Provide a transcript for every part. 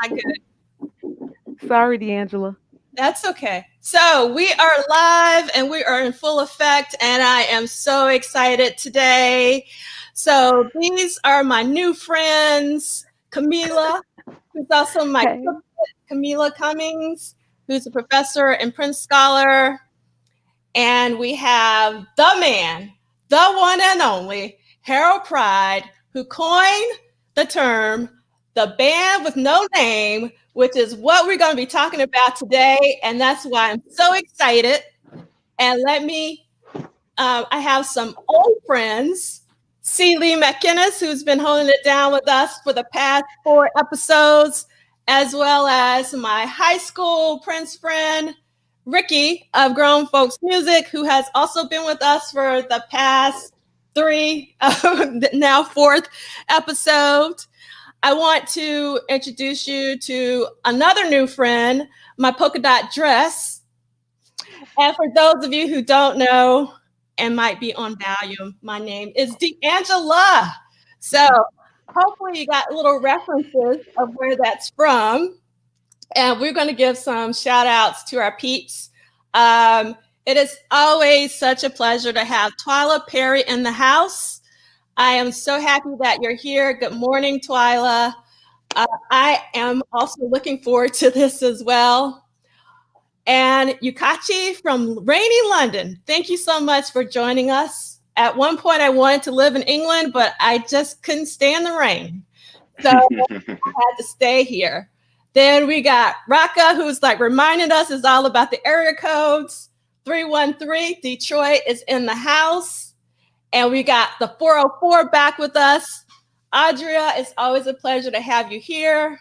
not good. Sorry, D'Angela. That's okay. So we are live and we are in full effect, and I am so excited today. So these are my new friends, Kamilah, who's also my cook, Kamilah Cummings, who's a professor and Prince Scholar. And we have the man, the one and only, Harold Pride, who coined the term, the band with no name, which is what we're going to be talking about today. And that's why I'm so excited. And I have some old friends, Liegh McInnis, who's been holding it down with us for the past 4 episodes, as well as my high school Prince friend, Ricky of Grown Folks Music, who has also been with us for the past 3, now 4th episode. I want to introduce you to another new friend, my polka dot dress. And for those of you who don't know and might be on volume, my name is D'Angela. So hopefully you got little references of where that's from. And we're going to give some shout outs to our peeps. It is always such a pleasure to have Twyla Perry in the house. I am so happy that you're here. Good morning, Twyla. I am also looking forward to this as well. And Yukachi from rainy London, thank you so much for joining us. At one point, I wanted to live in England, but I just couldn't stand the rain. So I had to stay here. Then we got Raka, who's like reminding us it's all about the area codes. 313, Detroit is in the house. And we got the 404 back with us. Audria, it's always a pleasure to have you here.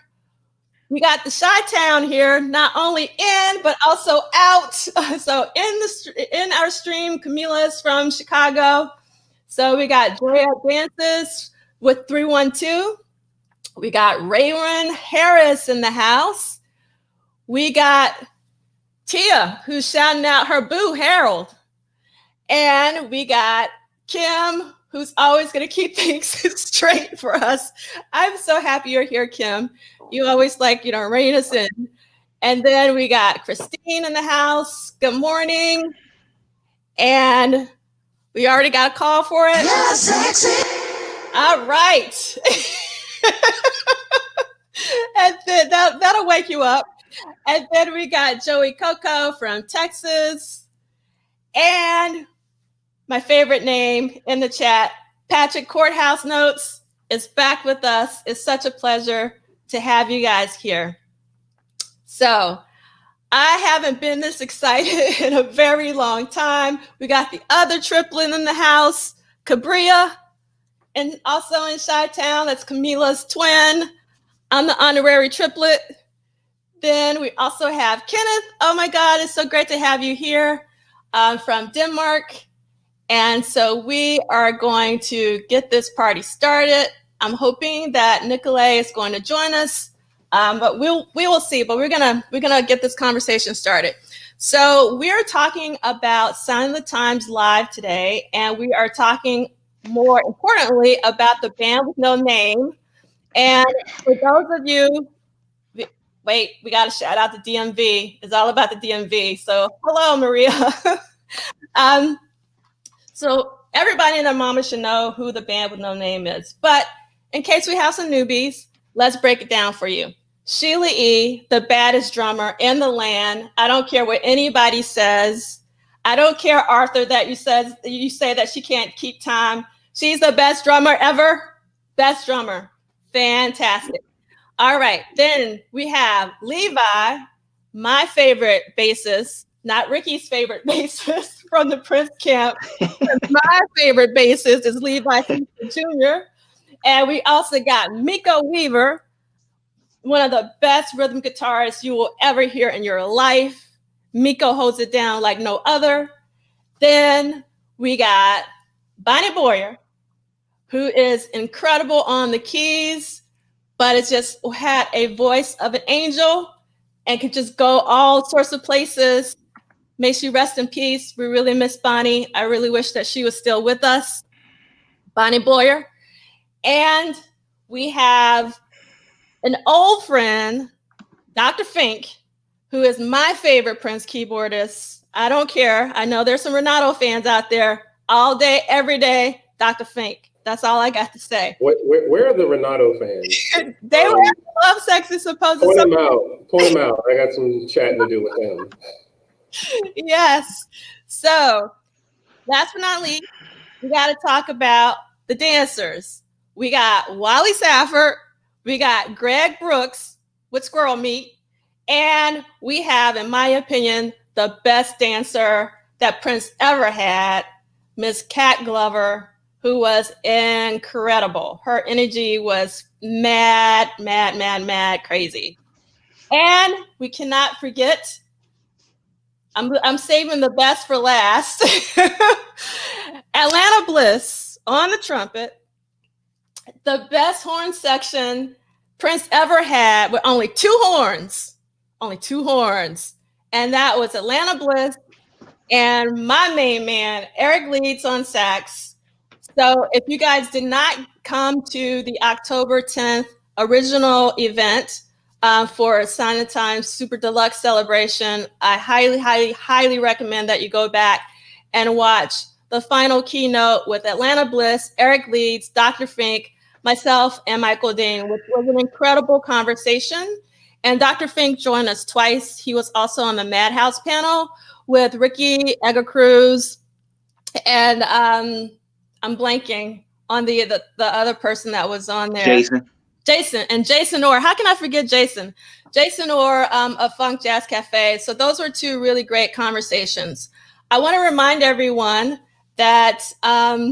We got the Chi-Town here, not only in, but also out. So in our stream, Kamilah is from Chicago. So we got Joya Dances with 312. We got Rayron Harris in the house. We got Tia, who's shouting out her boo, Harold. And we got Kim, who's always going to keep things straight for us. I'm so happy you're here, Kim. You always rein us in. And then we got Christine in the house. Good morning. And we already got a call for it. Yeah, sexy. All right. And then that'll wake you up. And then we got Joey Coco from Texas. And my favorite name in the chat, Patrick Courthouse Notes, is back with us. It's such a pleasure to have you guys here. So I haven't been this excited in a very long time. We got the other triplet in the house, Cabria, and also in Chi-Town, that's Camilah's twin. I'm the honorary triplet. Then we also have Kenneth. Oh my God, it's so great to have you here from Denmark. And so we are going to get this party started. I'm hoping that Nicolay is going to join us, but we will see. But we're gonna get this conversation started. So we are talking about Sign of the Times live today, and we are talking more importantly about the band with no name. And for those of you, wait, we got to shout out the DMV. It's all about the DMV. So hello, Maria. So everybody and their mama should know who the band with no name is. But in case we have some newbies, let's break it down for you. Sheila E., the baddest drummer in the land. I don't care what anybody says. I don't care, Arthur, that you say that she can't keep time. She's the best drummer ever. Best drummer. Fantastic. All right. Then we have Levi, my favorite bassist, not Ricky's favorite bassist from the Prince camp. My favorite bassist is Levi Jr. And we also got Miko Weaver, one of the best rhythm guitarists you will ever hear in your life. Miko holds it down like no other. Then we got Boni Boyer, who is incredible on the keys, but it just had a voice of an angel and could just go all sorts of places. May she rest in peace. We really miss Boni. I really wish that she was still with us. Boni Boyer. And we have an old friend, Dr. Fink, who is my favorite Prince keyboardist. I don't care. I know there's some Renato fans out there. All day, every day, Dr. Fink. That's all I got to say. Where are the Renato fans? They were Love Sexy supposed Point them out. Point them out. I got some chatting to do with them. Yes. So, last but not least, we got to talk about the dancers. We got Wally Safford. We got Greg Brooks with Squirrel Meat. And we have, in my opinion, the best dancer that Prince ever had, Miss Cat Glover, who was incredible. Her energy was mad, crazy. And we cannot forget, I'm saving the best for last, Atlanta Bliss on the trumpet, the best horn section Prince ever had with only two horns. And that was Atlanta Bliss and my main man, Eric Leeds on sax. So if you guys did not come to the October 10th original event for Sign of Time Super Deluxe Celebration, I highly recommend that you go back and watch the final keynote with Atlanta Bliss, Eric Leeds, Dr. Fink, myself, and Michael Dean, which was an incredible conversation. And Dr. Fink joined us twice. He was also on the Madhouse panel with Ricky Edgar Cruz, and I'm blanking on the other person that was on there. Jason Orr. How can I forget Jason? Jason Orr of Funk Jazz Cafe. So those were two really great conversations. I want to remind everyone that I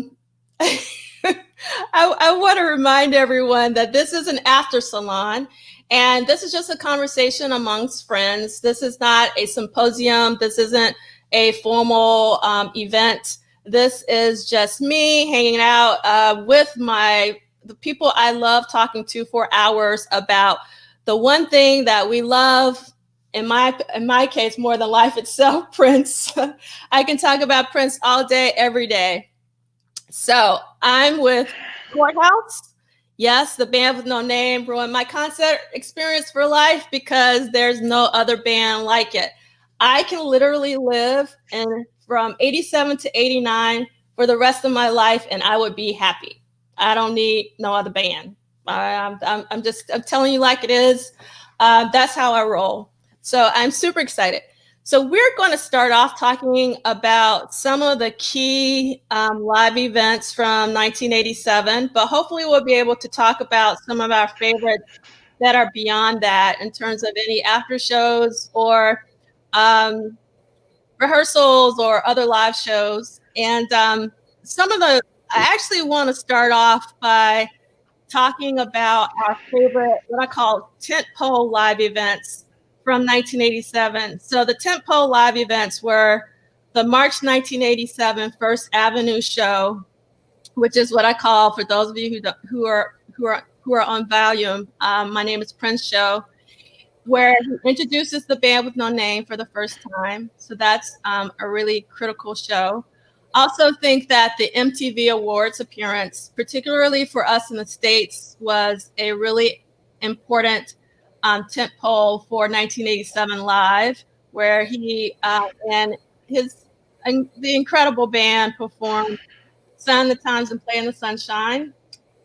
want to remind everyone that this is an After Salon. And this is just a conversation amongst friends. This is not a symposium. This isn't a formal event. This is just me hanging out with the people I love talking to for hours about the one thing that we love, in my case, more than life itself, Prince. I can talk about Prince all day, every day. So I'm with Courthouse. Yes, the band with no name ruined my concert experience for life because there's no other band like it. I can literally live from 87 to 89 for the rest of my life, and I would be happy. I don't need no other band. I'm telling you like it is. That's how I roll. So I'm super excited. So we're going to start off talking about some of the key live events from 1987, but hopefully we'll be able to talk about some of our favorites that are beyond that in terms of any after shows or rehearsals or other live shows. And I actually want to start off by talking about our favorite, what I call tentpole live events from 1987. So the Tentpole live events were the March 1987 First Avenue show, which is what I call, for those of you who are on volume, my name is Prince show, where he introduces the band with no name for the first time. So that's a really critical show. Also think that the MTV Awards appearance, particularly for us in the States, was a really important tentpole for 1987 Live, where he and the incredible band performed Sign of the Times and Play in the Sunshine.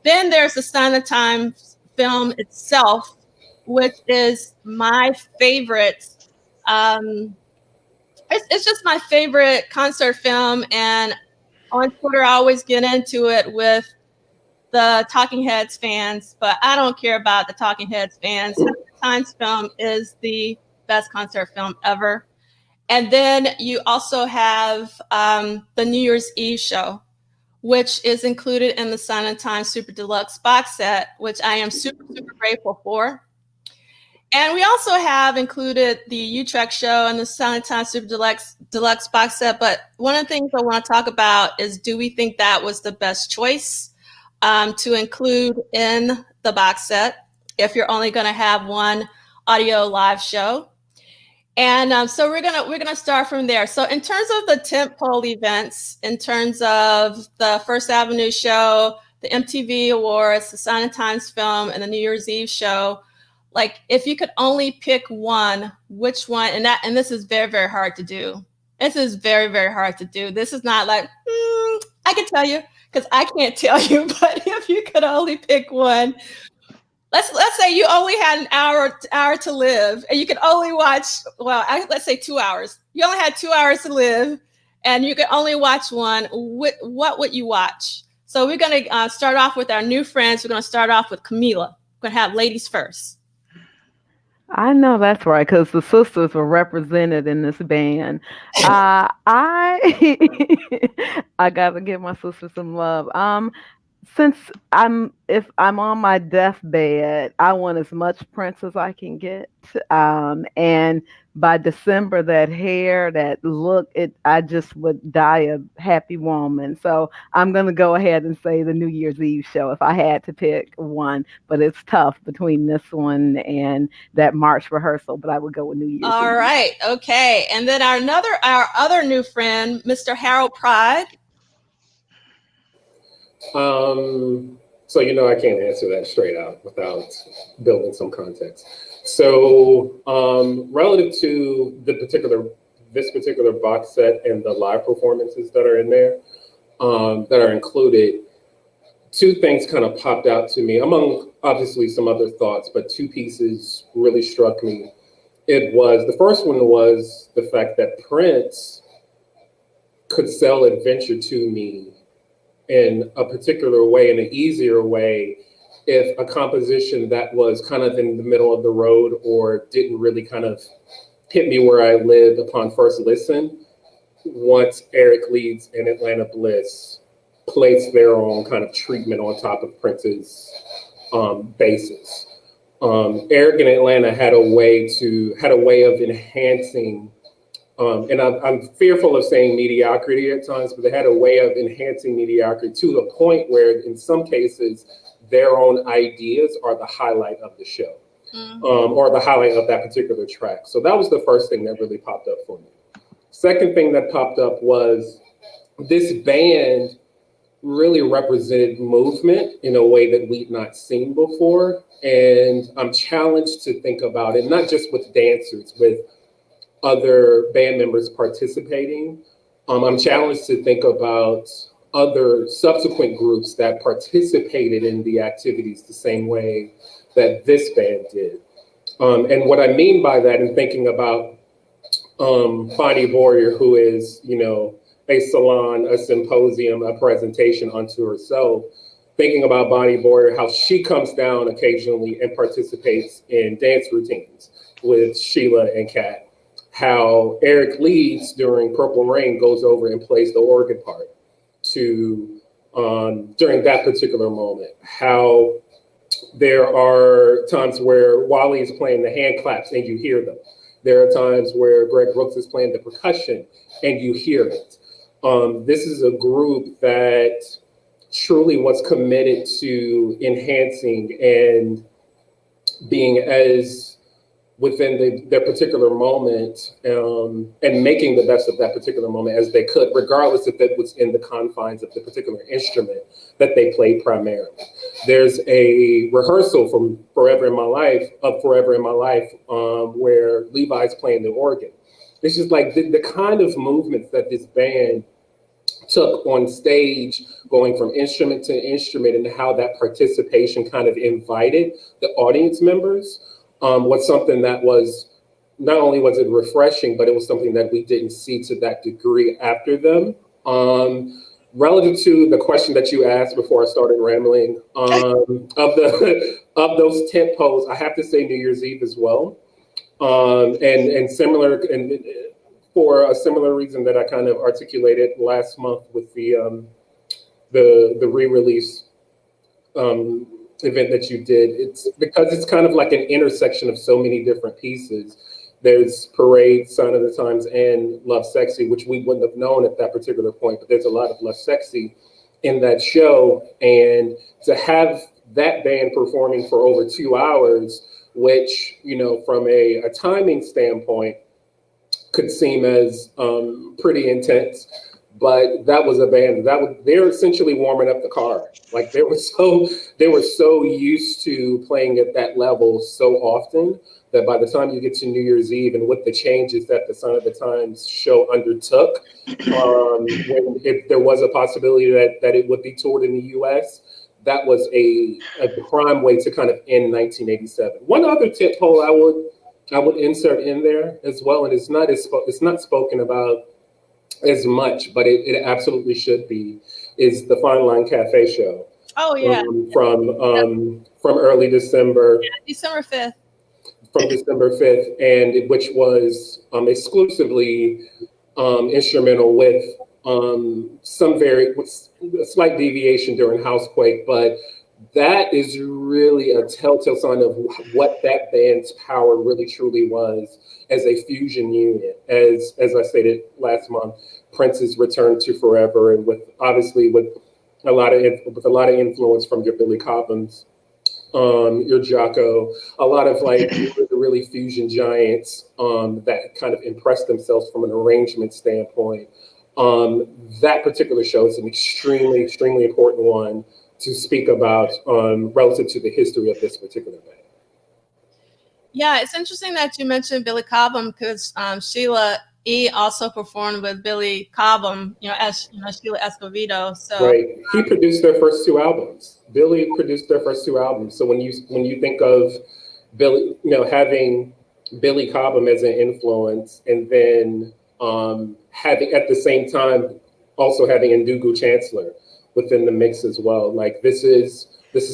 Then there's the Sign of the Times film itself, which is my favorite. It's just my favorite concert film, and on Twitter I always get into it with the Talking Heads fans, but I don't care about the Talking Heads fans. Times film is the best concert film ever. And then you also have the New Year's Eve show, which is included in the Sign of Time Super Deluxe box set, which I am super grateful for. And we also have included the Utrecht show and the Sign of Time Super Deluxe box set. But one of the things I want to talk about is, do we think that was the best choice to include in the box set if you're only going to have one audio live show? And so we're gonna start from there. So in terms of the tentpole events, in terms of the First Avenue show, the MTV Awards, the Sign of Times film, and the New Year's Eve show, like if you could only pick one, which one? And this is very, very hard to do. This is very, very hard to do. This is not like, I can tell you, because I can't tell you, but if you could only pick one, let's say you only had an hour to live, and you could only watch, let's say 2 hours. You only had 2 hours to live, and you could only watch one. What would you watch? So we're going to start off with our new friends. We're going to start off with Kamilah. We're going to have ladies first. I know that's right, because the sisters were represented in this band. I I gotta give my sister some love. Since if I'm on my deathbed, I want as much Prince as I can get. And by December, that hair, that look, I just would die a happy woman. So I'm gonna go ahead and say the New Year's Eve show if I had to pick one, but it's tough between this one and that March rehearsal. But I would go with New Year's Eve. All right, okay. And then our other new friend, Mr. Harold Pride. So I can't answer that straight out without building some context. So relative to this particular box set and the live performances that are in there, that are included, two things kind of popped out to me, among obviously some other thoughts, but two pieces really struck me. The first one was the fact that Prince could sell adventure to me in a particular way, in an easier way, if a composition that was kind of in the middle of the road or didn't really kind of hit me where I lived upon first listen, once Eric Leeds and Atlanta Bliss placed their own kind of treatment on top of Prince's basis. Eric and Atlanta had a way of enhancing, and I'm fearful of saying mediocrity at times, but they had a way of enhancing mediocrity to the point where, in some cases, their own ideas are the highlight of the show, or the highlight of that particular track. So that was the first thing that really popped up for me. Second thing that popped up was this band really represented movement in a way that we'd not seen before. And I'm challenged to think about it, not just with dancers, with other band members participating. I'm challenged to think about other subsequent groups that participated in the activities the same way that this band did. And what I mean by that, in thinking about Bonnie Boyer, who is, a salon, a symposium, a presentation unto herself, thinking about Bonnie Boyer, how she comes down occasionally and participates in dance routines with Sheila and Kat. How Eric Leeds during Purple Rain goes over and plays the organ part during that particular moment. How there are times where Wally is playing the hand claps and you hear them. There are times where Greg Brooks is playing the percussion and you hear it. This is a group that truly was committed to enhancing and being as within their particular moment, and making the best of that particular moment as they could, regardless if it was in the confines of the particular instrument that they played primarily. There's a rehearsal from Forever in My Life, where Levi's playing the organ. It's just like the kind of movements that this band took on stage, going from instrument to instrument, and how that participation kind of invited the audience members, was something that was, not only was it refreshing, but it was something that we didn't see to that degree after them. Relative to the question that you asked before I started rambling, of those Tentpoles, I have to say New Year's Eve as well. And similar, and for a similar reason that I kind of articulated last month with the re-release event that you did. It's because it's kind of like an intersection of so many different pieces. There's Parade, Sign of the Times, and Love Sexy, which we wouldn't have known at that particular point, but there's a lot of Love Sexy in that show. And to have that band performing for over 2 hours, which, from a timing standpoint, could seem as pretty intense, but that was a band they're essentially warming up the car. Like they were so used to playing at that level so often that by the time you get to New Year's Eve and with the changes that the Sign of the Times show undertook, when if there was a possibility that it would be toured in the US, that was a prime way to kind of end 1987. One other tentpole I would insert in there as well, and it's not spoken about as much, but it absolutely should be, is the Fine Line Cafe show. Oh yeah. From early December. Yeah, December 5th. From December 5th, and which was exclusively instrumental with a slight deviation during Housequake, but that is really a telltale sign of what that band's power really truly was as a fusion unit. As I stated last month, Prince's Return to Forever, and with a lot of influence from your Billy Cobhams, your Jocko, a lot of like really fusion giants that kind of impressed themselves from an arrangement standpoint. That particular show is an extremely, extremely important one to speak about relative to the history of this particular band. Yeah, it's interesting that you mentioned Billy Cobham because Sheila E also performed with Billy Cobham, as Sheila Escovedo. So right, he produced their first two albums. Billy produced their first two albums. So when you think of Billy, having Billy Cobham as an influence, and then having at the same time also having Ndugu Chancellor within the mix as well. Like this is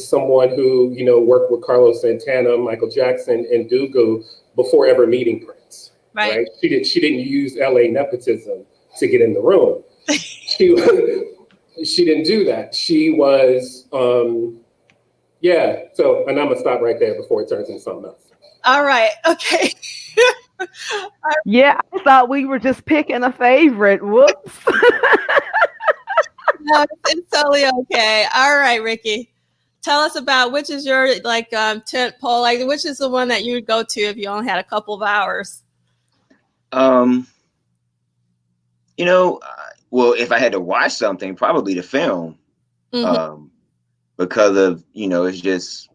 someone who worked with Carlos Santana, Michael Jackson, and Ndugu before ever meeting Prince. Right? She didn't use LA nepotism to get in the room. She didn't do that. She was So, and I'm gonna stop right there before it turns into something else. All right. Okay. Yeah, I thought we were just picking a favorite. Whoops. No, it's totally okay. All right, Ricky. Tell us about which is your tent pole, which is the one that you would go to if you only had a couple of hours. Well, if I had to watch something, probably the film, because of it's just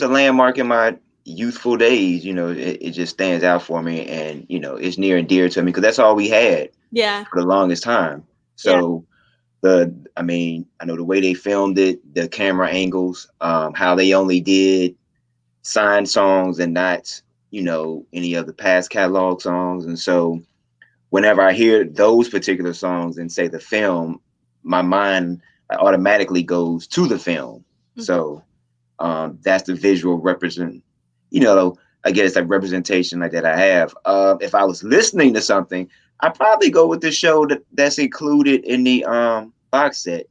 a landmark in my youthful days. It just stands out for me, and it's near and dear to me because that's all we had. Yeah. For the longest time. So I know the way they filmed it, the camera angles, how they only did signed songs and not, any of the past catalog songs. And so whenever I hear those particular songs and say the film, my mind automatically goes to the film. Mm-hmm. So that's the visual I guess like representation like that I have. If I was listening to something, I probably go with the show that's included in the box set,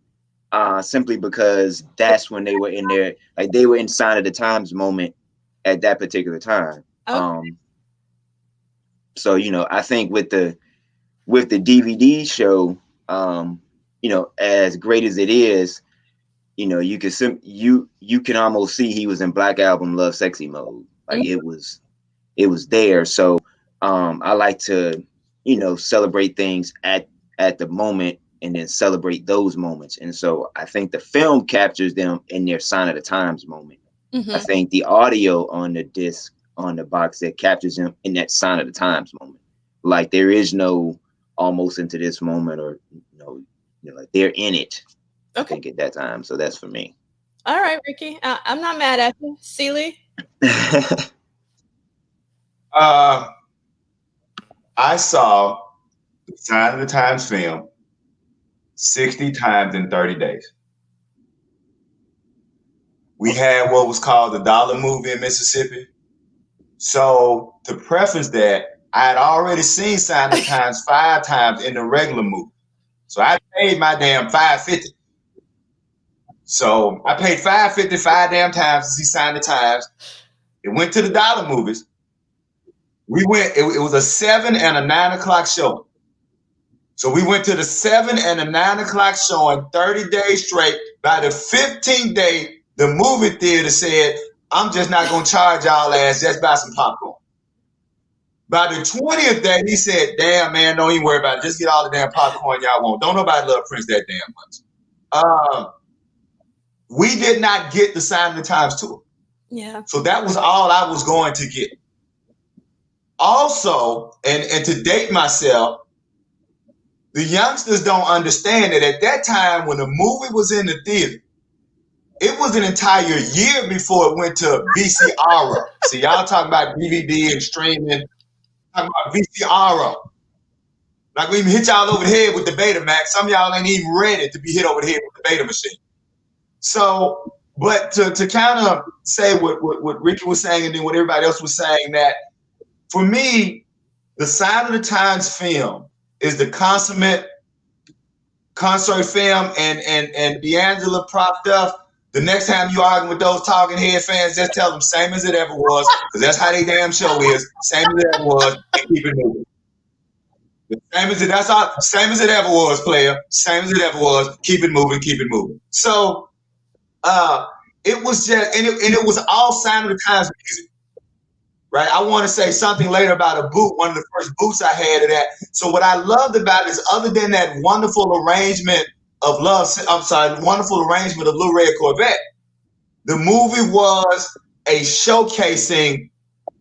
simply because that's when they were in there, like they were in Sign of the Times moment at that particular time. Okay. So I think with the DVD show, as great as it is, you can almost see he was in Black Album Love Sexy mode. Like it was there. So I like to celebrate things at the moment and then celebrate those moments. And so I think the film captures them in their Sign of the Times moment. Mm-hmm. I think the audio on the disc, on the box set, captures them in that Sign of the Times moment. Like there is no almost into this moment, or like they're in it. Okay. I think at that time. So that's for me. All right, Ricky. I'm not mad at you. Sealy? I saw the Sign of the Times film 60 times in 30 days. We had what was called the Dollar Movie in Mississippi. So to preface that, I had already seen Sign of the Times 5 times in the regular movie. So I paid my damn $5.50. So I paid $5.50 5 damn times to see Sign of the Times. It went to the Dollar Movies. We went, it was a 7 and a 9 o'clock show. So we went to the 7 and a 9 o'clock showing 30 days straight. By the 15th day, the movie theater said, I'm just not going to charge y'all ass, just buy some popcorn. By the 20th day, he said, damn, man, don't even worry about it. Just get all the damn popcorn y'all want. Don't nobody love Prince that damn much. We did not get the Sign of the Times tour. Yeah. So that was all I was going to get. Also, and to date myself, the youngsters don't understand that at that time when the movie was in the theater, it was an entire year before it went to VCR. See, y'all talking about DVD and streaming, talking about VCR. Like we even hit y'all over the head with the Betamax. Some of y'all ain't even ready to be hit over the head with the Beta machine. So, but to kind of say what Ricky was saying and then what everybody else was saying, that for me, the Sign of the Times film is the consummate concert film, and D'Angelo Prop Duff, the next time you argue with those talking head fans, just tell them same as it ever was, because that's how they damn show is, same as it ever was, and keep it moving. Same as it ever was, player. Same as it ever was. Keep it moving, keep it moving. So it was just, and it was all Sign of the Times music. Right? I want to say something later about a boot, one of the first boots I had of that. So what I loved about it is, other than that wonderful arrangement of wonderful arrangement of Little Red Corvette, the movie was a showcasing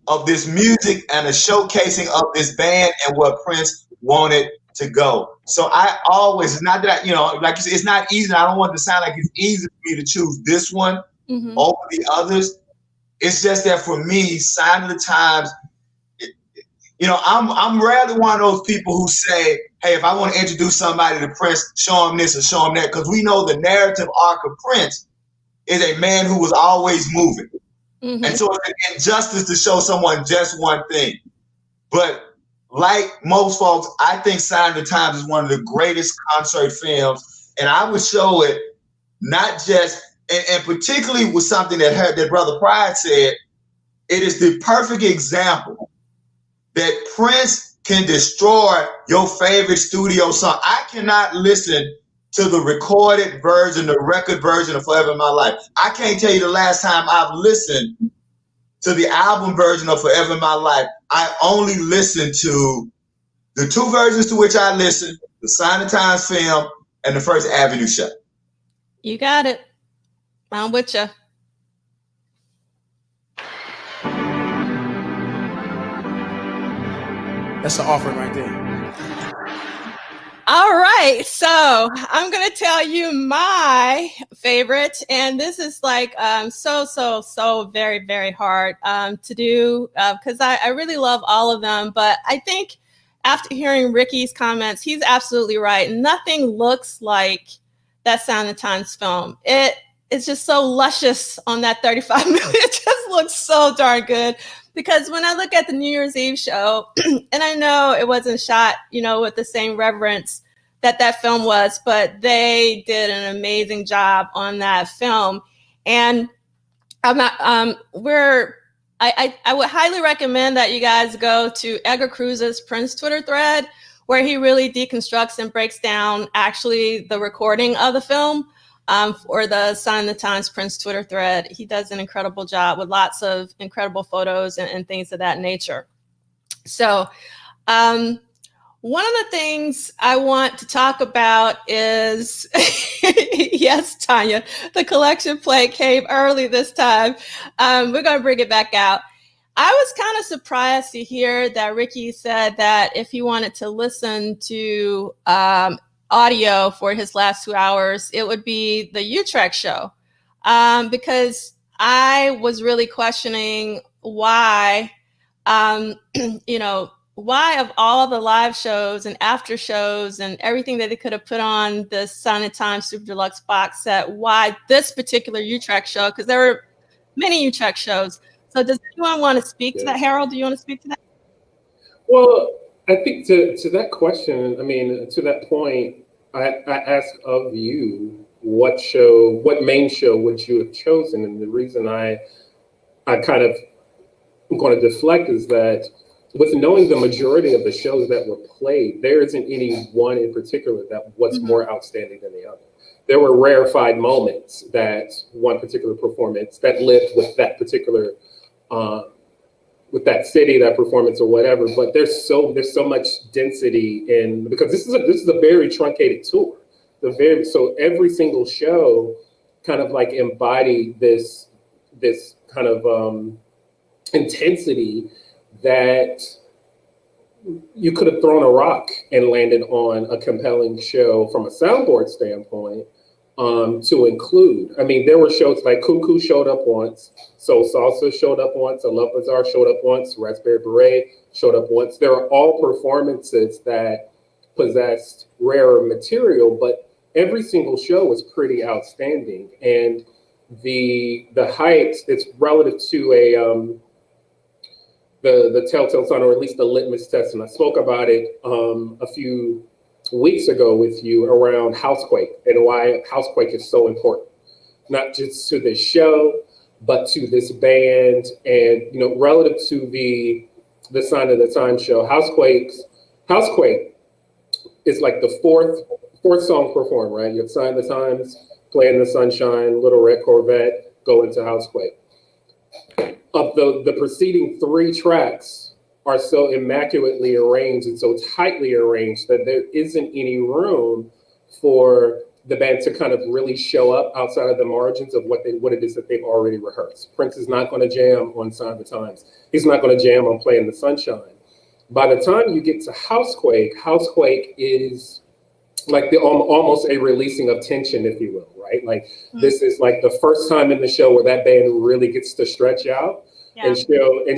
of this music and a showcasing of this band and what Prince wanted to go. So I always, not that like you said, it's not easy. I don't want it to sound like it's easy for me to choose this one over the others. It's just that for me, Sign of the Times, I'm rarely one of those people who say, hey, if I want to introduce somebody to Prince, show him this or show him that, because we know the narrative arc of Prince is a man who was always moving. And so it's an injustice to show someone just one thing. But like most folks, I think Sign of the Times is one of the greatest concert films, and I would show it not just, and particularly with something that Brother Pride said, it is the perfect example that Prince can destroy your favorite studio song. I cannot listen to the recorded version, the record version of Forever in My Life. I can't tell you the last time I've listened to the album version of Forever in My Life. I only listen to the two versions to which I listen, the Sign of the Times film and the First Avenue show. You got it. I'm with you. That's the offering right there. All right, so I'm gonna tell you my favorite, and this is like so very, very hard to do because I really love all of them. But I think after hearing Ricky's comments, he's absolutely right. Nothing looks like that Sign of the Times film. It's just so luscious on that 35 million. It just looks so darn good. Because when I look at the New Year's Eve show, and I know it wasn't shot, with the same reverence that film was, but they did an amazing job on that film. And I'm not, I would highly recommend that you guys go to Edgar Cruz's Prince Twitter thread, where he really deconstructs and breaks down actually the recording of the film. Or the Sign of the Times Prince Twitter thread. He does an incredible job with lots of incredible photos and things of that nature. So one of the things I want to talk about is, yes, Tanya, the collection plate came early this time. We're going to bring it back out. I was kind of surprised to hear that Ricky said that if he wanted to listen to audio for his last 2 hours, it would be the Utrecht show, because I was really questioning why, why of all the live shows and after shows and everything that they could have put on the Sign of the Times Super Deluxe box set, why this particular Utrecht show, because there were many Utrecht shows. So does anyone want to speak to that? Harold, do you want to speak to that? Well, I think to that question, to that point, I ask of you, what main show would you have chosen? And the reason I kind of am going to deflect is that with knowing the majority of the shows that were played, there isn't any one in particular that was more outstanding than the other. There were rarefied moments that one particular performance that lived with that particular that city, that performance or whatever. But there's so much density in, because this is a very truncated tour. So every single show kind of like embodied this kind of intensity that you could have thrown a rock and landed on a compelling show from a soundboard standpoint to include. I mean, there were shows like Cuckoo showed up once, Soul Salsa showed up once, A Love Bazaar showed up once, Raspberry Beret showed up once. There are all performances that possessed rarer material, but every single show was pretty outstanding. And the hype, it's relative to the telltale sign, or at least the litmus test, and I spoke about it a few weeks ago with you around Housequake and why Housequake is so important, not just to this show, but to this band. And, you know, relative to the Sign of the Times show, Housequake is like the fourth song performed, right? You have Sign of the Times, Play in the Sunshine, Little Red Corvette, go into Housequake. Of the preceding 3 tracks are so immaculately arranged and so tightly arranged that there isn't any room for the band to kind of really show up outside of the margins of what it is that they've already rehearsed. Prince is not going to jam on Sign of the Times. He's not going to jam on Play in the Sunshine. By the time you get to Housequake is like almost a releasing of tension, if you will, right? Like this is like the first time in the show where that band really gets to stretch out and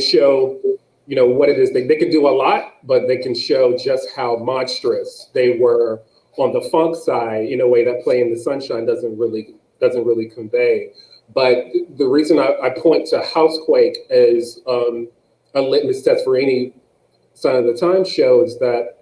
show, you know, what it is. They can do a lot, but they can show just how monstrous they were on the funk side in a way that Play in the Sunshine doesn't really convey. But the reason I point to Housequake as a litmus test for any Sign of the Times show is that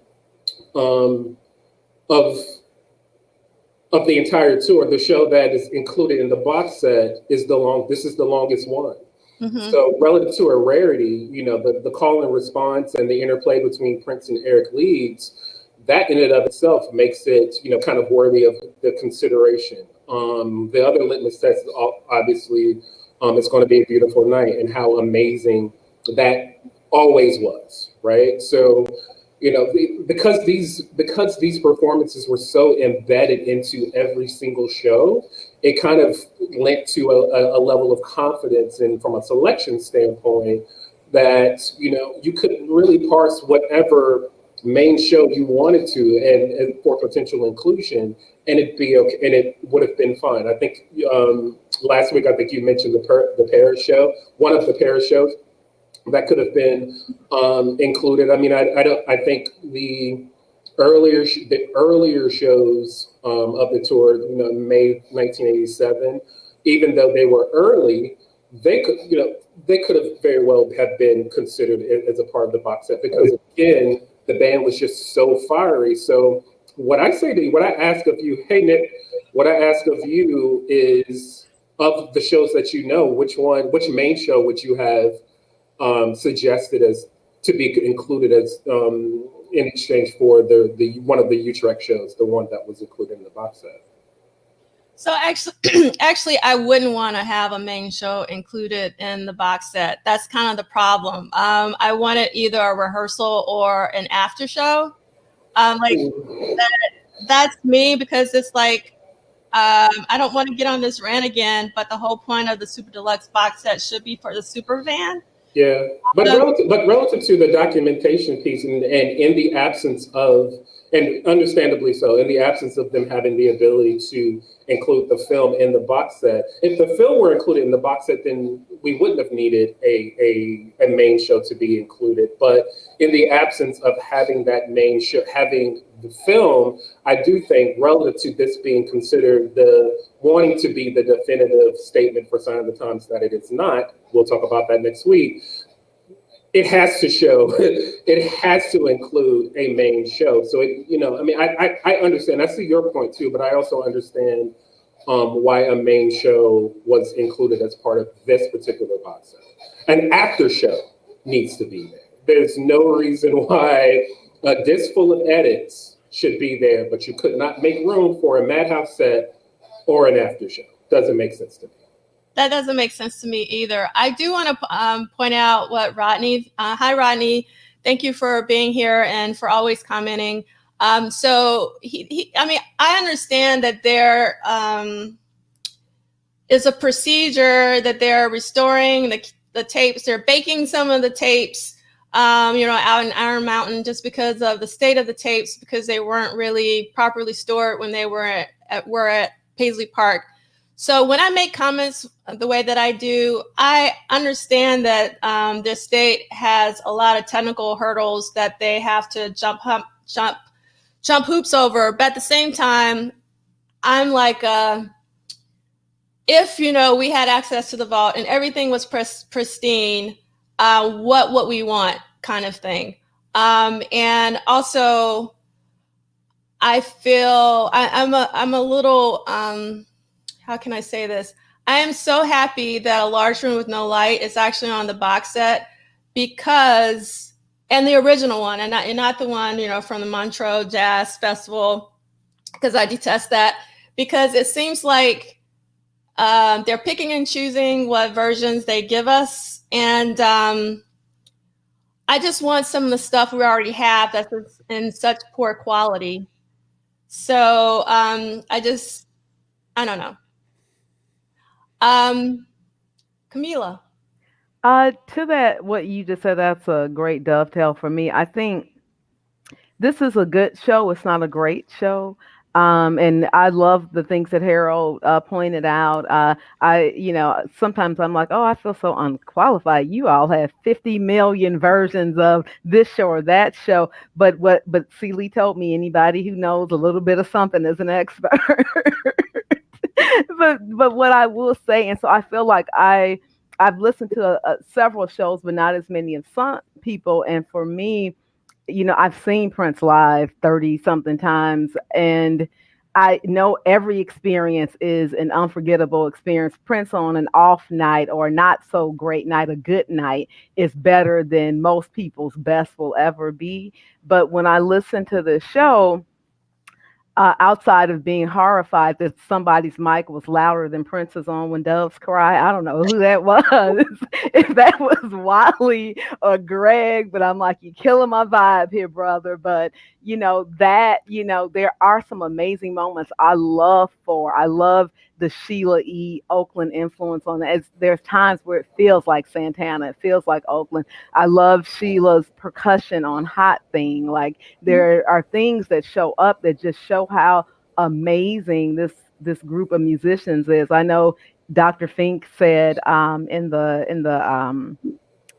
of the entire tour, the show that is included in the box set is this is the longest one. Mm-hmm. So relative to a rarity, you know, the call and response and the interplay between Prince and Eric Leeds, that in and of itself makes it, you know, kind of worthy of the consideration. The other litmus test, obviously, it's going to be a beautiful night, and how amazing that always was, right? So, you know, because these performances were so embedded into every single show, it kind of lent to a level of confidence, and from a selection standpoint, that, you know, you could really parse whatever main show you wanted to and for potential inclusion, and it'd be okay, and it would have been fine. I think last week, I think you mentioned the Paris show, one of the Paris shows that could have been included. I mean, I think the earlier shows of the tour, you know, May 1987, even though they were early, they could have very well have been considered as a part of the box set, because again, the band was just so fiery. So what I say to you, what I ask of you, hey Nick, what I ask of you is, of the shows that you know, which main show would you have suggested as to be included as in exchange for the one of the Utrecht shows, the one that was included in the box set? So actually, I wouldn't want to have a main show included in the box set. That's kind of the problem. I wanted either a rehearsal or an after show. That's me, because it's like, I don't want to get on this rant again, but the whole point of the Super Deluxe box set should be for the super fan. Yeah, but relative to the documentation piece, and in the absence of, and understandably so, in the absence of them having the ability to include the film in the box set, if the film were included in the box set, then we wouldn't have needed a main show to be included. But in the absence of having that main show, having the film, I do think, relative to this being considered the wanting to be the definitive statement for Sign of the Times that it is not, we'll talk about that next week, it has to show, it has to include a main show. So, I understand, I see your point too, but I also understand why a main show was included as part of this particular box set. An after show needs to be there. There's no reason why a disc full of edits should be there, but you could not make room for a Madhouse set or an after show. Doesn't make sense to me. That doesn't make sense to me either. I do want to point out what Rodney, hi Rodney, thank you for being here and for always commenting. So I mean, I understand that there is a procedure that they're restoring the tapes. They're baking some of the tapes, out in Iron Mountain just because of the state of the tapes, because they weren't really properly stored when they were at Paisley Park. So when I make comments the way that I do, I understand that the state has a lot of technical hurdles that they have to jump hoops over. But at the same time, I'm like, if, we had access to the vault and everything was pristine, what we want kind of thing. And also, I feel I'm a little, how can I say this? I am so happy that A Large Room with No Light is actually on the box set, because, and the original one, and not the one, from the Montreux Jazz Festival, because I detest that, because it seems like they're picking and choosing what versions they give us. And I just want some of the stuff we already have that's in such poor quality. So I don't know. Kamilah. To that, what you just said, that's a great dovetail for me. I think this is a good show. It's not a great show. And I love the things that Harold pointed out. Sometimes I'm like, oh, I feel so unqualified. You all have 50 million versions of this show or that show. But see, Lee told me anybody who knows a little bit of something is an expert. but what I will say, and so I feel like I've listened to several shows, but not as many as some people. And for me, I've seen Prince live 30 something times, and I know every experience is an unforgettable experience. Prince on an off night or not so great night, a good night, is better than most people's best will ever be. But when I listen to the show, outside of being horrified that somebody's mic was louder than Prince's on When Doves Cry. I don't know who that was, if that was Wally or Greg, but I'm like, you're killing my vibe here, brother. But, there are some amazing moments I love the Sheila E. Oakland influence on it. There's times where it feels like Santana, it feels like Oakland. I love Sheila's percussion on Hot Thing. Like, there are things that show up that just show how amazing this group of musicians is. I know Dr. Fink said in the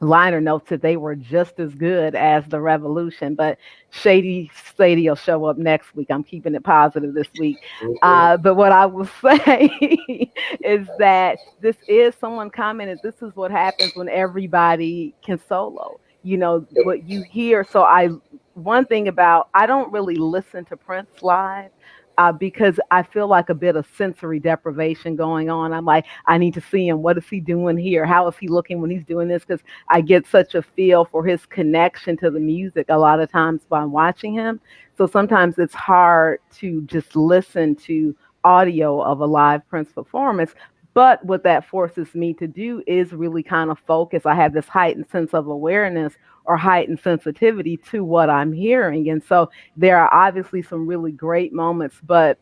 liner notes that they were just as good as the Revolution, but Sadie will show up next week. I'm keeping it positive this week. But what I will say is that someone commented, this is what happens when everybody can solo. What you hear. So one thing about, I don't really listen to Prince live. Because I feel like a bit of sensory deprivation going on. I'm like, I need to see him. What is he doing here? How is he looking when he's doing this? Because I get such a feel for his connection to the music a lot of times by watching him. So sometimes it's hard to just listen to audio of a live Prince performance. But what that forces me to do is really kind of focus. I have this heightened sense of awareness or heightened sensitivity to what I'm hearing. And so there are obviously some really great moments, but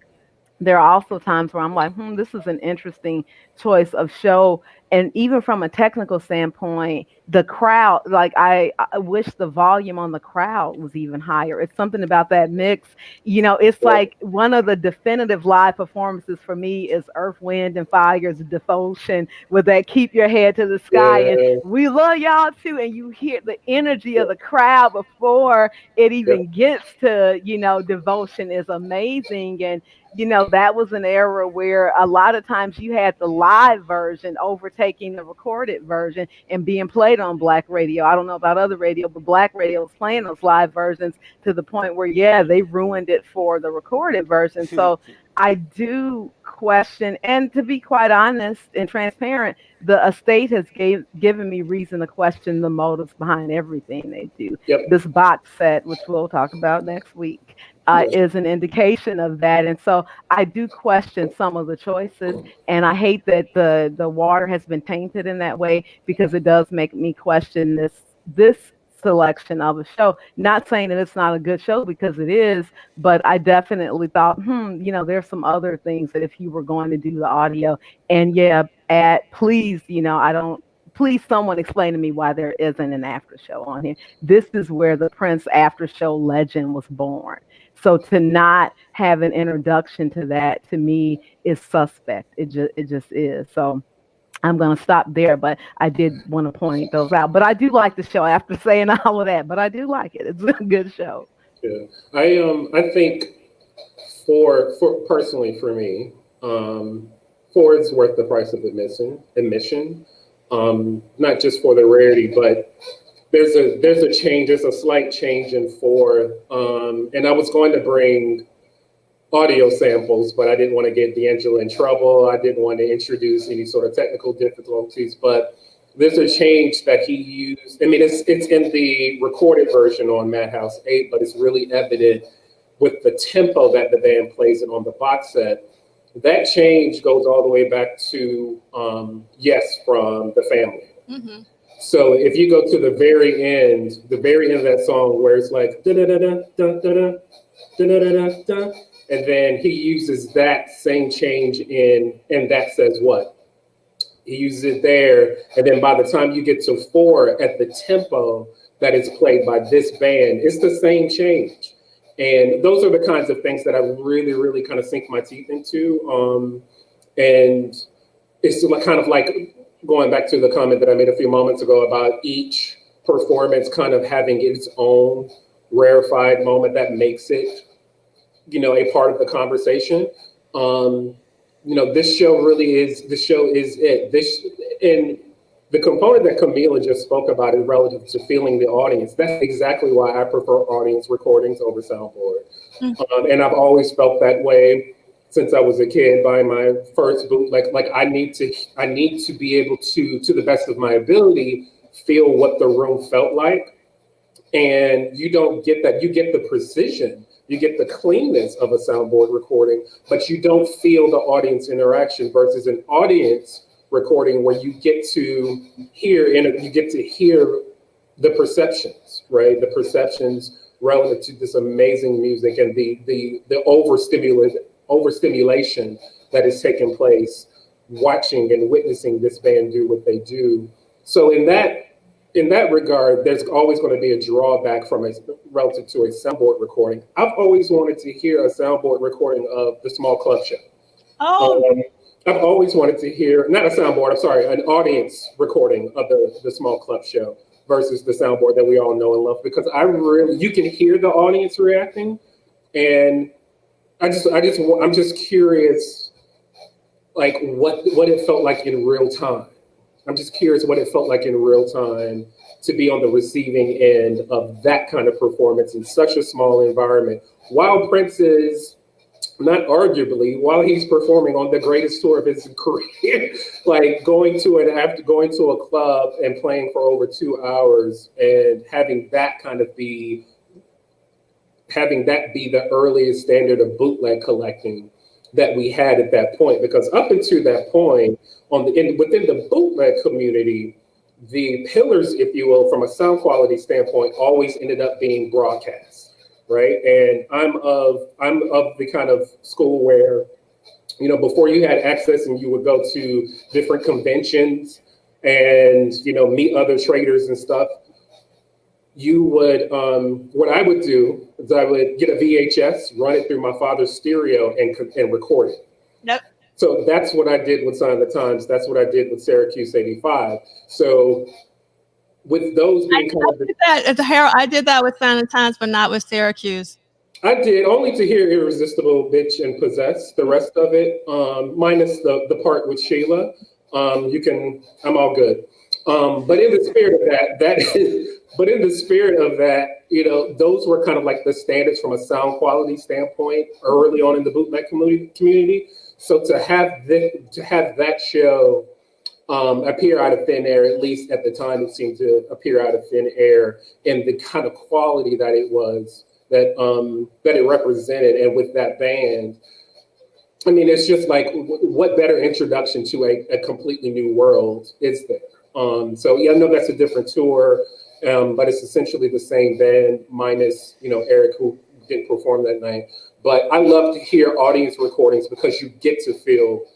there are also times where I'm like, this is an interesting choice of show. And even from a technical standpoint, the crowd, like I wish the volume on the crowd was even higher. It's something about that mix. It's like one of the definitive live performances for me is Earth, Wind, and Fire's Devotion with that Keep Your Head to the Sky. Yeah. And we love y'all too. And you hear the energy of the crowd before it even gets to, Devotion is amazing. And that was an era where a lot of times you had the live version overtaking the recorded version and being played on Black radio. I don't know about other radio, but Black radio was playing those live versions to the point where, they ruined it for the recorded version. So I do question, and to be quite honest and transparent, the estate has given me reason to question the motives behind everything they do. Yep. This box set, which we'll talk about next week, is an indication of that. And so I do question some of the choices, and I hate that the water has been tainted in that way, because it does make me question this selection of a show. Not saying that it's not a good show, because it is, but I definitely thought, there's some other things that if you were going to do the audio, and please, please someone explain to me why there isn't an after show on here. This is where the Prince after show legend was born. So to not have an introduction to that, to me, is suspect. It just is. So I'm going to stop there, but I did want to point those out. But I do like the show after saying all of that, but I do like it. It's a good show. Yeah. I think for personally for me, it's worth the price of admission. Not just for the rarity, but there's a slight change in 4. And I was going to bring audio samples, but I didn't want to get D'Angelo in trouble. I didn't want to introduce any sort of technical difficulties, but there's a change that he used. I mean, it's in the recorded version on Madhouse 8, but it's really evident with the tempo that the band plays it on the box set. That change goes all the way back to Yes from The Family. Mm-hmm. So if you go to the very end of that song where it's like da da da da da da da da da da, and then he uses that same change in And That Says What. He uses it there, and then by the time you get to 4 at the tempo that is played by this band, it's the same change. And those are the kinds of things that I really, really kind of sink my teeth into. And it's kind of like going back to the comment that I made a few moments ago about each performance kind of having its own rarefied moment that makes it, a part of the conversation. This show really is it. And the component that Kamilah just spoke about is relative to feeling the audience. That's exactly why I prefer audience recordings over soundboard. Mm-hmm. And I've always felt that way since I was a kid, buying my first bootleg. Like I need to be able to the best of my ability, feel what the room felt like. And you don't get that. You get the precision. You get the cleanness of a soundboard recording, but you don't feel the audience interaction versus an audience recording where you get to hear the perceptions, right? The perceptions relative to this amazing music and the overstimulation that is taking place watching and witnessing this band do what they do. So in that regard, there's always going to be a drawback relative to a soundboard recording. I've always wanted to hear a soundboard recording of the Small Club Show. Oh. I've always wanted to hear, not a soundboard, I'm sorry, an audience recording of the Small Club Show versus the soundboard that we all know and love, because you can hear the audience reacting, and I'm just curious, like what it felt like in real time. I'm just curious what it felt like in real time to be on the receiving end of that kind of performance in such a small environment. While Prince is, not arguably, while he's performing on the greatest tour of his career, like going to a club and playing for over 2 hours and having that be the earliest standard of bootleg collecting that we had at that point. Because up until that point, within the bootleg community, the pillars, if you will, from a sound quality standpoint, always ended up being broadcast, right? And I'm of the kind of school where, before you had access and you would go to different conventions and, meet other traders and stuff, you would, what I would do is I would get a VHS, run it through my father's stereo and record it. Yep. So that's what I did with Sign of the Times. That's what I did with Syracuse 85. So with those being I did that with Sign of the Times, but not with Syracuse. I did, only to hear Irresistible, Bitch, and Possess. The rest of it, minus the part with Sheila, I'm all good. But in the spirit of But in the spirit of that, you know, those were kind of like the standards from a sound quality standpoint early on in the bootleg community. So to have that show appear out of thin air, at least at the time, it seemed to appear out of thin air, and the kind of quality that it was, that it represented, and with that band, I mean, it's just like, what better introduction to a completely new world is there? So yeah, I know that's a different tour, but it's essentially the same band minus, you know, Eric, who didn't perform that night. But I love to hear audience recordings because you get to feel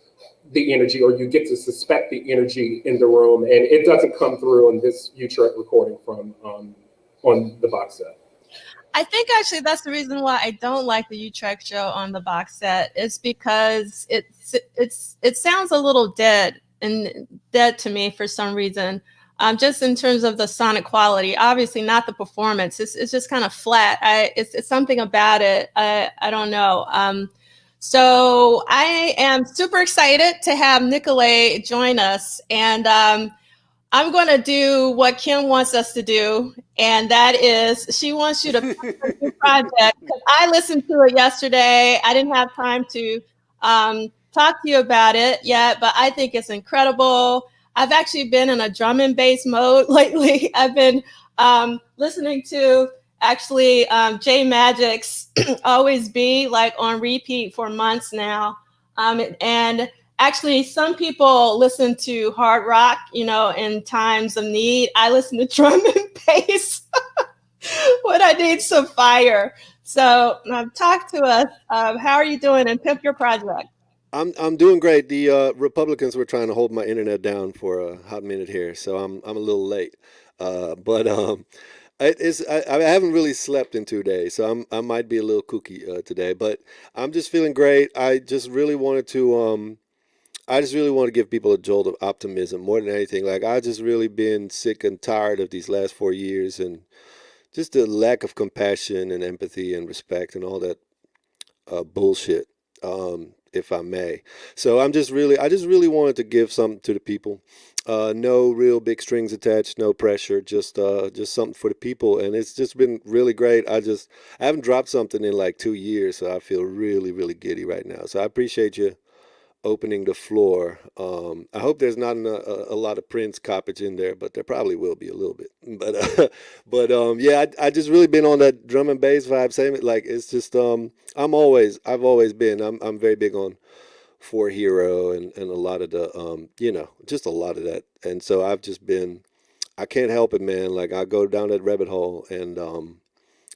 the energy, or you get to suspect the energy in the room, and it doesn't come through on this Utrecht recording from on the box set. I think actually that's the reason why I don't like the Utrecht show on the box set, is because it sounds a little dead to me for some reason. Just in terms of the sonic quality, obviously not the performance. It's just kind of flat. It's something about it. I don't know. So I am super excited to have Nicolay join us, and I'm going to do what Kim wants us to do, and that is she wants you to pick a new project, because I listened to it yesterday. I didn't have time to talk to you about it yet, but I think it's incredible. I've actually been in a drum and bass mode lately. I've been listening to actually J Magic's Always Be, like, on repeat for months now. And actually, some people listen to hard rock, you know, in times of need. I listen to drum and bass when I need some fire. So talk to us. How are you doing, and pimp your project? I'm doing great. The Republicans were trying to hold my internet down for a hot minute here, so I'm a little late. But I haven't really slept in 2 days, so I might be a little kooky today. But I'm just feeling great. I just really wanted to give people a jolt of optimism more than anything. Like, I just really been sick and tired of these last 4 years, and just the lack of compassion and empathy and respect and all that bullshit, if I may. So I just really wanted to give something to the people. No real big strings attached, no pressure, just something for the people. And it's just been really great. I haven't dropped something in like 2 years, so I feel really, really giddy right now. So I appreciate you opening the floor. I hope there's not a lot of Prince coppage in there, but there probably will be a little bit. But yeah, I just really been on that drum and bass vibe. Same, like, it's just I've always been. I'm very big on For Hero and a lot of the you know, just a lot of that. And so I've just been, I can't help it, man. Like, I go down that rabbit hole, and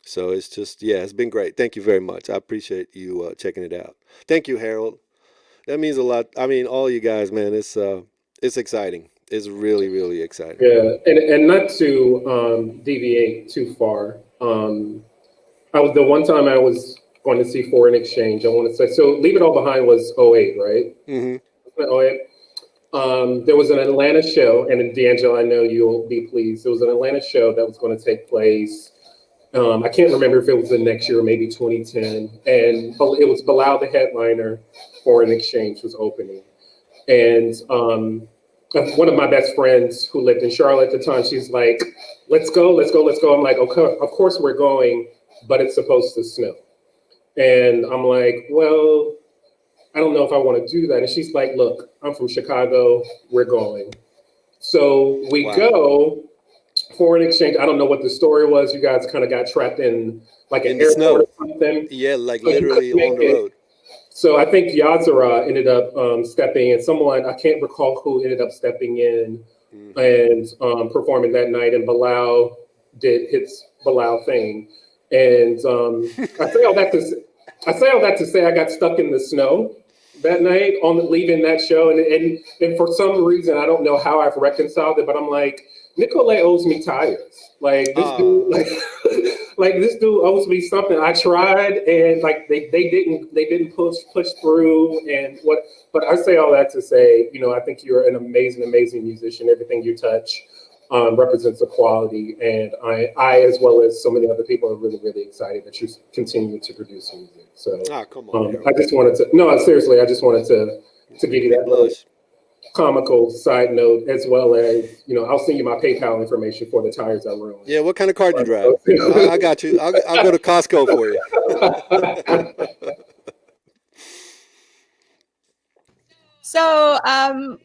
so it's just, yeah, it's been great. Thank you very much. I appreciate you checking it out. Thank you, Harold. That means a lot. I mean, all you guys, man. It's exciting. It's really, really exciting. Yeah, and not to deviate too far. The one time I was going to see Foreign Exchange, I want to say, so Leave It All Behind was 08, right? Mm-hmm. 08. There was an Atlanta show, and D'Angelo, I know you'll be pleased. There was an Atlanta show that was going to take place. I can't remember if it was the next year or maybe 2010. And it was Bilal, the headliner. Foreign Exchange was opening. And one of my best friends who lived in Charlotte at the time, she's like, let's go. I'm like, okay, of course we're going, but it's supposed to snow. And I'm like, well, I don't know if I want to do that. And she's like, look, I'm from Chicago, we're going. So we go. Foreign Exchange, I don't know what the story was. You guys kind of got trapped in like an airport or something. Yeah, like literally on the road. So I think Yazara ended up stepping in. Someone, I can't recall who ended up stepping in and performing that night. And Bilal did his Bilal thing. And I say all that to say I got stuck in the snow that night on leaving that show. And for some reason, I don't know how I've reconciled it, but I'm like, Nicolay owes me tires. Like, this dude, like this dude owes me something. I tried, and like they didn't push through. And but I say all that to say, you know, I think you're an amazing musician. Everything you touch represents a quality, and I as well as so many other people are really, really excited that you continue to produce music. So come on, I just wanted to, no, seriously, I just wanted to give you that blush. comical side note, as well as, you know, I'll send you my PayPal information for the tires I ruined. Yeah, what kind of car do you drive? I got you. I'll go to Costco for you. So I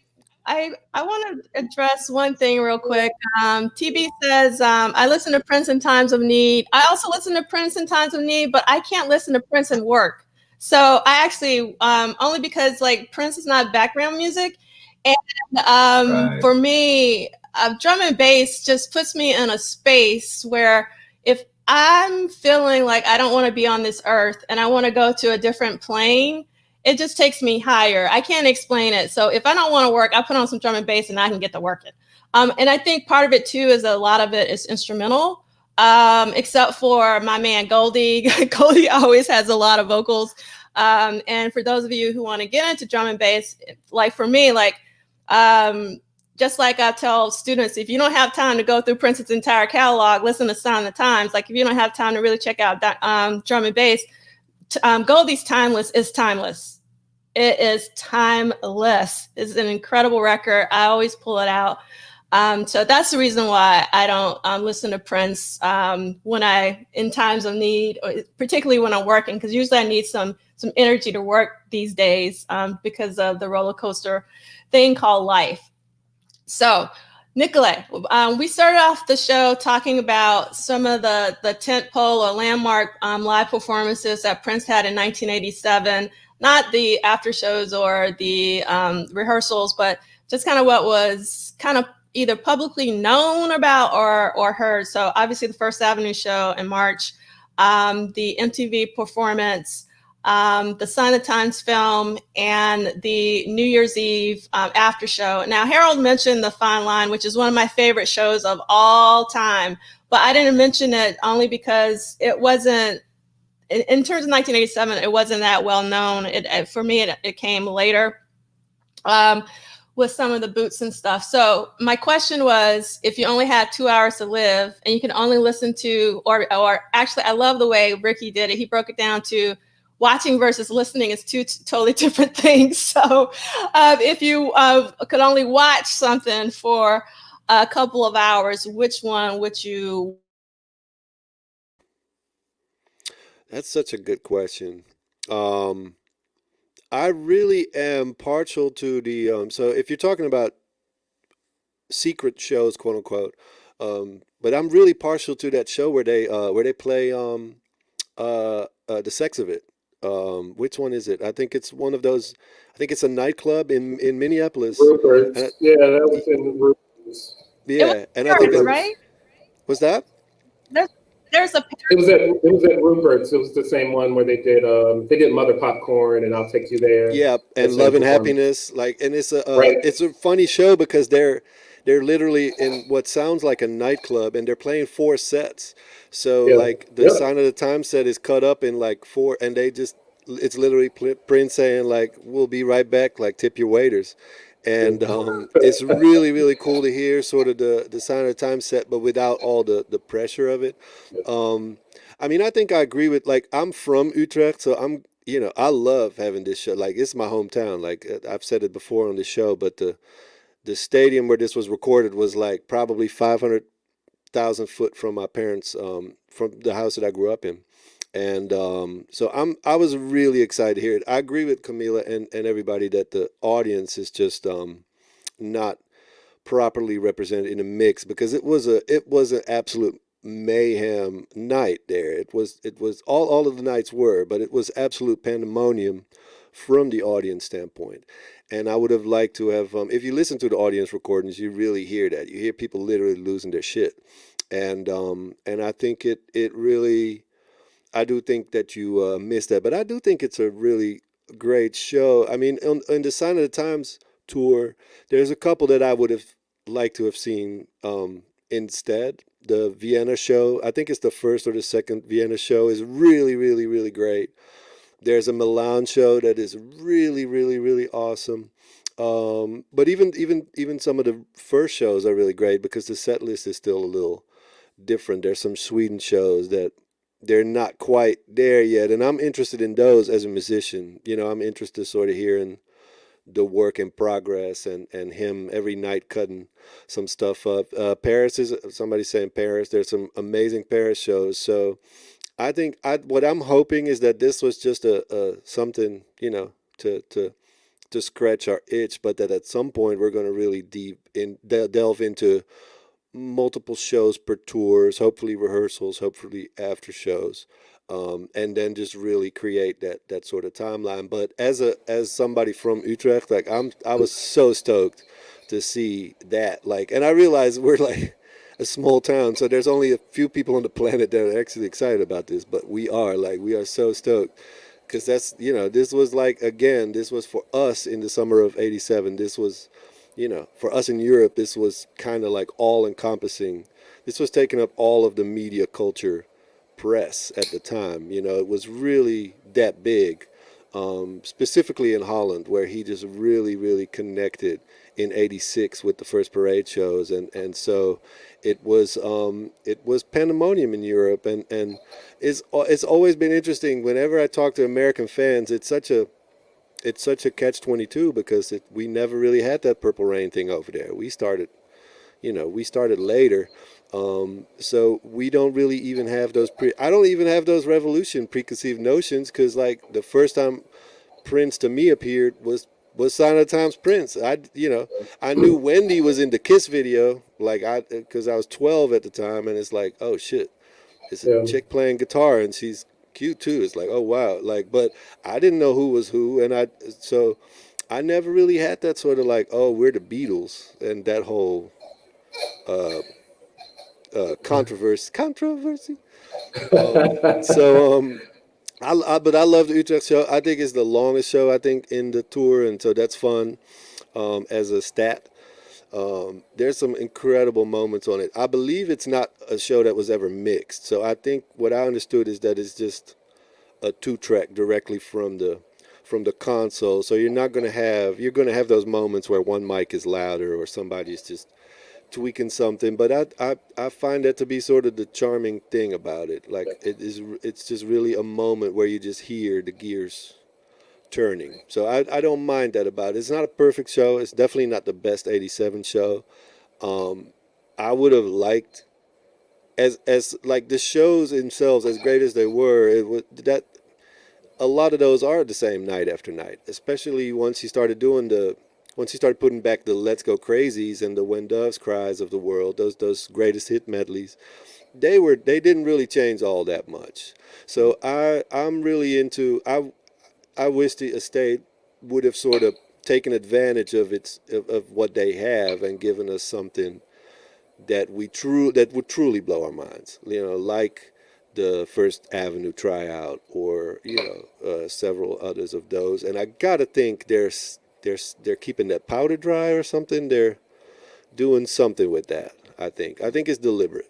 want to address one thing real quick. TB says, I listen to Prince in times of need. I also listen to Prince in times of need, but I can't listen to Prince and work. So I actually, only because like Prince is not background music. And for me, drum and bass just puts me in a space where if I'm feeling like I don't want to be on this earth and I want to go to a different plane, it just takes me higher. I can't explain it. So if I don't want to work, I put on some drum and bass and I can get to working. And I think part of it too is a lot of it is instrumental, except for my man Goldie. Goldie always has a lot of vocals. And for those of you who want to get into drum and bass, like for me, like just like I tell students, if you don't have time to go through Prince's entire catalog, listen to Sign of the Times. Like if you don't have time to really check out drum and bass, Goldie's Timeless is timeless. It is timeless. It's an incredible record. I always pull it out. So that's the reason why I don't listen to Prince when in times of need, or particularly when I'm working, because usually I need some energy to work these days because of the roller coaster thing called life. So Nicolay, we started off the show talking about some of the tentpole or landmark live performances that Prince had in 1987, not the after shows or the rehearsals, but just kind of what was kind of either publicly known about or heard. So obviously the First Avenue show in March, the MTV performance, the Sign of the Times film, and the New Year's Eve after show. Now, Harold mentioned The Fine Line, which is one of my favorite shows of all time, but I didn't mention it only because it wasn't, in terms of 1987, it wasn't that well known. For me, it came later with some of the boots and stuff. So my question was, if you only had 2 hours to live and you can only listen to, or actually, I love the way Ricky did it. He broke it down to watching versus listening is two totally different things. So if you could only watch something for a couple of hours, which one would you? That's such a good question. I really am partial to the so if you're talking about secret shows, quote unquote, but I'm really partial to that show where they play the sex of it. Which one is it? I think it's one of those. I think it's a nightclub in Minneapolis. Rupert's. Yeah, that was in Rupert's. Yeah, and I think that right? Was that? There's a. It was at Rupert's. It was the same one where they did Mother Popcorn and I'll Take You There. Yeah, and Love and Happiness. Like, and it's a funny show because they're literally in what sounds like a nightclub and they're playing 4 sets. So like the Sign of the Times set is cut up in like 4, and it's literally Prince saying like, "We'll be right back," like tip your waiters. And it's really, really cool to hear sort of the Sign of the Times set, but without all the pressure of it. I mean, I think I agree with, like, I'm from Utrecht, so I love having this show. Like, it's my hometown. Like, I've said it before on the show, but the stadium where this was recorded was like probably 500,000 foot from my parents, from the house that I grew up in. And so I was really excited to hear it. I agree with Kamilah and everybody that the audience is just not properly represented in the mix, because it was an absolute mayhem night there. It was all of the nights were, but it was absolute pandemonium from the audience standpoint. And I would have liked to have, if you listen to the audience recordings, you really hear that. You hear people literally losing their shit. And I think it really, I do think that you missed that, but I do think it's a really great show. I mean, on the Sign of the Times tour, there's a couple that I would have liked to have seen instead. The Vienna show, I think it's the first or the second Vienna show, is really, really, really great. There's a Milan show that is really, really, really awesome. But even some of the first shows are really great because the set list is still a little different. There's some Sweden shows that they're not quite there yet, and I'm interested in those as a musician. I'm interested sort of hearing the work in progress and him every night cutting some stuff up. Paris is somebody saying Paris. There's some amazing Paris shows. So I think what I'm hoping is that this was just a something, you know, to scratch our itch, but that at some point we're going to really delve into multiple shows per tours, hopefully rehearsals, hopefully after shows, and then just really create that sort of timeline. But as somebody from Utrecht, like I was so stoked to see that, like, and I realized we're like a small town, so there's only a few people on the planet that are actually excited about this, but we are so stoked. Because that's, you know, this was like, again, this was for us in the summer of '87. This was, you know, for us in Europe, this was kind of like all encompassing. This was taking up all of the media culture press at the time. You know, it was really that big, specifically in Holland, where he just really, really connected in '86 with the first parade shows. And so it was pandemonium in Europe. And it's always been interesting whenever I talk to American fans. It's such a catch-22 because we never really had that Purple Rain thing over there. We started later, so we don't really even have those I don't even have those Revolution preconceived notions, because like the first time Prince to me appeared was Sign of the Times Prince. I knew Wendy was in the Kiss video, like because I was 12 at the time, and it's like, oh shit, it's a chick playing guitar and she's cute too. It's like, oh wow, like, but I didn't know who was who, and I never really had that sort of like, oh, we're the Beatles, and that whole controversy. But I love the Utrecht show. I think it's the longest show, I think, in the tour, and so that's fun as a stat. There's some incredible moments on it. I believe it's not a show that was ever mixed. So I think what I understood is that it's just a 2-track directly from the console. So you're going to have those moments where one mic is louder or somebody's just tweaking something. But I find that to be sort of the charming thing about it. Like it's just really a moment where you just hear the gears turning. So I don't mind that about it. It's not a perfect show. It's definitely not the best '87 show. I would have liked, as like the shows themselves, as great as they were, a lot of those are the same night after night, especially once he started putting back the Let's Go Crazies and the When Doves Cries of the world, those greatest hit medleys. They didn't really change all that much. So I'm really into, I wish the estate would have sort of taken advantage of what they have and given us something that would truly blow our minds. You know, like the First Avenue tryout, or several others of those. And I gotta think they're keeping that powder dry or something. They're doing something with that. I think it's deliberate.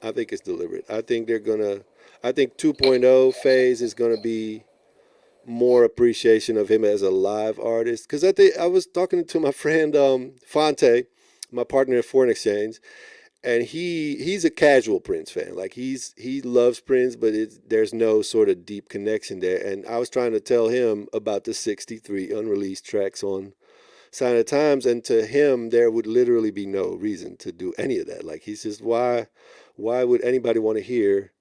I think 2.0 phase is gonna be more appreciation of him as a live artist. Because I was talking to my friend Fonte, my partner at Foreign Exchange, and he's a casual Prince fan. Like he loves Prince, but there's no sort of deep connection there. And I was trying to tell him about the 63 unreleased tracks on Sign of the Times, and to him there would literally be no reason to do any of that. Like he's just, why would anybody want to hear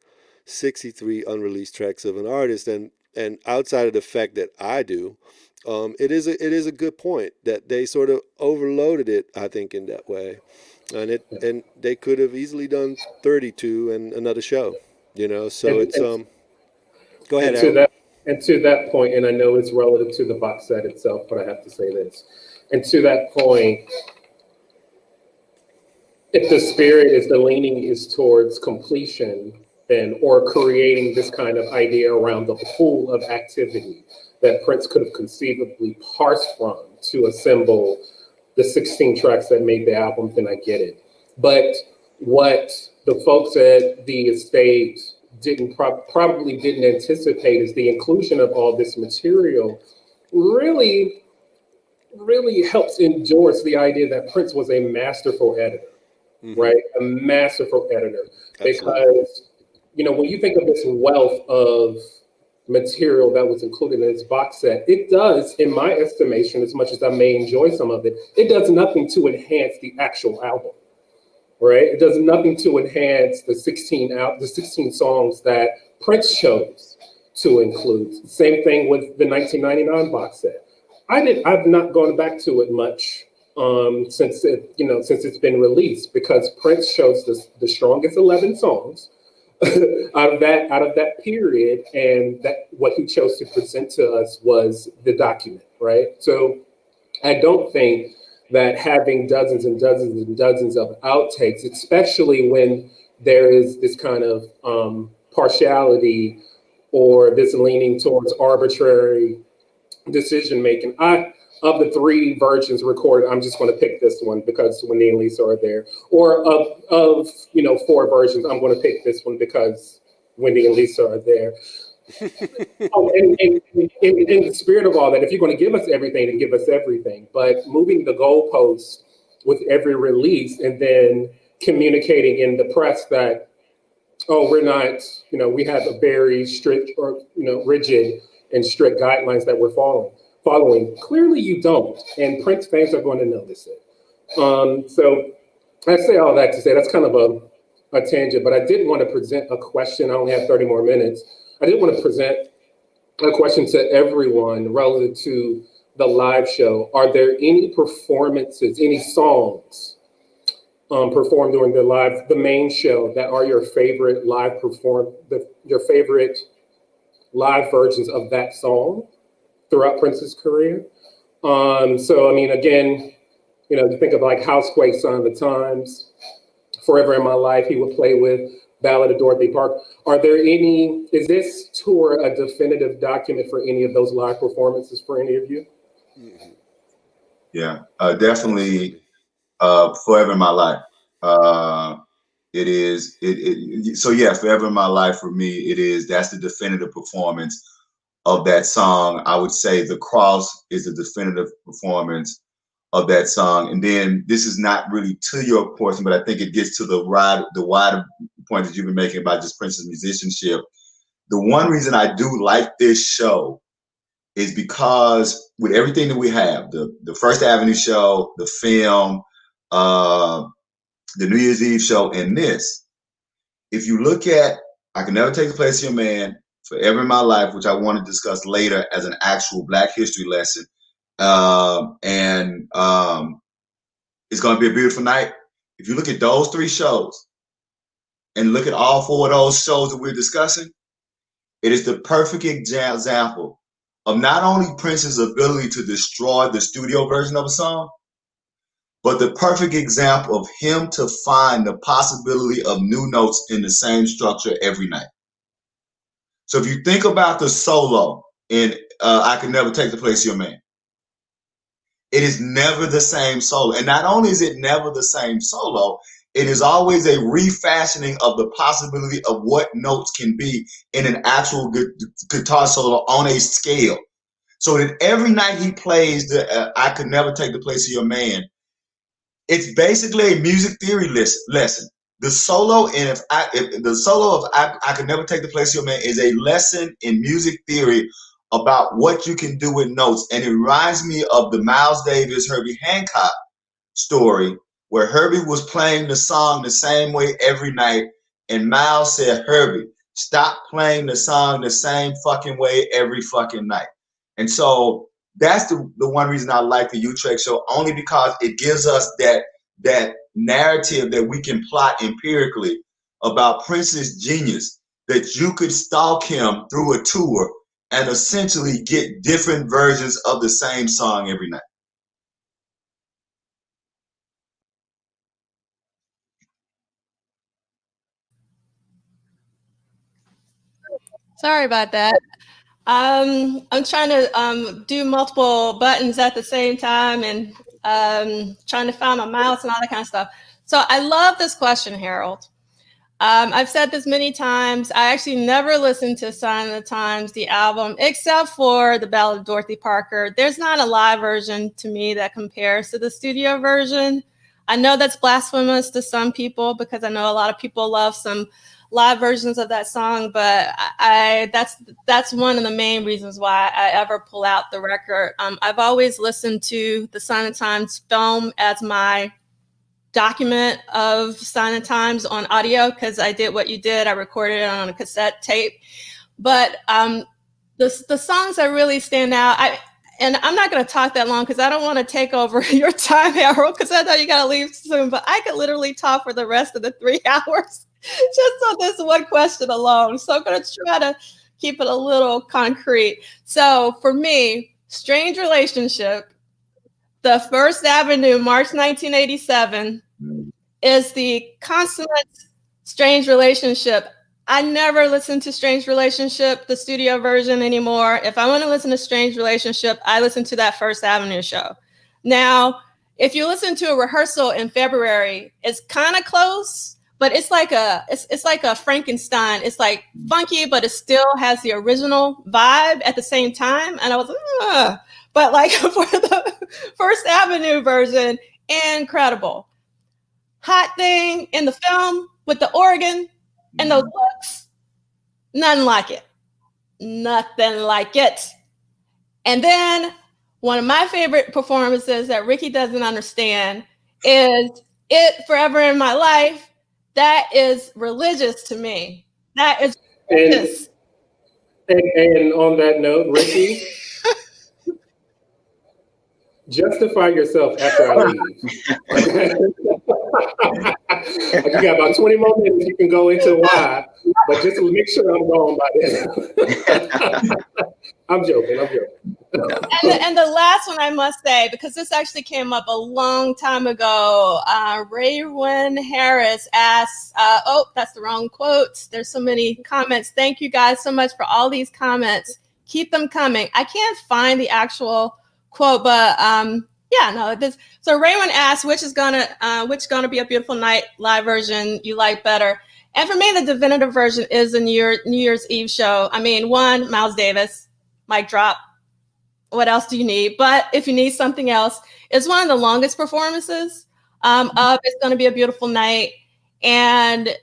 63 unreleased tracks of an artist? And outside of the fact that I do, it is a good point that they sort of overloaded it, I think, in that way, and they could have easily done 32 and another show, So go ahead, Aaron. And to that point, and I know it's relative to the box set itself, but I have to say this. And to that point, if the spirit is the leaning is towards completion, or creating this kind of idea around the pool of activity that Prince could have conceivably parsed from to assemble the 16 tracks that made the album, then I get it. But what the folks at the estate probably didn't anticipate is the inclusion of all this material really helps endorse the idea that Prince was a masterful editor, right? A masterful editor. Absolutely. Because when you think of this wealth of material that was included in this box set, it does, in my estimation, as much as I may enjoy some of it, it does nothing to enhance the actual album, right? It does nothing to enhance the 16 songs that Prince chose to include. Same thing with the 1999 box set. I've not gone back to it much since it's been released, because Prince chose the strongest 11 songs out of that period, and that what he chose to present to us was the document, right? So I don't think that having dozens and dozens and dozens of outtakes, especially when there is this kind of partiality or this leaning towards arbitrary decision making. Of the 3 versions recorded, I'm just going to pick this one because Wendy and Lisa are there. Or of 4 versions, I'm going to pick this one because Wendy and Lisa are there. And in the spirit of all that, if you're going to give us everything, then give us everything. But moving the goalpost with every release and then communicating in the press that, oh, we're not, we have a very strict or rigid and strict guidelines that we're following. Clearly you don't, and Prince fans are going to notice it. So I say all that to say that's kind of a tangent, but I did want to present a question. I only have 30 more minutes. I did want to present a question to everyone relative to the live show. Are there any performances, any songs performed during the main show that are your favorite your favorite live versions of that song throughout Prince's career? So, I mean, again, you think of like Housequake, Sign of the Times, Forever in My Life, he would play with, Ballad of Dorothy Park. Is this tour a definitive document for any of those live performances for any of you? Yeah, definitely Forever in My Life. It is, so yeah, Forever in My Life for me, that's the definitive performance of that song. I would say The Cross is the definitive performance of that song. And then this is not really to your portion, but I think it gets to the wider point that you've been making about just Prince's musicianship. The one reason I do like this show is because with everything that we have, the First Avenue show, the film, the New Year's Eve show, and this, if you look at I Can Never Take the Place of Your Man, Forever in My Life, which I want to discuss later as an actual Black history lesson, and It's Gonna Be a Beautiful Night. If you look at those 3 shows and look at all 4 of those shows that we're discussing, it is the perfect example of not only Prince's ability to destroy the studio version of a song, but the perfect example of him to find the possibility of new notes in the same structure every night. So if you think about the solo in I Can Never Take the Place of Your Man, it is never the same solo. And not only is it never the same solo, it is always a refashioning of the possibility of what notes can be in an actual guitar solo on a scale. So that every night he plays the I Could Never Take the Place of Your Man, it's basically a music theory lesson. The solo of I Could Never Take the Place of Your Man is a lesson in music theory about what you can do with notes. And it reminds me of the Miles Davis, Herbie Hancock story, where Herbie was playing the song the same way every night. And Miles said, Herbie, stop playing the song the same fucking way every fucking night. And so that's the one reason I like the Utrecht show, only because it gives us that narrative that we can plot empirically about Prince's genius, that you could stalk him through a tour and essentially get different versions of the same song every night. Sorry about that. I'm trying to do multiple buttons at the same time and trying to find my mouse and all that kind of stuff. So I love this question, Harold. I've said this many times. I actually never listened to Sign of the Times, the album, except for the Ballad of Dorothy Parker. There's not a live version to me that compares to the studio version. I know that's blasphemous to some people because I know a lot of people love some live versions of that song, but that's one of the main reasons why I ever pull out the record. I've always listened to the Sign of Times film as my document of Sign of Times on audio, because I did what you did. I recorded it on a cassette tape. But the songs that really stand out, and I'm not going to talk that long because I don't want to take over your time, Harold, because I know you got to leave soon, but I could literally talk for the rest of the 3 hours just on this one question alone. So I'm going to try to keep it a little concrete. So for me, Strange Relationship, the First Avenue, March 1987, is the consummate Strange Relationship. I never listen to Strange Relationship, the studio version, anymore. If I want to listen to Strange Relationship, I listen to that First Avenue show. Now, if you listen to a rehearsal in February, it's kind of close, but it's like a Frankenstein. It's like funky, but it still has the original vibe at the same time. And I was like, but like for the First Avenue version, incredible. Hot thing in the film with the organ and those looks, nothing like it. Nothing like it. And then one of my favorite performances that Ricky doesn't understand is It Forever in My Life. That is religious to me. That is religious. And on that note, Ricky, justify yourself after I leave. You got about 20 more minutes you can go into why, but just to make sure I'm gone by then. I'm joking. And the last one I must say, because this actually came up a long time ago, Raywin Harris asks, that's the wrong quote. There's so many comments. Thank you guys so much for all these comments. Keep them coming. I can't find the actual quote, but so Raywin asks, which gonna be a beautiful night live version you like better? And for me, the definitive version is the New Year's Eve show. I mean, one, Miles Davis, mic drop. What else do you need? But if you need something else, it's one of the longest performances of It's Gonna Be a Beautiful Night. And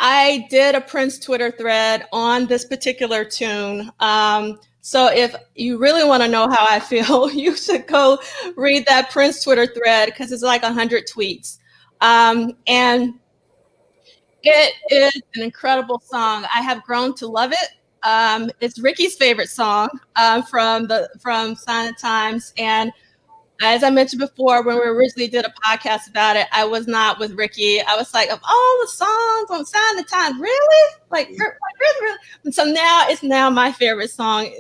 I did a Prince Twitter thread on this particular tune. So if you really want to know how I feel, you should go read that Prince Twitter thread because it's like 100 tweets. And it is an incredible song. I have grown to love it. It's Ricky's favorite song from Sign of Times. And as I mentioned before, when we originally did a podcast about it, I was not with Ricky. I was like, of all the songs on Sign of Times, really? Like really? And so now it's my favorite song,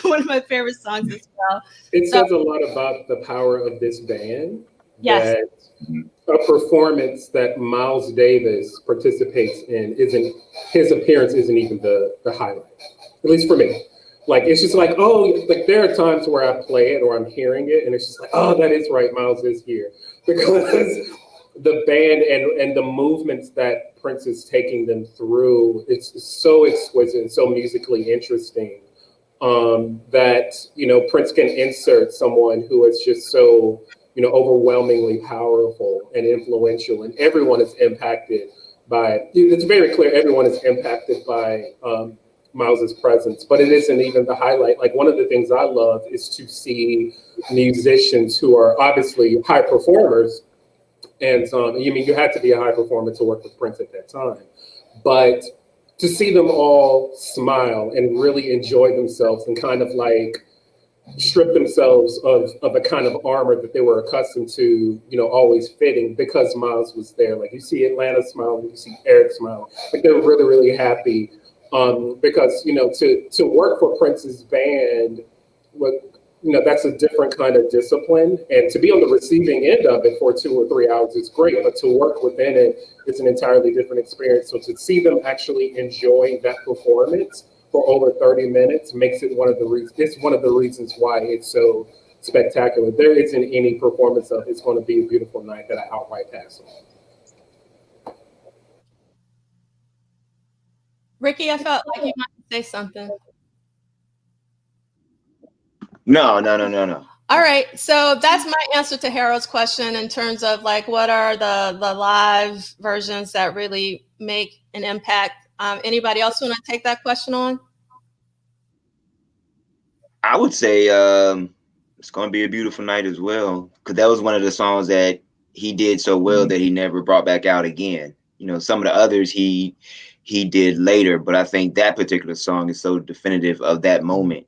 one of my favorite songs as well. It says a lot about the power of this band. Yes. That a performance that Miles Davis participates in his appearance isn't even the highlight, at least for me. Like, it's just like, there are times where I play it or I'm hearing it and it's just like, that is right, Miles is here. Because the band and the movements that Prince is taking them through, it's so exquisite and so musically interesting that, Prince can insert someone who is just so, overwhelmingly powerful and influential, and everyone is impacted by, it's very clear everyone is impacted by Miles's presence, but it isn't even the highlight. Like, one of the things I love is to see musicians who are obviously high performers, and you had to be a high performer to work with Prince at that time, but to see them all smile and really enjoy themselves and kind of like strip themselves of a kind of armor that they were accustomed to, always fitting because Miles was there. Like, you see Atlanta smile, you see Eric smile, like they're really, really happy. Because, to work for Prince's band, that's a different kind of discipline. And to be on the receiving end of it for 2 or 3 hours is great, but to work within it is an entirely different experience. So to see them actually enjoying that performance for over 30 minutes makes it one of the reasons why it's so spectacular. There isn't any performance of It's Going to Be a Beautiful Night that I outright pass on. Ricky, I felt like you might say something. No. All right, so that's my answer to Harold's question in terms of like what are the live versions that really make an impact. Anybody else want to take that question on? I would say It's Gonna Be a Beautiful Night as well, because that was one of the songs that he did so well that he never brought back out again. You know, some of the others he did later, but I think that particular song is so definitive of that moment,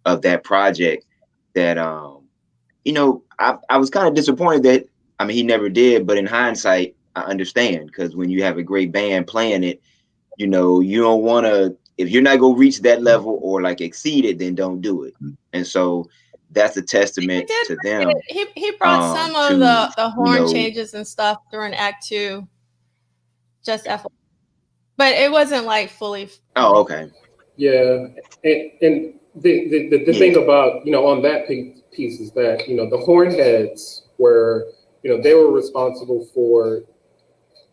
of that project, that you know, I was kind of disappointed that, I mean, he never did, but in hindsight, I understand, because when you have a great band playing it, you know, you don't want to, if you're not going to reach that level or like exceed it, then don't do it. And so that's a testament to them. He brought some of the horn changes and stuff during Act 2. Just FYI. But it wasn't like fully. Oh, okay. Yeah. And the thing about, you know, on that piece is that, you know, the horn heads were, you know, they were responsible for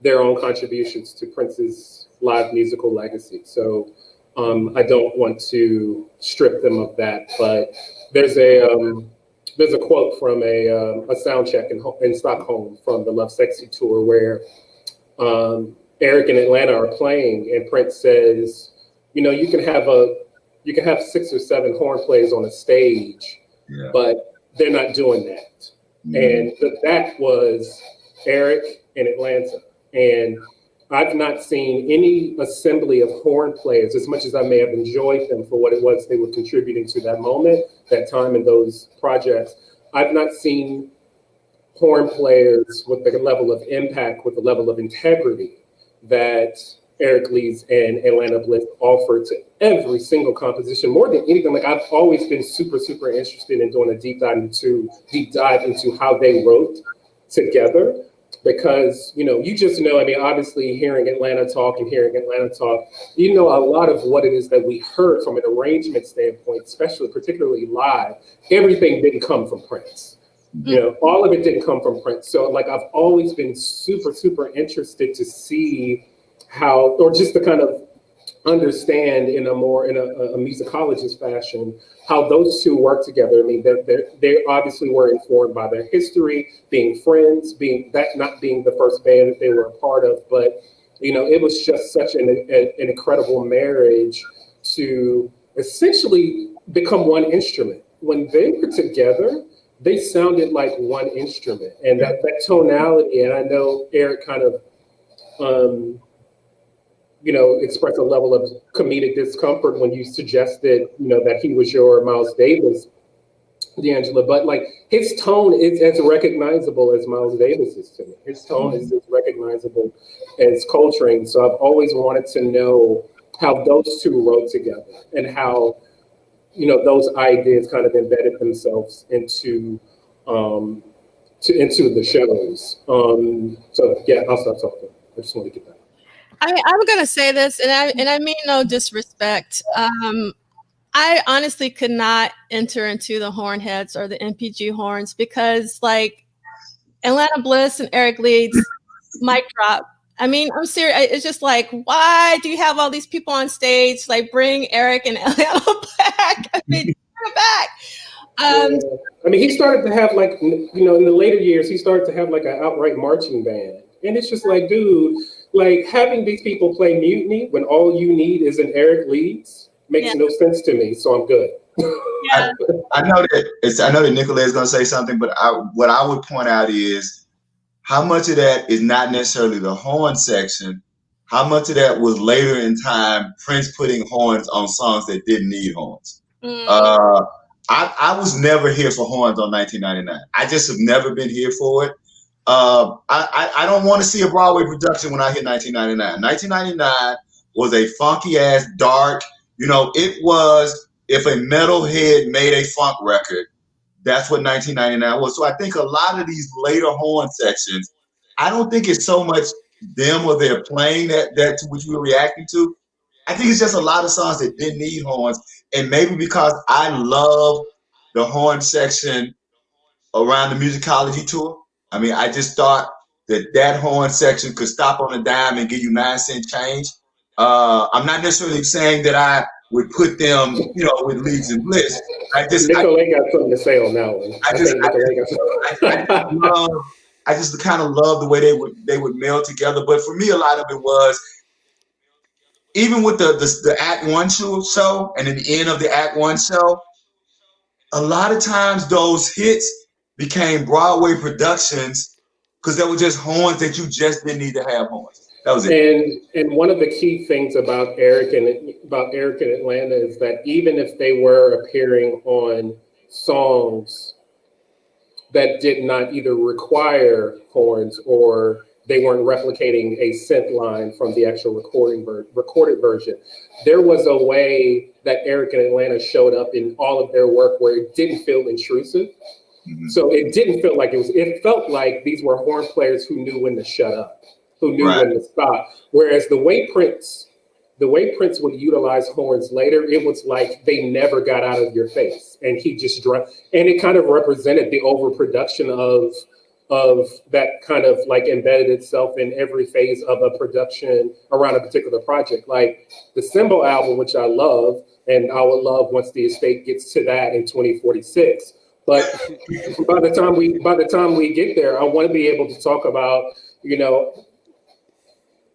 their own contributions to Prince's live musical legacy. So I don't want to strip them of that, but there's a quote from a sound check in Stockholm from the Love Sexy tour where Eric and Atlanta are playing, and Prince says, you know, you can have 6 or 7 horn players on a stage, but they're not doing that. And that was Eric and Atlanta. And I've not seen any assembly of horn players, as much as I may have enjoyed them for what it was they were contributing to that moment, that time in those projects. I've not seen horn players with the level of impact, with the level of integrity that Eric Leeds and Atlanta Bliss offered to every single composition. More than anything, like, I've always been super, super interested in doing a deep dive into how they wrote together. Because, you know, you just know, I mean, obviously hearing Atlanta talk, you know, a lot of what it is that we heard from an arrangement standpoint, particularly live, everything didn't come from Prince. You know, all of it didn't come from Prince. So, like, I've always been super, super interested to see how, or just to kind of understand in a musicologist fashion, how those two work together. I mean, they obviously were informed by their history, being friends, not being the first band that they were a part of, but, you know, it was just such an incredible marriage to essentially become one instrument. When they were together, they sounded like one instrument, and that tonality. And I know Eric kind of, you know, expressed a level of comedic discomfort when you suggested, you know, that he was your Miles Davis, D'Angelo. But, like, his tone is as recognizable as Miles Davis's to me. His tone is as recognizable as Coltrane. So I've always wanted to know how those two wrote together and how, you know, those ideas kind of embedded themselves into the shows. So yeah, I'll stop talking. I just want to get that. I'm going to say this, and I mean no disrespect. I honestly could not enter into the horn heads or the MPG horns because, like, Atlanta Bliss and Eric Leeds, mic drop. I mean, I'm serious. It's just like, why do you have all these people on stage? Like, bring Eric and Atlanta back. I mean, bring them back. I mean, he started to have, like, you know, in the later years, he started to have like an outright marching band. And it's just like, dude, like, having these people play Mutiny when all you need is an Eric Leeds makes no sense to me. So I'm good. Yeah. I know that Nicolay is going to say something, but what I would point out is how much of that is not necessarily the horn section. How much of that was later in time, Prince putting horns on songs that didn't need horns. I was never here for horns on 1999. I just have never been here for it. I don't want to see a Broadway production when I hit 1999. 1999 was a funky ass, dark, you know, it was, if a metalhead made a funk record, that's what 1999 was. So I think a lot of these later horn sections, I don't think it's so much them or they're playing that to which we were reacting to. I think it's just a lot of songs that didn't need horns. And maybe because I love the horn section around the Musicality tour. I mean, I just thought that horn section could stop on a dime and give you 9-cent change. I'm not necessarily saying that I would put them, you know, with Leeds and Bliss. I just kind of love the way they would meld together. But for me, a lot of it was, even with the Act 1 show and then the end of the Act 1 show, a lot of times those hits became Broadway productions because they were just horns that you just didn't need to have horns. That was it. And one of the key things about Eric and Atlanta is that even if they were appearing on songs that did not either require horns or they weren't replicating a synth line from the actual recorded version, there was a way that Eric and Atlanta showed up in all of their work where it didn't feel intrusive. Mm-hmm. So it didn't feel like it felt like these were horn players who knew when to shut up, who knew when to stop. Whereas the way Prince would utilize horns later, it was like they never got out of your face, and he just dropped. And it kind of represented the overproduction of that kind of like embedded itself in every phase of a production around a particular project. Like the Symbol album, which I love, and I would love once the estate gets to that in 2046. But by the time we get there, I want to be able to talk about, you know,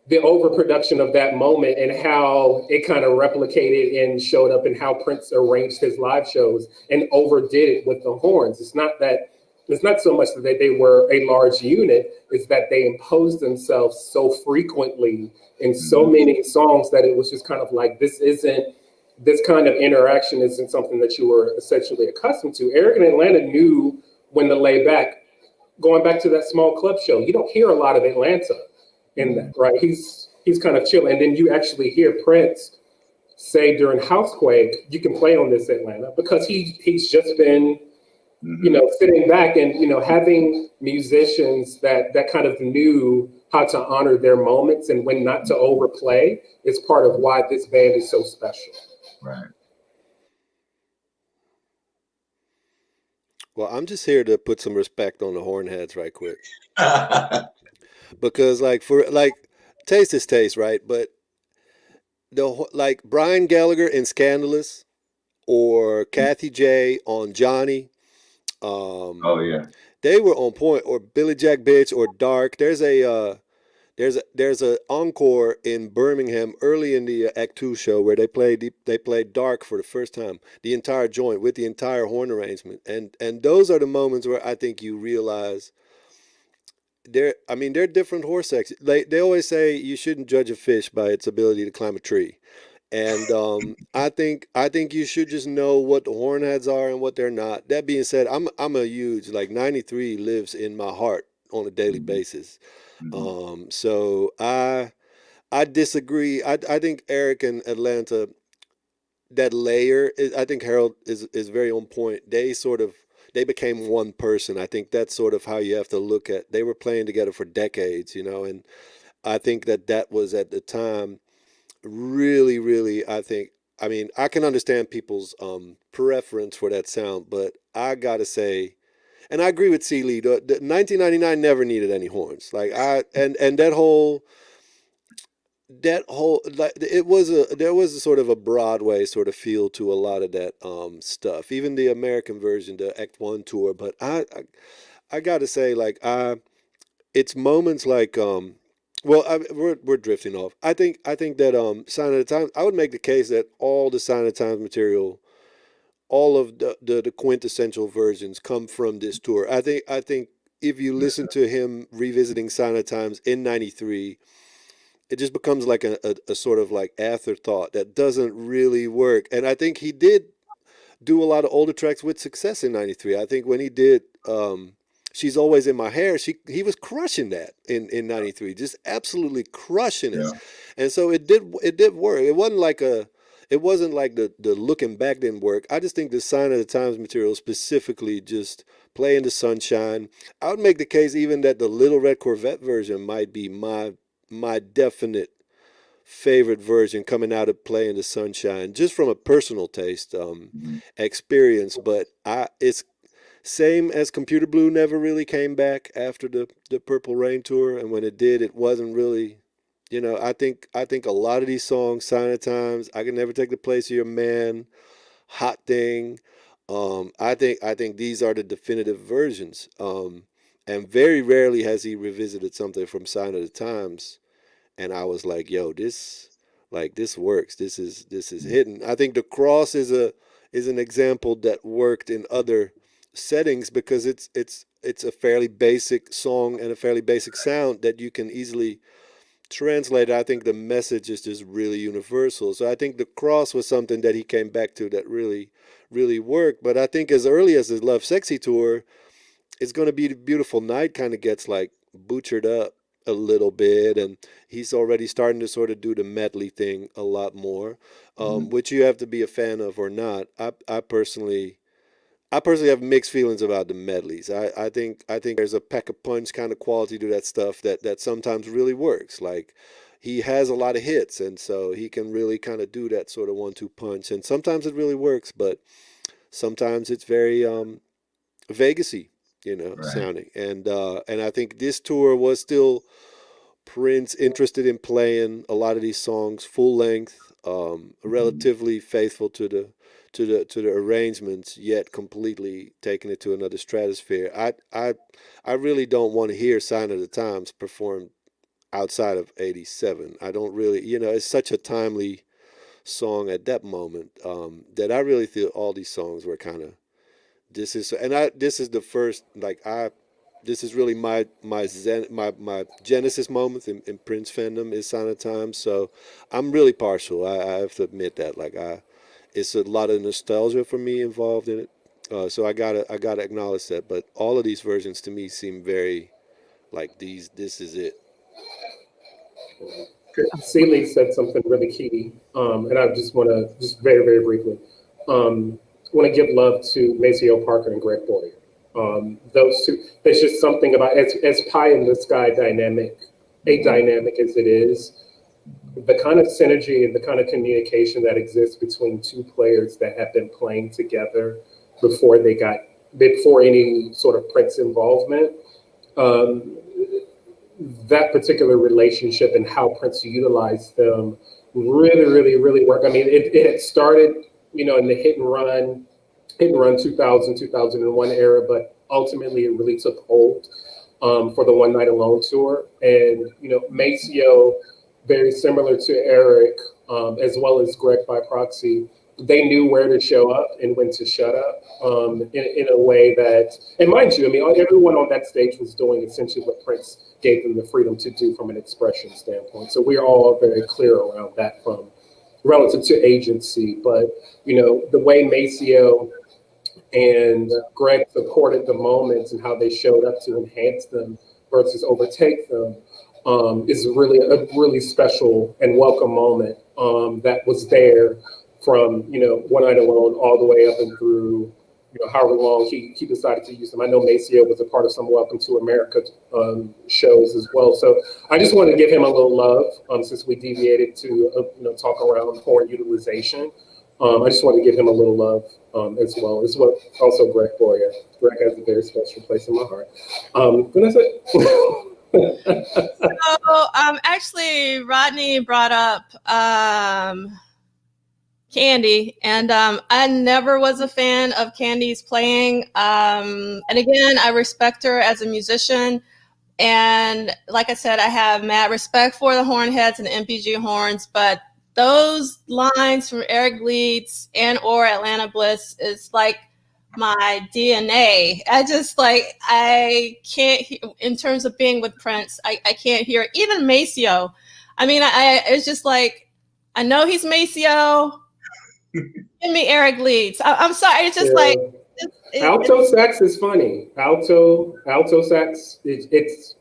the overproduction of that moment and how it kind of replicated and showed up in how Prince arranged his live shows and overdid it with the horns. It's not so much that they were a large unit, it's that they imposed themselves so frequently in so many songs that it was just kind of like, this kind of interaction isn't something that you were essentially accustomed to. Eric and Atlanta knew when to lay back. Going back to that small club show, you don't hear a lot of Atlanta in that, right? He's kind of chill. And then you actually hear Prince say during Housequake, you can play on this, Atlanta, because he's just been, you know, sitting back and, you know, having musicians that kind of knew how to honor their moments and when not to overplay is part of why this band is so special. Right. Well, I'm just here to put some respect on the Hornheads right quick. Because taste is taste, right? But like Brian Gallagher in Scandalous or Kathy J on Johnny, oh yeah, they were on point. Or Billy Jack Bitch or Dark. There's a encore in Birmingham early in the Act 2 show where they played Dark for the first time, the entire joint with the entire horn arrangement, and those are the moments where I think you realize they're different horse sections. They always say you shouldn't judge a fish by its ability to climb a tree. And I think you should just know what the Hornheads are and what they're not. That being said, I'm a huge, like, 93 lives in my heart on a daily basis. So I disagree. I think Eric and Atlanta, that layer, I think Harold is very on point. They became one person. I think that's sort of how you have to look at. They were playing together for decades, you know, and I think that was at the time really, really, I can understand people's preference for that sound, but I gotta say, and I agree with C. Lee, the 1999 never needed any horns. Like and that whole like there was a sort of a Broadway sort of feel to a lot of that stuff, even the American version, the Act 1 tour. But I gotta say, like, it's moments like we're drifting off. I think that Sign of the Times, I would make the case that all the Sign of the Times material, all of the quintessential versions come from this tour. I think if you listen to him revisiting Sign of the Times in '93, it just becomes like a sort of like afterthought that doesn't really work. And I think he did do a lot of older tracks with success in '93. I think when he did She's Always in My Hair, he was crushing that in '93, just absolutely crushing it. Yeah. And so it did work. It wasn't like the looking back didn't work. I just think the Sign of the Times material, specifically just Play in the Sunshine, I would make the case even that the Little Red Corvette version might be my definite favorite version coming out of Play in the Sunshine, just from a personal taste experience. But it's same as Computer Blue never really came back after the Purple Rain tour, and when it did, it wasn't really, you know, I think a lot of these songs, Sign of Times, I Can Never Take the Place of Your Man, Hot Thing, I think these are the definitive versions. And very rarely has he revisited something from Sign of the Times, and I was like, "Yo, this works. This is hitting." I think The Cross is an example that worked in other settings because it's a fairly basic song and a fairly basic sound that you can easily translate. I think the message is just really universal. So I think The Cross was something that he came back to that really, really worked. But I think as early as his Love Sexy tour, It's Gonna Be the Beautiful Night kind of gets like butchered up a little bit, and he's already starting to sort of do the medley thing a lot more, which you have to be a fan of or not. I personally have mixed feelings about the medleys. I think there's a pack a punch kind of quality to that stuff that sometimes really works. Like he has a lot of hits, and so he can really kind of do that sort of 1-2 punch, and sometimes it really works, but sometimes it's very Vegasy, sounding. And I think this tour was still Prince interested in playing a lot of these songs full length, relatively faithful to the arrangements, yet completely taking it to another stratosphere. I really don't want to hear Sign of the Times performed outside of '87. I don't really, it's such a timely song at that moment, that I really feel all these songs were kind of, this is the first, this is really my genesis moment in Prince fandom is Sign of the Times. So I'm really partial. I have to admit that. It's a lot of nostalgia for me involved in it. So I gotta acknowledge that. But all of these versions to me seem very like this is it. Sealy said something really key, and I just want to, just very, very briefly, want to give love to Maceo Parker and Greg Boyer. Those two, there's just something about, as pie in the sky dynamic as it is, the kind of synergy and the kind of communication that exists between two players that have been playing together before any sort of Prince involvement. That particular relationship and how Prince utilized them really, really, really worked. I mean, it had started, in the hit and run 2000, 2001 era, but ultimately it really took hold for the One Night Alone tour. And, Maceo, very similar to Eric, as well as Greg by proxy, they knew where to show up and when to shut up, in a way that, and mind you, I mean, everyone on that stage was doing essentially what Prince gave them the freedom to do from an expression standpoint. So we're all very clear around that from relative to agency. But, the way Maceo and Greg supported the moments and how they showed up to enhance them versus overtake them, is really a really special and welcome moment that was there from, One Night Alone all the way up and through, however long he decided to use them. I know Maceo was a part of some Welcome to America shows as well. So I just wanted to give him a little love since we deviated to, talk around horn utilization. I just want to give him a little love as well. As well, also Greg Boyer. Greg has a very special place in my heart. And that's it. So actually, Rodney brought up Candy, and I never was a fan of Candy's playing. And again, I respect her as a musician. And like I said, I have mad respect for the horn heads and the MPG horns, but those lines from Eric Leeds and or Atlanta Bliss is like my DNA. I can't, in terms of being with Prince, I can't hear it. Even Maceo. I mean, it's just like, I know he's Maceo. Give me Eric Leeds. I'm sorry. It's just like alto sax is funny. Alto sax, it's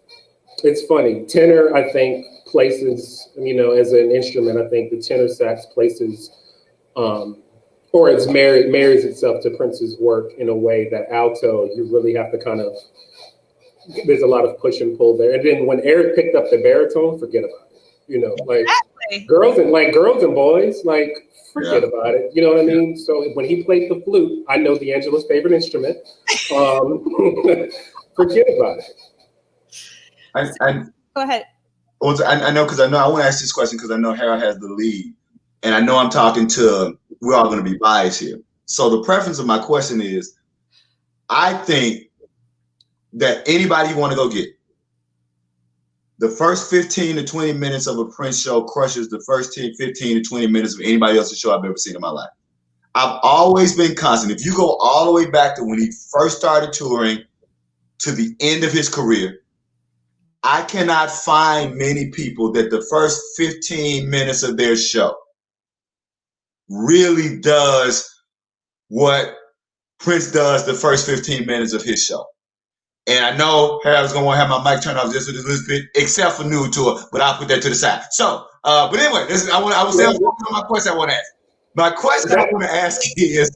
funny. Tenor, I think, places, as an instrument, I think the tenor sax places, or it's marries itself to Prince's work in a way that alto, you really have to kind of, there's a lot of push and pull there. And then when Eric picked up the baritone, forget about it. Exactly. Girls and boys, forget about it. You know what I mean? So when he played the flute, I know D'Angelo's favorite instrument. Forget about it. Go ahead. I know, because I want to ask this question because I know Harold has the lead, and I know I'm talking to, we're all going to be biased here. So the preference of my question is, I think that anybody want to go get. The first 15 to 20 minutes of a Prince show crushes the first 15 to 20 minutes of anybody else's show I've ever seen in my life. I've always been constant. If you go all the way back to when he first started touring to the end of his career, I cannot find many people that the first 15 minutes of their show really does what Prince does the first 15 minutes of his show. And I know Harold's going to want to have my mic turned off just a little bit, except for Nude Tour, but I'll put that to the side. So, but anyway, I was saying my question I want to ask. My question I want to ask is,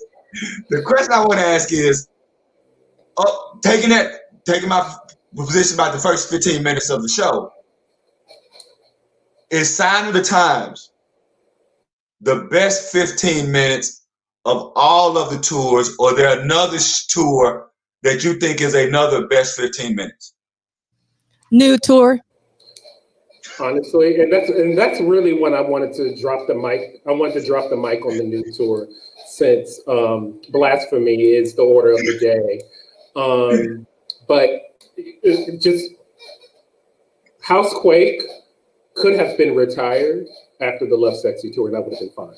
taking my position about the first 15 minutes of the show, is Sign of the Times the best 15 minutes of all of the tours, or there another tour that you think is another best 15 minutes? Nude Tour. Honestly, and that's really when I wanted to drop the mic. I wanted to drop the mic on the Nude Tour, since Blasphemy is the order of the day. But it just Housequake could have been retired after the Love Sexy tour. That would have been fine.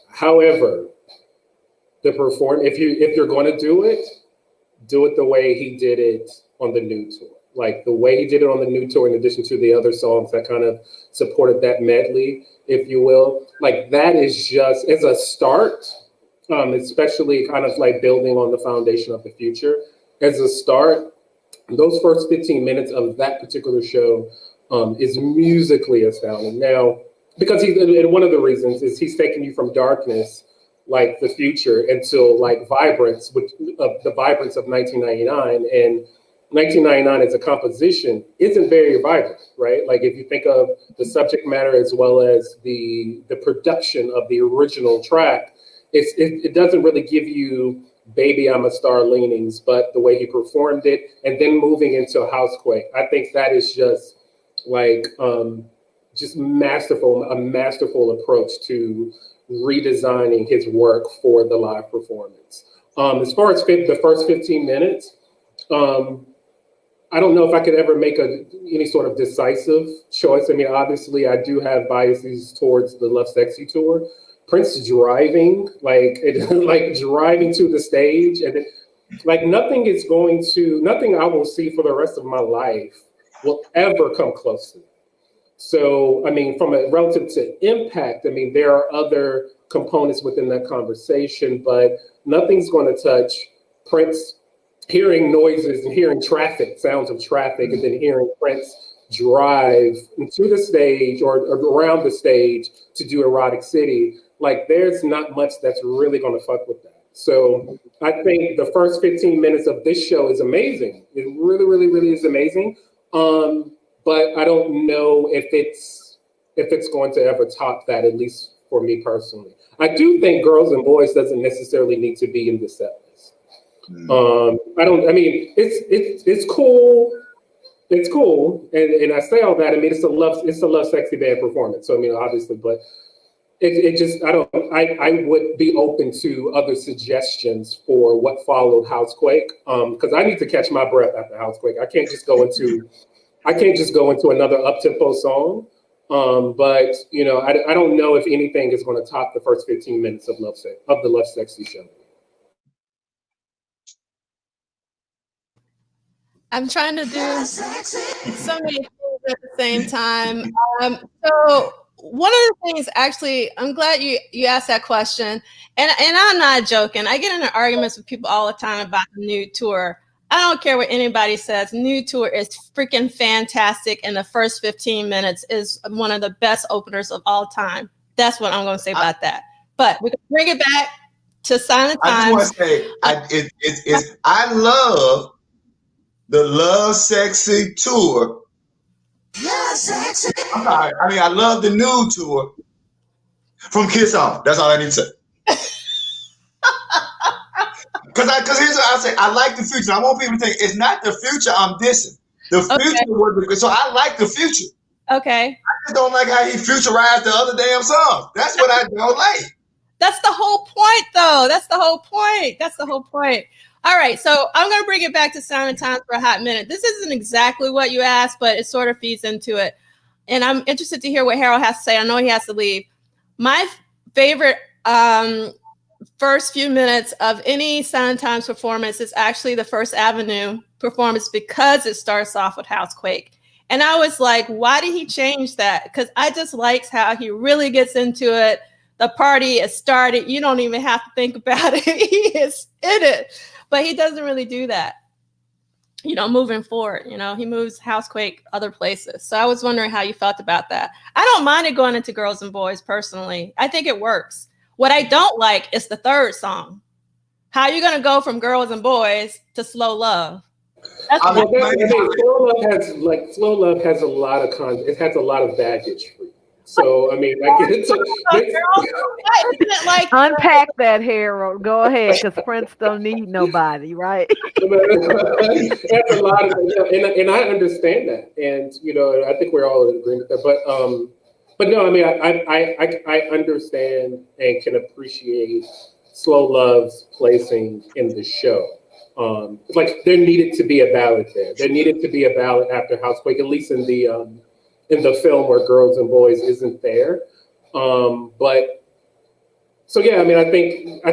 However, if you're going to do it the way he did it on the Nude Tour. Like the way he did it on the Nude Tour, in addition to the other songs that kind of supported that medley, if you will. Like that is just, as a start, especially kind of like building on the foundation of the future. As a start, those first 15 minutes of that particular show is musically astounding. Now, because and one of the reasons is he's taking you from darkness, like the future, until like vibrance, the vibrance of 1999. And 1999 as a composition isn't very vibrant, right? Like if you think of the subject matter as well as the production of the original track, it doesn't really give you Baby I'm a Star leanings, but the way he performed it, and then moving into Housequake, I think that is just like just masterful, a masterful approach to redesigning his work for the live performance. As far as the first 15 minutes, I don't know if I could ever make any sort of decisive choice. I mean, obviously, I do have biases towards the Love Sexy tour. Prince driving, driving to the stage, and nothing I will see for the rest of my life will ever come close to it. So, I mean, from a relative to impact, I mean, there are other components within that conversation, but nothing's going to touch Prince hearing noises and hearing sounds of traffic, and then hearing Prince drive to the stage or around the stage to do Erotic City. Like, there's not much that's really going to fuck with that. So I think the first 15 minutes of this show is amazing. It really, really, really is amazing. But I don't know if it's going to ever top that, at least for me personally. I do think Girls and Boys doesn't necessarily need to be in the set list. It's cool. It's cool. And I say all that, I mean, it's a Love Sexy Band performance. So, I mean, obviously, but I would be open to other suggestions for what followed Housequake. Because I need to catch my breath after Housequake. I can't just go into another up-tempo song. But, you know, I don't know if anything is going to top the first 15 minutes of the Love Sexy show. I'm trying to do so many things at the same time. So one of the things, actually, I'm glad you asked that question. And I'm not joking. I get into arguments with people all the time about the Nude Tour. I don't care what anybody says. Nude Tour is freaking fantastic. And the first 15 minutes is one of the best openers of all time. That's what I'm going to say about that. But we can bring it back to Silent Times. I just want to say, I love the Love Sexy tour. Love Sexy. I'm sorry. I mean, I love the Nude Tour from Kiss On. That's all I need to say. Because here's what I say. I like the future. I want people to think it's not the future I'm dissing. The future was, so I like the future. Okay. I just don't like how he futurized the other damn songs. That's what I don't like. That's the whole point, though. That's the whole point. All right, so I'm going to bring it back to Sound and Times for a hot minute. This isn't exactly what you asked, but it sort of feeds into it. And I'm interested to hear what Harold has to say. I know he has to leave. My favorite first few minutes of any Sound and Times performance is actually the First Avenue performance because it starts off with Housequake. And I was like, why did he change that? Because I just likes how he really gets into it. The party is started. You don't even have to think about it. He is in it. But he doesn't really do that, you know, moving forward. You know, he moves Housequake other places. So I was wondering how you felt about that. I don't mind it going into Girls and Boys personally. I think it works. What I don't like is the third song. How are you going to go from Girls and Boys to Slow Love? That's Slow Love has a lot of it has a lot of baggage for you. So I mean, like, isn't it like unpack that, Harold? Go ahead, because Prince don't need nobody, right? That's a lot of, and I understand that, and you know, I think we're all in agreement there. But no, I mean, I understand and can appreciate Slow Love's placing in the show. Like there needed to be a ballad there. There needed to be a ballad after Housequake, at least in the film where Girls and Boys isn't there. But so yeah, I mean, I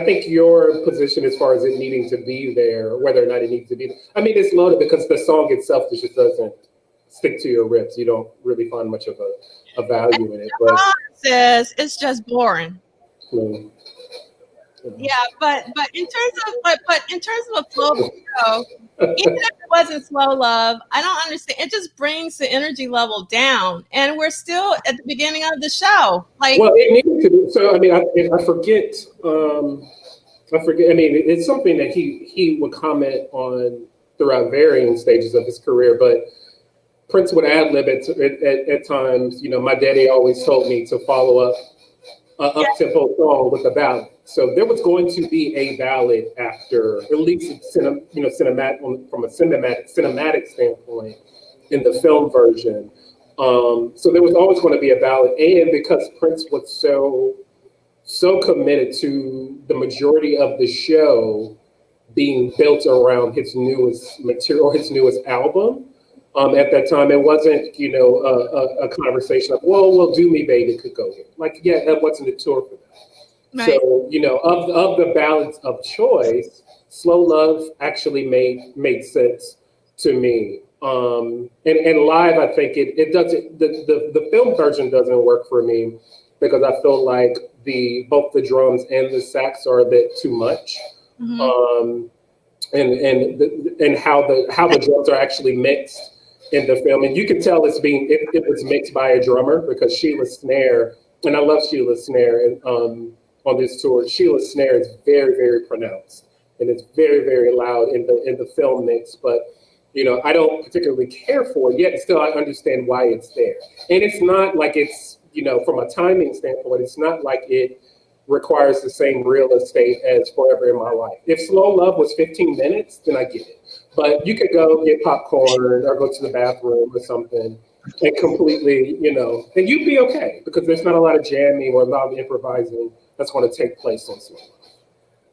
think your position as far as it needing to be there, whether or not it needs to be, I mean, it's loaded because the song itself just doesn't stick to your ribs. You don't really find much of a value in it. But says it's just boring. Yeah, but in terms of a flow show, even if it wasn't Slow Love, I don't understand. It just brings the energy level down, and we're still at the beginning of the show. Like, well, it needed to be. So I mean, I forget. I mean, it's something that he would comment on throughout varying stages of his career, but Prince would ad-lib at times. You know, my daddy always told me to follow up an up-tempo song with a ballad. So there was going to be a ballad after, at least cinematic from a cinematic standpoint in the film version. So there was always going to be a ballad, and because Prince was so committed to the majority of the show being built around his newest material, his newest album. At that time, it wasn't, you know, a conversation of, well, Do Me Baby could go here. Like, yeah, that wasn't a tour for that. Right. So, you know, of the ballads of choice, Slow Love actually made sense to me. And live, I think it doesn't, the film version doesn't work for me because I feel like both the drums and the sax are a bit too much. Mm-hmm. And how the drums are actually mixed in the film, and you can tell it was mixed by a drummer because Sheila's snare, and I love Sheila's snare, and on this tour, Sheila's snare is very, very pronounced, and it's very, very loud in the film mix. But you know, I don't particularly care for it yet. Still, I understand why it's there, and it's not like it's, you know, from a timing standpoint, it's not like it requires the same real estate as Forever in My Life. If Slow Love was 15 minutes, then I get it. But you could go get popcorn or go to the bathroom or something and completely, you know, and you'd be okay because there's not a lot of jamming or a lot of improvising that's going to take place on Slow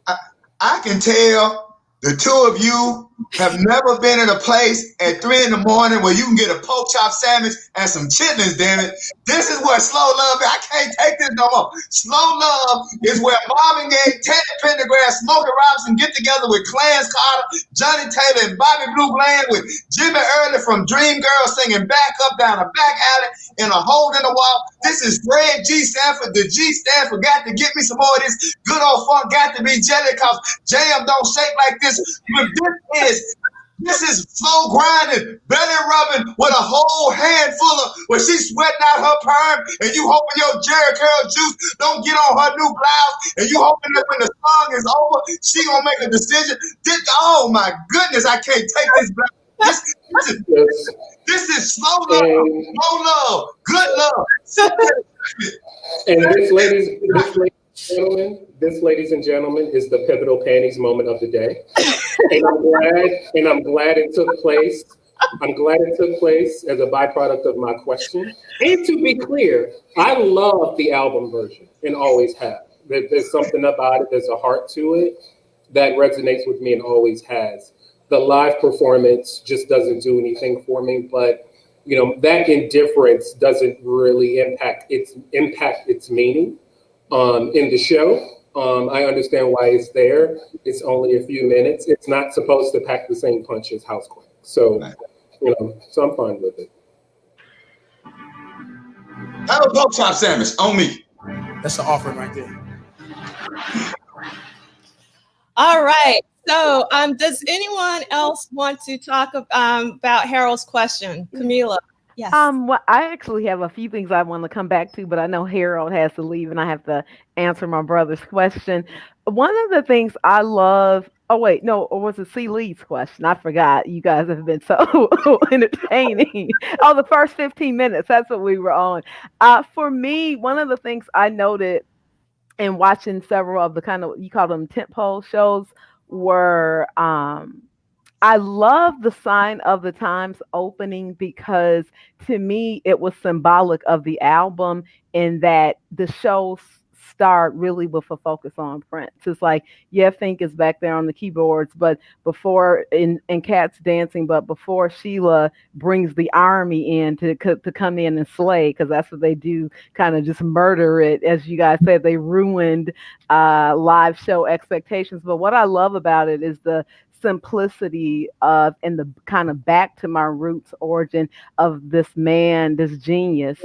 Love. I can tell the two of you have never been in a place at 3 in the morning where you can get a pork chop sandwich and some chitlins, damn it. This is where Slow Love is. I can't take this no more. Slow Love is where Marvin Gaye, Teddy Pendergrass, Smokey Robinson get together with Clarence Carter, Johnny Taylor, and Bobby Blue Bland with Jimmy Early from Dreamgirls singing Back Up Down a Back Alley in a hole in the wall. This is Fred G. Sanford. The G stands for got to get me some more of this good old funk, got to be jelly, cause jam don't shake like this. But this is slow grinding, belly rubbing with a whole handful of where she's sweating out her perm, and you hoping your Jerry curl juice don't get on her new blouse, and you hoping that when the song is over, she gonna make a decision. Oh my goodness, I can't take this. This is slow love, good love. And this, ladies and gentlemen, is the pivotal panties moment of the day. And I'm glad it took place. I'm glad it took place as a byproduct of my question. And to be clear, I love the album version and always have. There's something about it. There's a heart to it that resonates with me and always has. The live performance just doesn't do anything for me, but you know, that indifference doesn't really impact its meaning in the show. I understand why it's there. It's only a few minutes. It's not supposed to pack the same punch as Housequake. So, you know, so I'm fine with it. Have a pork chop sandwich on me. That's an offering right there. All right. So, does anyone else want to talk about Harold's question? Kamilah. Yes. Well, I actually have a few things I want to come back to, but I know Harold has to leave and I have to answer my brother's question. One of the things I love, oh wait, no, or was it C. Lee's question? I forgot. You guys have been so entertaining. Oh, the first 15 minutes, that's what we were on. For me, one of the things I noted in watching several of the kind of, you call them tentpole shows, were I love the Sign of the Times opening because to me it was symbolic of the album in that the show start really with a focus on Prince. It's like, yeah, Fink is back there on the keyboards, but before in Cat's Dancing, but before Sheila brings the army in to come in and slay, because that's what they do, kind of just murder it. As you guys said, they ruined live show expectations. But what I love about it is the simplicity of and the kind of back to my roots origin of this man, this genius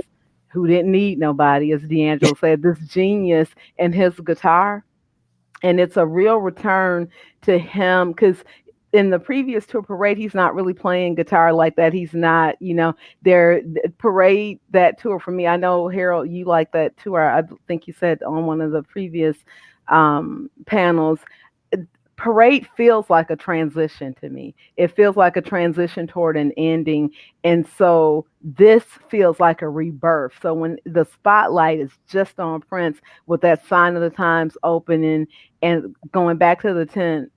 who didn't need nobody, as D'Angelo said, this genius and his guitar. And it's a real return to him, because in the previous tour, Parade, he's not really playing guitar like that. He's not, you know, Parade, that tour for me, I know, Harold, you like that tour. I think you said on one of the previous panels, Parade feels like a transition to me. It feels like a transition toward an ending. And so this feels like a rebirth. So when the spotlight is just on Prince with that Sign of the Times opening and going back to the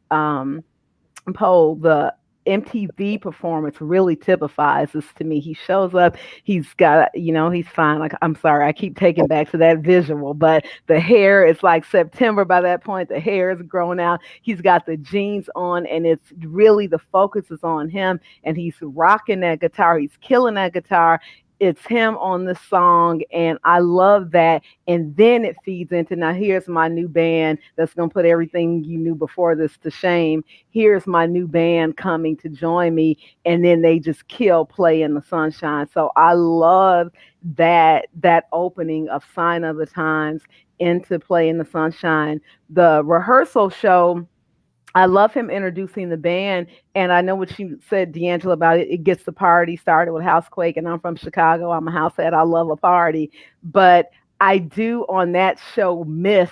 Tentpole, the MTV performance really typifies this to me. He shows up, he's got, you know, he's fine. Like, I'm sorry, I keep taking back to that visual, but the hair, it's like September by that point, the hair is growing out. He's got the jeans on, and it's really, the focus is on him, and he's rocking that guitar. He's killing that guitar. It's him on the song, and I love that. And then it feeds into, now here's my new band that's going to put everything you knew before this to shame. Here's my new band coming to join me. And then they just kill Play in the Sunshine. So I love that opening of Sign of the Times into Play in the Sunshine. The rehearsal show, I love him introducing the band, and I know what you said, D'Angelo, about it. It gets the party started with Housequake, and I'm from Chicago. I'm a househead. I love a party. But I do on that show miss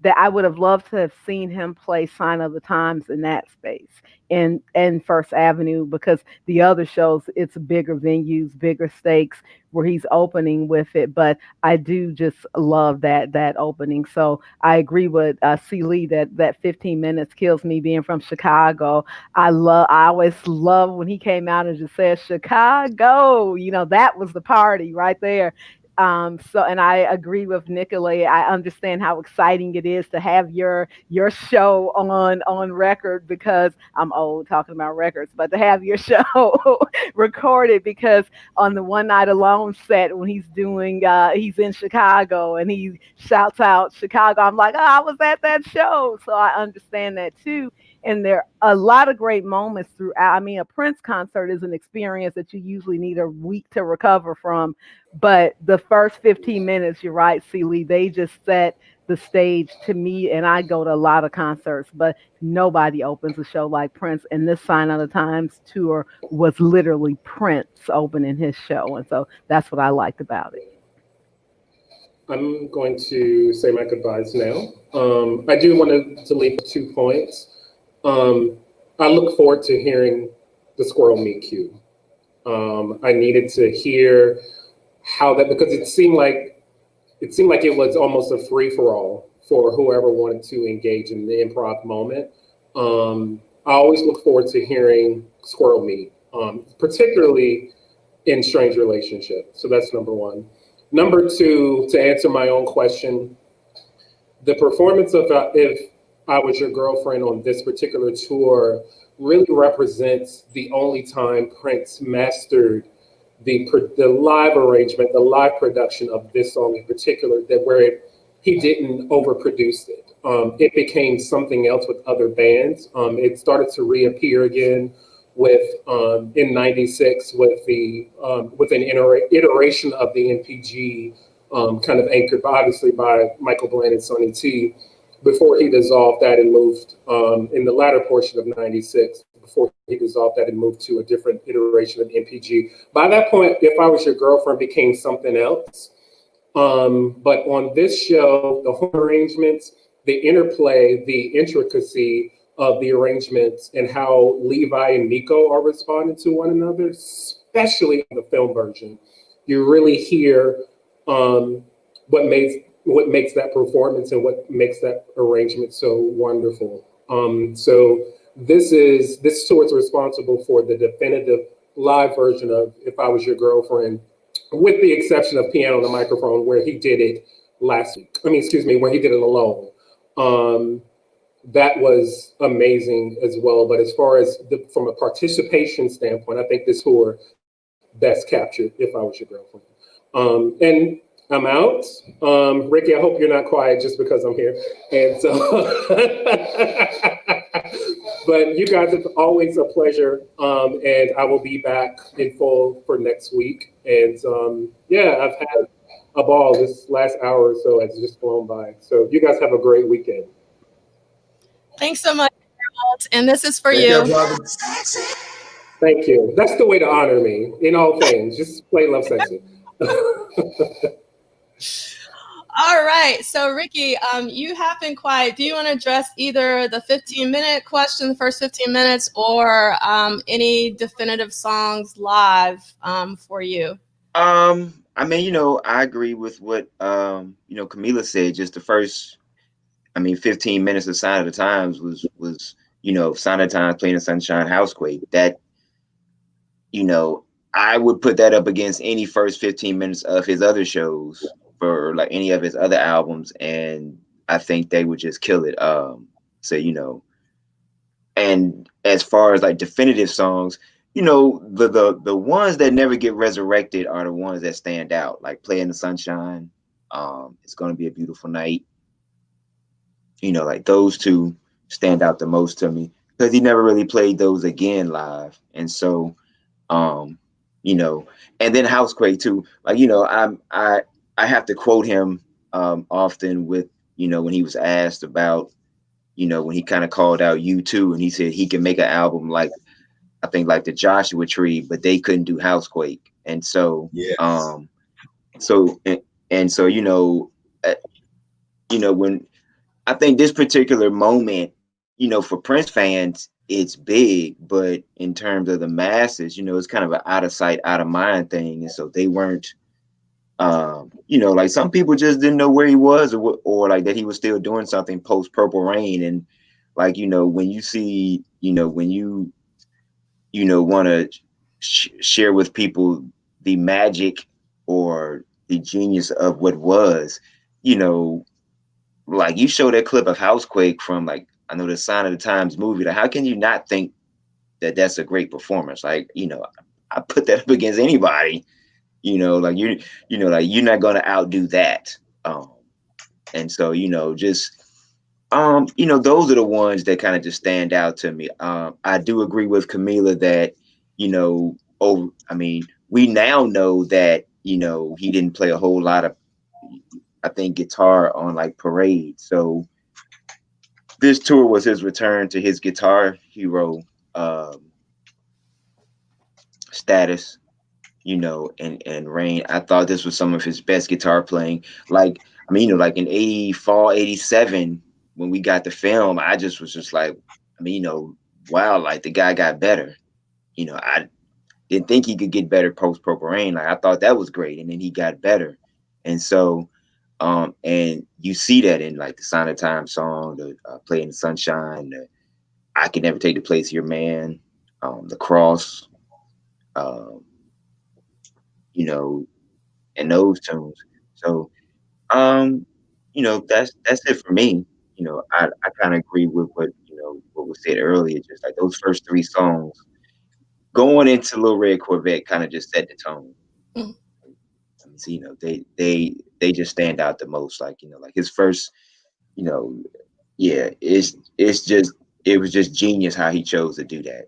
that I would have loved to have seen him play Sign of the Times in that space in First Avenue, because the other shows, it's bigger venues, bigger stakes where he's opening with it. But I do just love that opening. So I agree with C. Lee that 15 minutes kills me, being from Chicago. I always love when he came out and just said, Chicago, you know, that was the party right there. And I agree with Nicolay. I understand how exciting it is to have your show on record, because I'm old talking about records, but to have your show recorded, because on the One Night Alone set, when he's doing, he's in Chicago and he shouts out Chicago, I'm like, oh, I was at that show. So I understand that too. And there are a lot of great moments throughout. I mean, a Prince concert is an experience that you usually need a week to recover from. But the first 15 minutes, you're right, Celie, they just set the stage to me. And I go to a lot of concerts, but nobody opens a show like Prince. And this Sign of the Times tour was literally Prince opening his show. And so that's what I liked about it. I'm going to say my goodbyes now. I do want to leave 2 points. I look forward to hearing the Squirrel Meet cue. I needed to hear how that, because it seemed like it was almost a free-for-all for whoever wanted to engage in the improv moment. I always look forward to hearing Squirrel Meet, particularly in Strange Relationship. So that's number one. Number two, to answer my own question, the performance of I Was Your Girlfriend on this particular tour really represents the only time Prince mastered the live arrangement, the live production of this song in particular, that he didn't overproduce it. It became something else with other bands. It started to reappear again with in '96 with an iteration of the NPG, kind of anchored obviously by Michael Bland and Sonny T, before he dissolved that and moved in the latter portion of '96. Before he dissolved that and moved to a different iteration of NPG. By that point, If I Was Your Girlfriend became something else. But on this show, the horn arrangements, the interplay, the intricacy of the arrangements, and how Levi and Miko are responding to one another, especially in the film version, you really hear what makes that performance and what makes that arrangement so wonderful. So this tour is responsible for the definitive live version of If I Was Your Girlfriend, with the exception of Piano on the Microphone, where he did it last week. Where he did it alone. That was amazing as well. But as far as from a participation standpoint, I think this tour best captured If I Was Your Girlfriend. And I'm out. Ricky, I hope you're not quiet just because I'm here. And so, but you guys, it's always a pleasure. And I will be back in full for next week. And yeah, I've had a ball this last hour or so. It's just flown by. So you guys have a great weekend. Thanks so much, Harold. And this is for you. Thank you. That's the way to honor me in all things. Just play Love Sexy. All right. So, Ricky, you have been quiet. Do you want to address either the 15-minute question, the first 15 minutes, or any definitive songs live for you? I mean, I agree with what Kamilah said. Just the first, 15 minutes of Sign of the Times was Sign of the Times, Playing the Sunshine, Housequake. That, I would put that up against any first 15 minutes of his other shows for like any of his other albums, and I think they would just kill it. And as far as like definitive songs, the ones that never get resurrected are the ones that stand out, like Playing the Sunshine, It's Gonna Be a Beautiful Night. Like those two stand out the most to me because he never really played those again live. And so, and then Housequake too. Like, I have to quote him often with, when he was asked about, when he kind of called out U2 and he said he can make an album like, I think like the Joshua Tree, but they couldn't do Housequake. And so, yes. When I think this particular moment, for Prince fans, it's big, but in terms of the masses, it's kind of an out of sight, out of mind thing. And so they weren't, like some people just didn't know where he was or like that he was still doing something post Purple Rain. And like, when you see, when you, want to share with people the magic or the genius of what was, like you show that clip of Housequake from like, I know the Sign of the Times movie, like how can you not think that that's a great performance? Like, I put that up against anybody, like you're not going to outdo that. And so, just, those are the ones that kind of just stand out to me. I do agree with Kamilah that, we now know that, he didn't play a whole lot of, I think, guitar on like Parade. So this tour was his return to his guitar hero status, and Rain. I thought this was some of his best guitar playing. Like, like in 84, 87, when we got the film, I just was just like, wow, like the guy got better. I didn't think he could get better post Purple Rain. Like I thought that was great. And then he got better. And so, and you see that in like the Sign of Time song, the Playing the Sunshine, the I Can Never Take the Place of Your Man, The Cross, and those tunes. So, that's it for me. I kind of agree with what was said earlier. Just like those first 3 songs going into Little Red Corvette kind of just set the tone. Mm. I mean, so, they just stand out the most. Like his first, yeah, it was just genius how he chose to do that.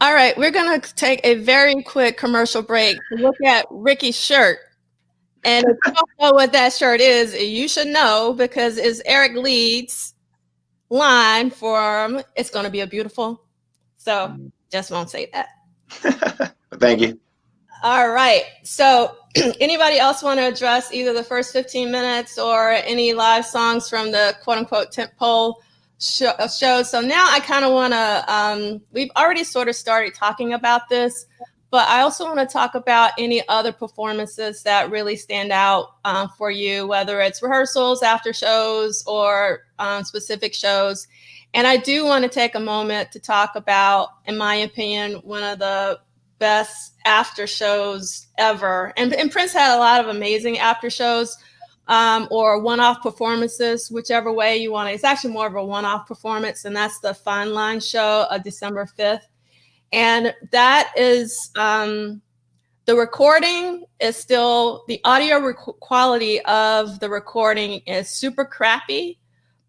All right, we're going to take a very quick commercial break to look at Ricky's shirt. And if you don't know what that shirt is, you should know, because it's Eric Leeds' line for It's Gonna Be a Beautiful. So just won't say that. Thank you. All right. So anybody else want to address either the first 15 minutes or any live songs from the quote unquote Tentpole show? So now I kind of want to, we've already sort of started talking about this, but I also want to talk about any other performances that really stand out for you, whether it's rehearsals, after shows, or specific shows. And I do want to take a moment to talk about, in my opinion, one of the best after shows ever. And Prince had a lot of amazing after shows or one-off performances, whichever way you want it. It's actually more of a one-off performance, and that's the Fine Line show of December 5th. And that is, the recording is still, the audio quality of the recording is super crappy.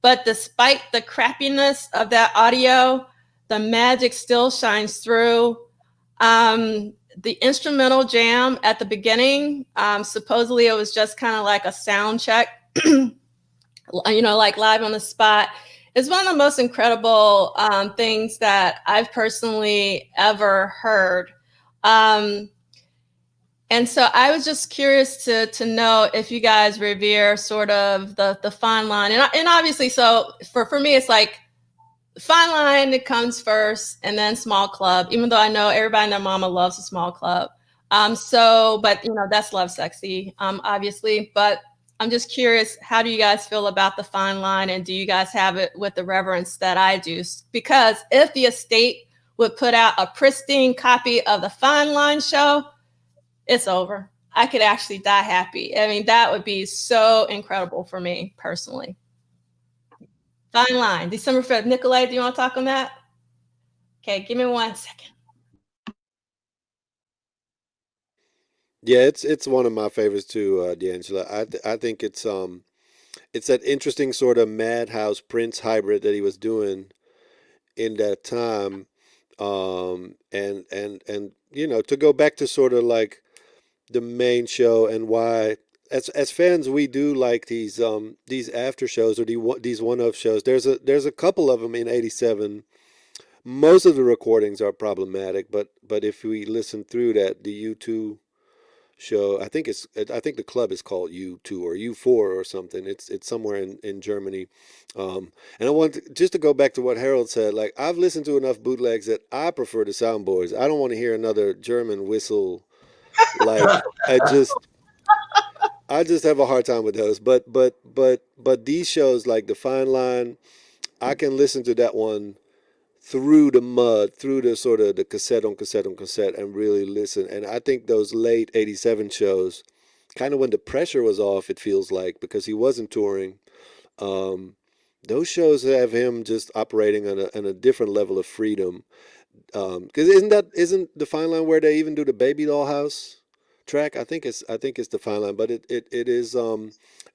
But despite the crappiness of that audio, the magic still shines through. The instrumental jam at the beginning, supposedly it was just kind of like a sound check, like live on the spot. It's one of the most incredible things that I've personally ever heard. And so I was just curious to know if you guys revere sort of the fine line. And obviously, so for me, it's like Fine Line, it comes first, and then Small Club, even though I know everybody and their mama loves a Small Club. But that's Love Sexy, obviously. But I'm just curious, how do you guys feel about the Fine Line, and do you guys have it with the reverence that I do? Because if the estate would put out a pristine copy of the Fine Line show, it's over. I could actually die happy. I mean, that would be so incredible for me personally. Fine Line, December 5th. Nicolay, do you want to talk on that? Okay, give me 1 second. Yeah, it's one of my favorites too, D'Angela. I think it's that interesting sort of Madhouse Prince hybrid that he was doing in that time, and to go back to sort of like the main show and why. As fans, we do like these after shows or these one-off shows. There's a couple of them in '87. Most of the recordings are problematic, but if we listen through that, the U2 show, I think the club is called U2 or U4 or something. It's somewhere in Germany. And I want just to go back to what Harold said. Like, I've listened to enough bootlegs that I prefer the soundboards. I don't want to hear another German whistle. Like, I just have a hard time with those. But these shows like the Fine Line, I can listen to that one through the mud, through the sort of the cassette on cassette on cassette, and really listen. And I think those late '87 shows, kind of when the pressure was off, it feels like, because he wasn't touring. Those shows have him just operating on a different level of freedom. Because isn't the Fine Line where they even do the Baby Doll House track? I think it's the Fine Line, but it is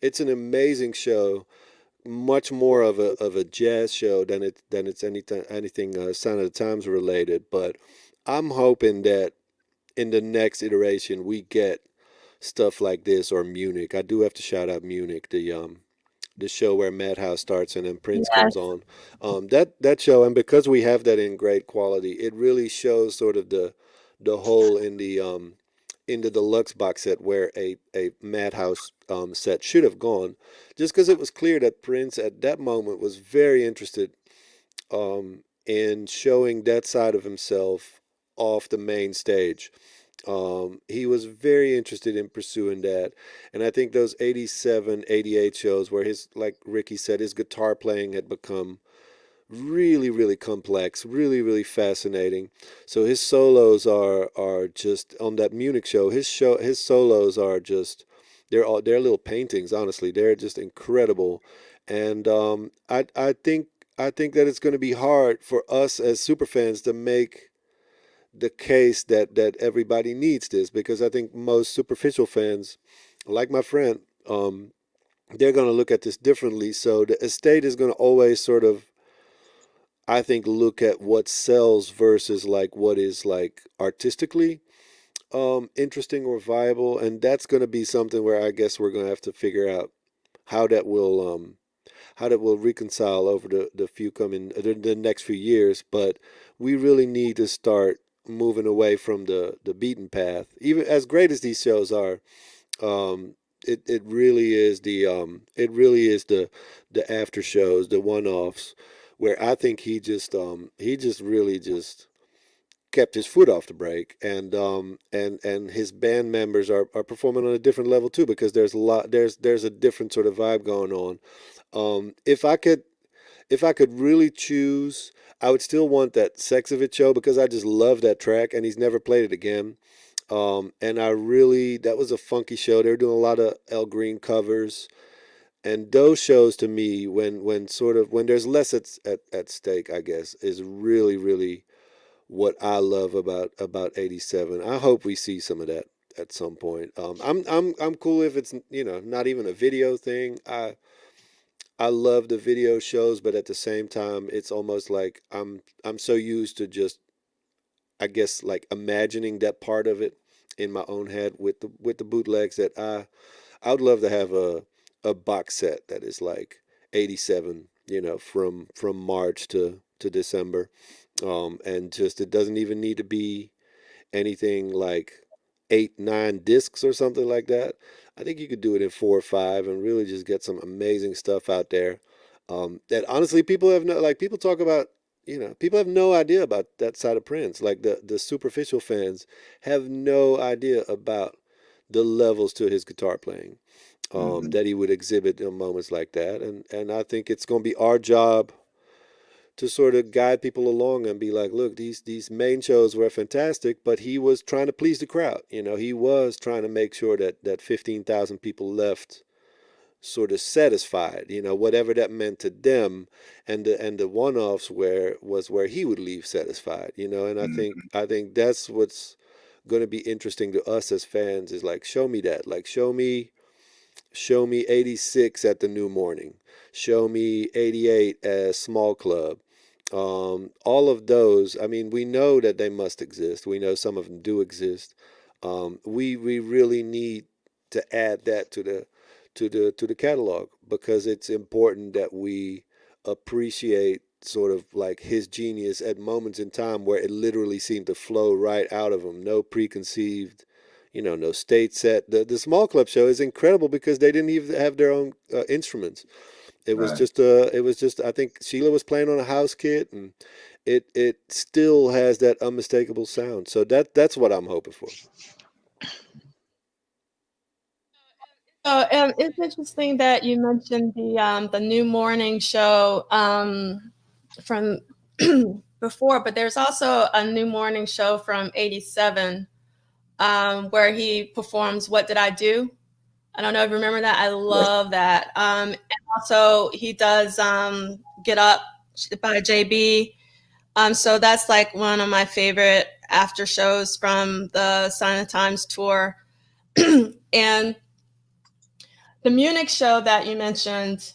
it's an amazing show, much more of a jazz show than it's anything Sign of the Times related. But I'm hoping that in the next iteration we get stuff like this, or Munich. I do have to shout out Munich, the show where Madhouse starts and then Prince comes on. That show, and because we have that in great quality, it really shows sort of the hole in the deluxe box set where a Madhouse set should have gone, just because it was clear that Prince at that moment was very interested in showing that side of himself off the main stage. He was very interested in pursuing that. And I think those 87, 88 shows where like Ricky said, his guitar playing had become really, really complex, really, really fascinating. So his solos are just on that Munich show. His solos are just they're little paintings. Honestly, they're just incredible, and I think that it's going to be hard for us as super fans to make the case that everybody needs this, because I think most superficial fans, like my friend, they're going to look at this differently. So the estate is going to always sort of, I think, look at what sells versus like what is like artistically interesting or viable, and that's going to be something where I guess we're going to have to figure out how that will reconcile over the next few years. But we really need to start moving away from the beaten path. Even as great as these shows are, it really is the after shows, the one-offs, where I think he just really just kept his foot off the brake, and his band members are performing on a different level too, because there's a different sort of vibe going on. If I could really choose, I would still want that Sex of It show, because I just love that track, and he's never played it again. And that was a funky show. They were doing a lot of El Green covers, and those shows to me, when there's less at stake, I guess, is really, really what I love about 87. I hope we see some of that at some point. I'm cool if it's not even a video thing. I love the video shows, but at the same time, it's almost like I'm so used to just, I guess, like imagining that part of it in my own head with the bootlegs, that I would love to have a box set that is like 87, from March to December, and just, it doesn't even need to be anything like 8-9 discs or something like that. I think you could do it in 4 or 5 and really just get some amazing stuff out there. That honestly, people talk about, people have no idea about that side of Prince. Like the superficial fans have no idea about the levels to his guitar playing, that he would exhibit in moments like that. And I think it's going to be our job to sort of guide people along and be like, look, these main shows were fantastic, but he was trying to please the crowd. He was trying to make sure that 15,000 people left sort of satisfied, whatever that meant to them, and the one-offs was where he would leave satisfied, and I think that's what's going to be interesting to us as fans, is like, show me that, like, show me 86 at the New Morning, show me 88 as Small Club. All of those, I mean, we know that they must exist. We know some of them do exist. We really need to add that to the catalog, because it's important that we appreciate sort of like his genius at moments in time where it literally seemed to flow right out of him. No preconceived, no stage set. The Small Club show is incredible because they didn't even have their own instruments. It was just I think Sheila was playing on a house kit, and it still has that unmistakable sound. So that's what I'm hoping for. So it's interesting that you mentioned the New Morning show from before, but there's also a New Morning show from 87 where he performs "What Did I Do?" I don't know if you remember that. I love that. And also he does Get Up by JB. So that's like one of my favorite after shows from the Sign of the Times tour. And the Munich show that you mentioned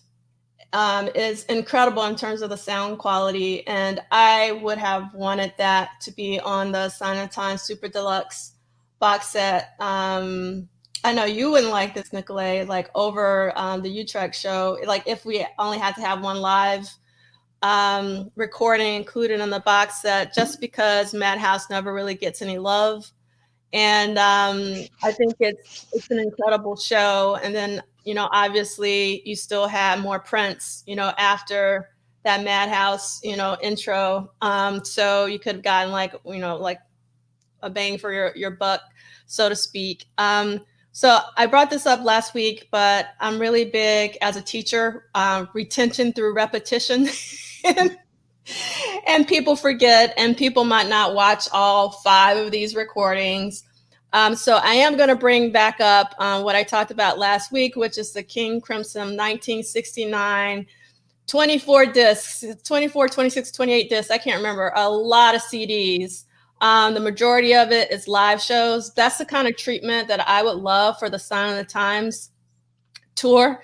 is incredible in terms of the sound quality. And I would have wanted that to be on the Sign of the Times Super Deluxe box set. I know you wouldn't like this, Nicolay, like over the Utrecht show, like if we only had to have one live recording included in the box set, just because Madhouse never really gets any love. And I think it's an incredible show. And then, obviously you still have more Prince, after that Madhouse, intro. So you could have gotten like a bang for your buck, so to speak. So I brought this up last week, but I'm really big as a teacher, retention through repetition. And people forget, and people might not watch all 5 of these recordings. So I am going to bring back up what I talked about last week, which is the King Crimson 1969 24 discs, 24, 26, 28 discs. I can't remember. A lot of CDs. The majority of it is live shows. That's the kind of treatment that I would love for the Sign of the Times tour.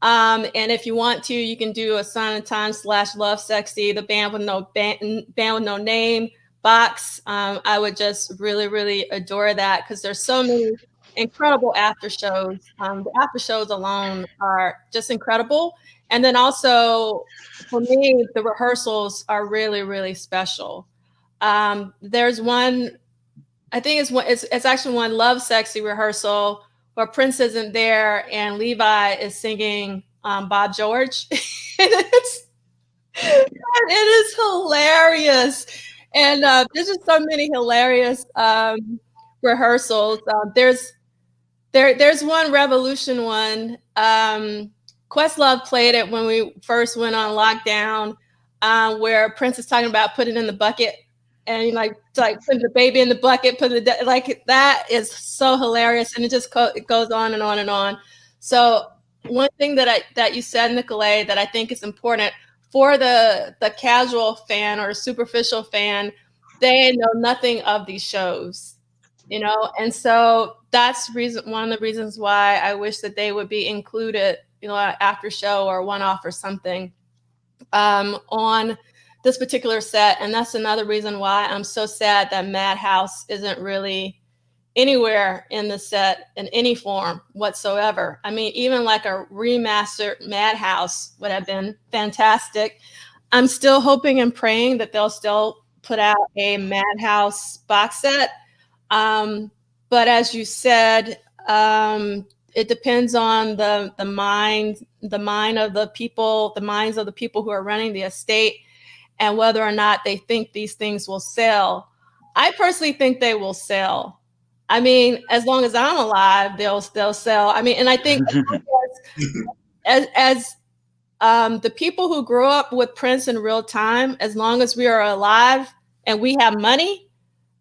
And if you want to, you can do a Sign of the Times / Love Sexy, the band with no band with no name box. I would just really, really adore that because there's so many incredible after shows. The after shows alone are just incredible. And then also, for me, the rehearsals are really, really special. There's one, I think it's actually one Love Sexy rehearsal where Prince isn't there and Levi is singing Bob George. It is hilarious. And there's just so many hilarious rehearsals. There's one Revolution one. Questlove played it when we first went on lockdown, where Prince is talking about putting it in the bucket and like putting the baby in the bucket, like that is so hilarious, and it just it goes on and on and on. So one thing that you said, Nicolay, that I think is important for the casual fan or superficial fan, they know nothing of these shows, and so that's one of the reasons why I wish that they would be included, after show or one-off or something on this particular set. And that's another reason why I'm so sad that Madhouse isn't really anywhere in the set in any form whatsoever. I mean, even like a remastered Madhouse would have been fantastic. I'm still hoping and praying that they'll still put out a Madhouse box set. But as you said, it depends on the minds of the people who are running the estate and whether or not they think these things will sell. I personally think they will sell. I mean, as long as I'm alive, they'll sell. I mean, and I think as the people who grew up with Prince in real time, as long as we are alive and we have money,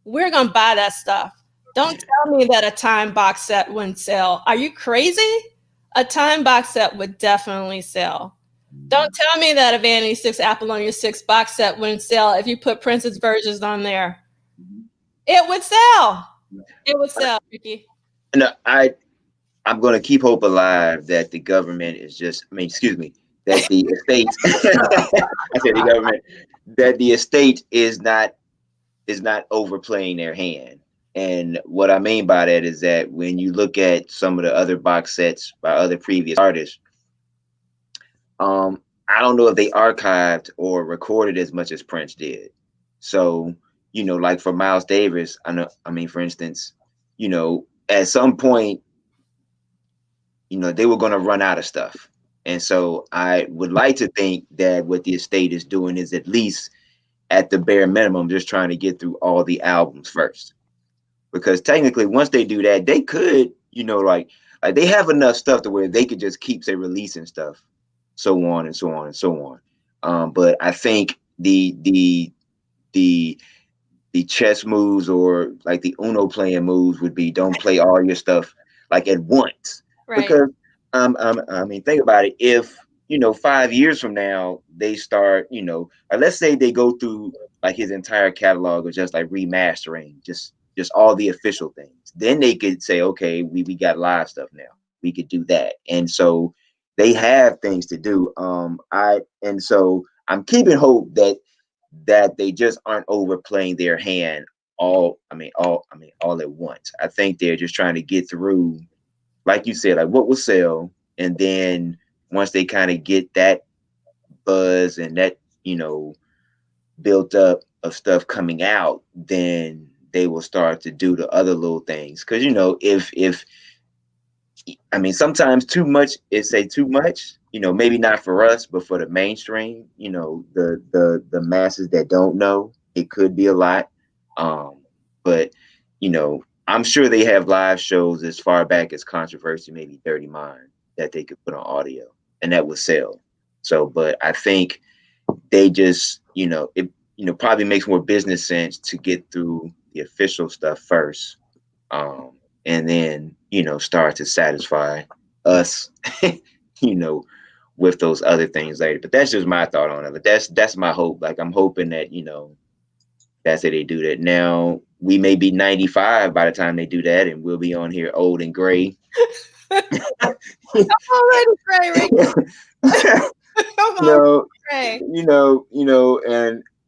we're going to buy that stuff. Don't tell me that a Time box set wouldn't sell. Are you crazy? A Time box set would definitely sell. Don't tell me that a Vanity 6 Apollonia 6 box set wouldn't sell if you put Prince's versions on there. It would sell. It would sell, Ricky. No, I'm going to keep hope alive that the government is that the estate, I said the government, that the estate is not overplaying their hand. And what I mean by that is that when you look at some of the other box sets by other previous artists, I don't know if they archived or recorded as much as Prince did. So, like for Miles Davis, for instance, at some point, they were going to run out of stuff. And so I would like to think that what the estate is doing is at least at the bare minimum, just trying to get through all the albums first. Because technically, once they do that, they could, like they have enough stuff to where they could just keep, releasing stuff, so on and so on and so on. But I think the chess moves or like the Uno playing moves would be don't play all your stuff like at once. Right. Because think about it. If 5 years from now they start, let's say they go through like his entire catalog of just like remastering, just all the official things. Then they could say, okay, we got live stuff now. We could do that. And so they have things to do. So I'm keeping hope that they just aren't overplaying their hand all at once. I think they're just trying to get through, like you said, like what will sell. And then once they kind of get that buzz and that, built up of stuff coming out, then they will start to do the other little things. Cause if sometimes too much is too much, maybe not for us, but for the mainstream, the masses that don't know, it could be a lot. But I'm sure they have live shows as far back as Controversy, maybe Dirty Mind, that they could put on audio and that would sell. So, but I think they just, it probably makes more business sense to get through the official stuff first, and then, you know, start to satisfy us, you know, with those other things later. But that's just my thought on it. But that's my hope. Like, I'm hoping that, you know, that's how they do that. Now, we may be 95 by the time they do that, and we'll be on here old and gray. I'm already gray, right?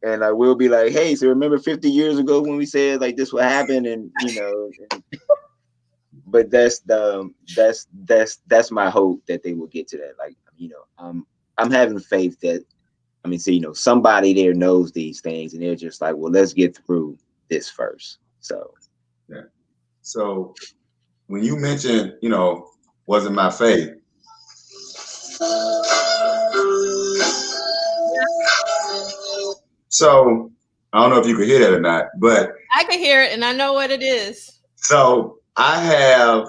And I will be like, hey, so remember 50 years ago when we said like this would happen, and you know, but that's my hope that they will get to that. Like, you know, I'm having faith that, I mean, so, you know, somebody there knows these things, and they're just like, well, let's get through this first. So, yeah. So when you mentioned, you know, wasn't my faith. So I don't know if you could hear that or not, but I can hear it, and I know what it is. So I have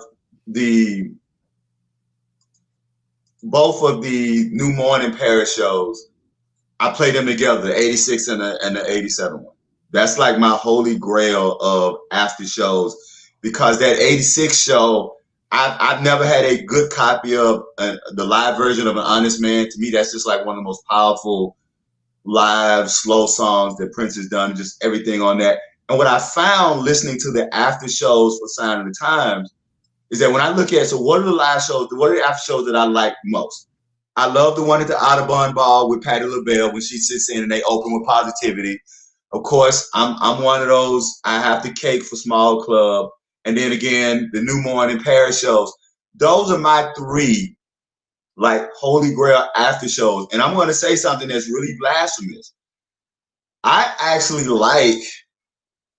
both of the New Morning Paris shows. I play them together, the 86 and the 87 one. That's like my holy grail of after shows, because that 86 show, I've never had a good copy of the live version of An Honest Man. To me, that's just like one of the most powerful live slow songs that Prince has done, just everything on that. And what I found listening to the after shows for Sign of the Times is that when I look at, so what are the live shows, what are the after shows that I like most? I love the one at the Audubon Ball with Patti LaBelle when she sits in and they open with Positivity. Of course, I'm one of those, I have to cake for Small Club. And then again, the New Morning Paris shows. Those are my three, like, holy grail after shows. And I'm going to say something that's really blasphemous. I actually like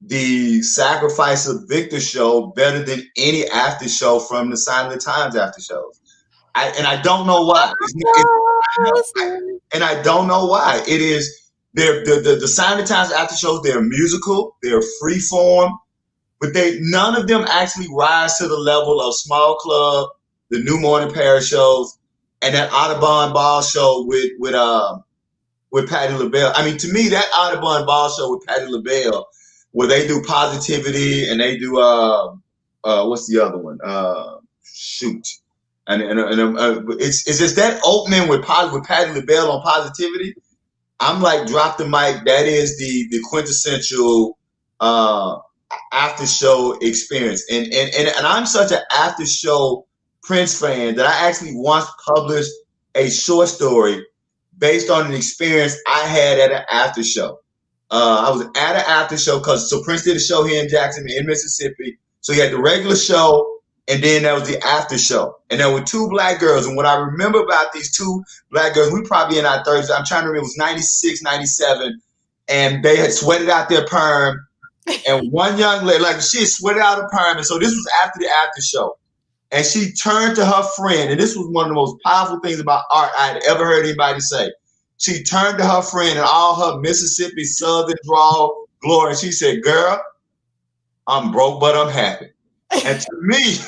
the Sacrifice of Victor show better than any after show from the Sign of the Times after shows. And I don't know why. And I don't know why. It is, the Sign of the Times after shows, they're musical, they're free form, but none of them actually rise to the level of Small Club, the New Morning Paris shows, and that Audubon Ball show with Patti LaBelle. I mean, to me, that Audubon Ball show with Patti LaBelle, where they do Positivity and they do what's the other one? Shoot. And it's just that opening with Patti LaBelle on Positivity. I'm like, drop the mic. That is the quintessential after show experience. And I'm such an after show Prince fan that I actually once published a short story based on an experience I had at an after show. I was at an after show so Prince did a show here in Jackson in Mississippi. So he had the regular show, and then there was the after show. And there were two black girls. And what I remember about these two black girls, we probably in our 30s. I'm trying to remember, it was 96, 97. And they had sweated out their perm. And one young lady, like, she had sweated out her perm. And so this was after the after show. And she turned to her friend. And this was one of the most powerful things about art I had ever heard anybody say. She turned to her friend in all her Mississippi Southern drawl glory. And she said, "Girl, I'm broke, but I'm happy." And to me,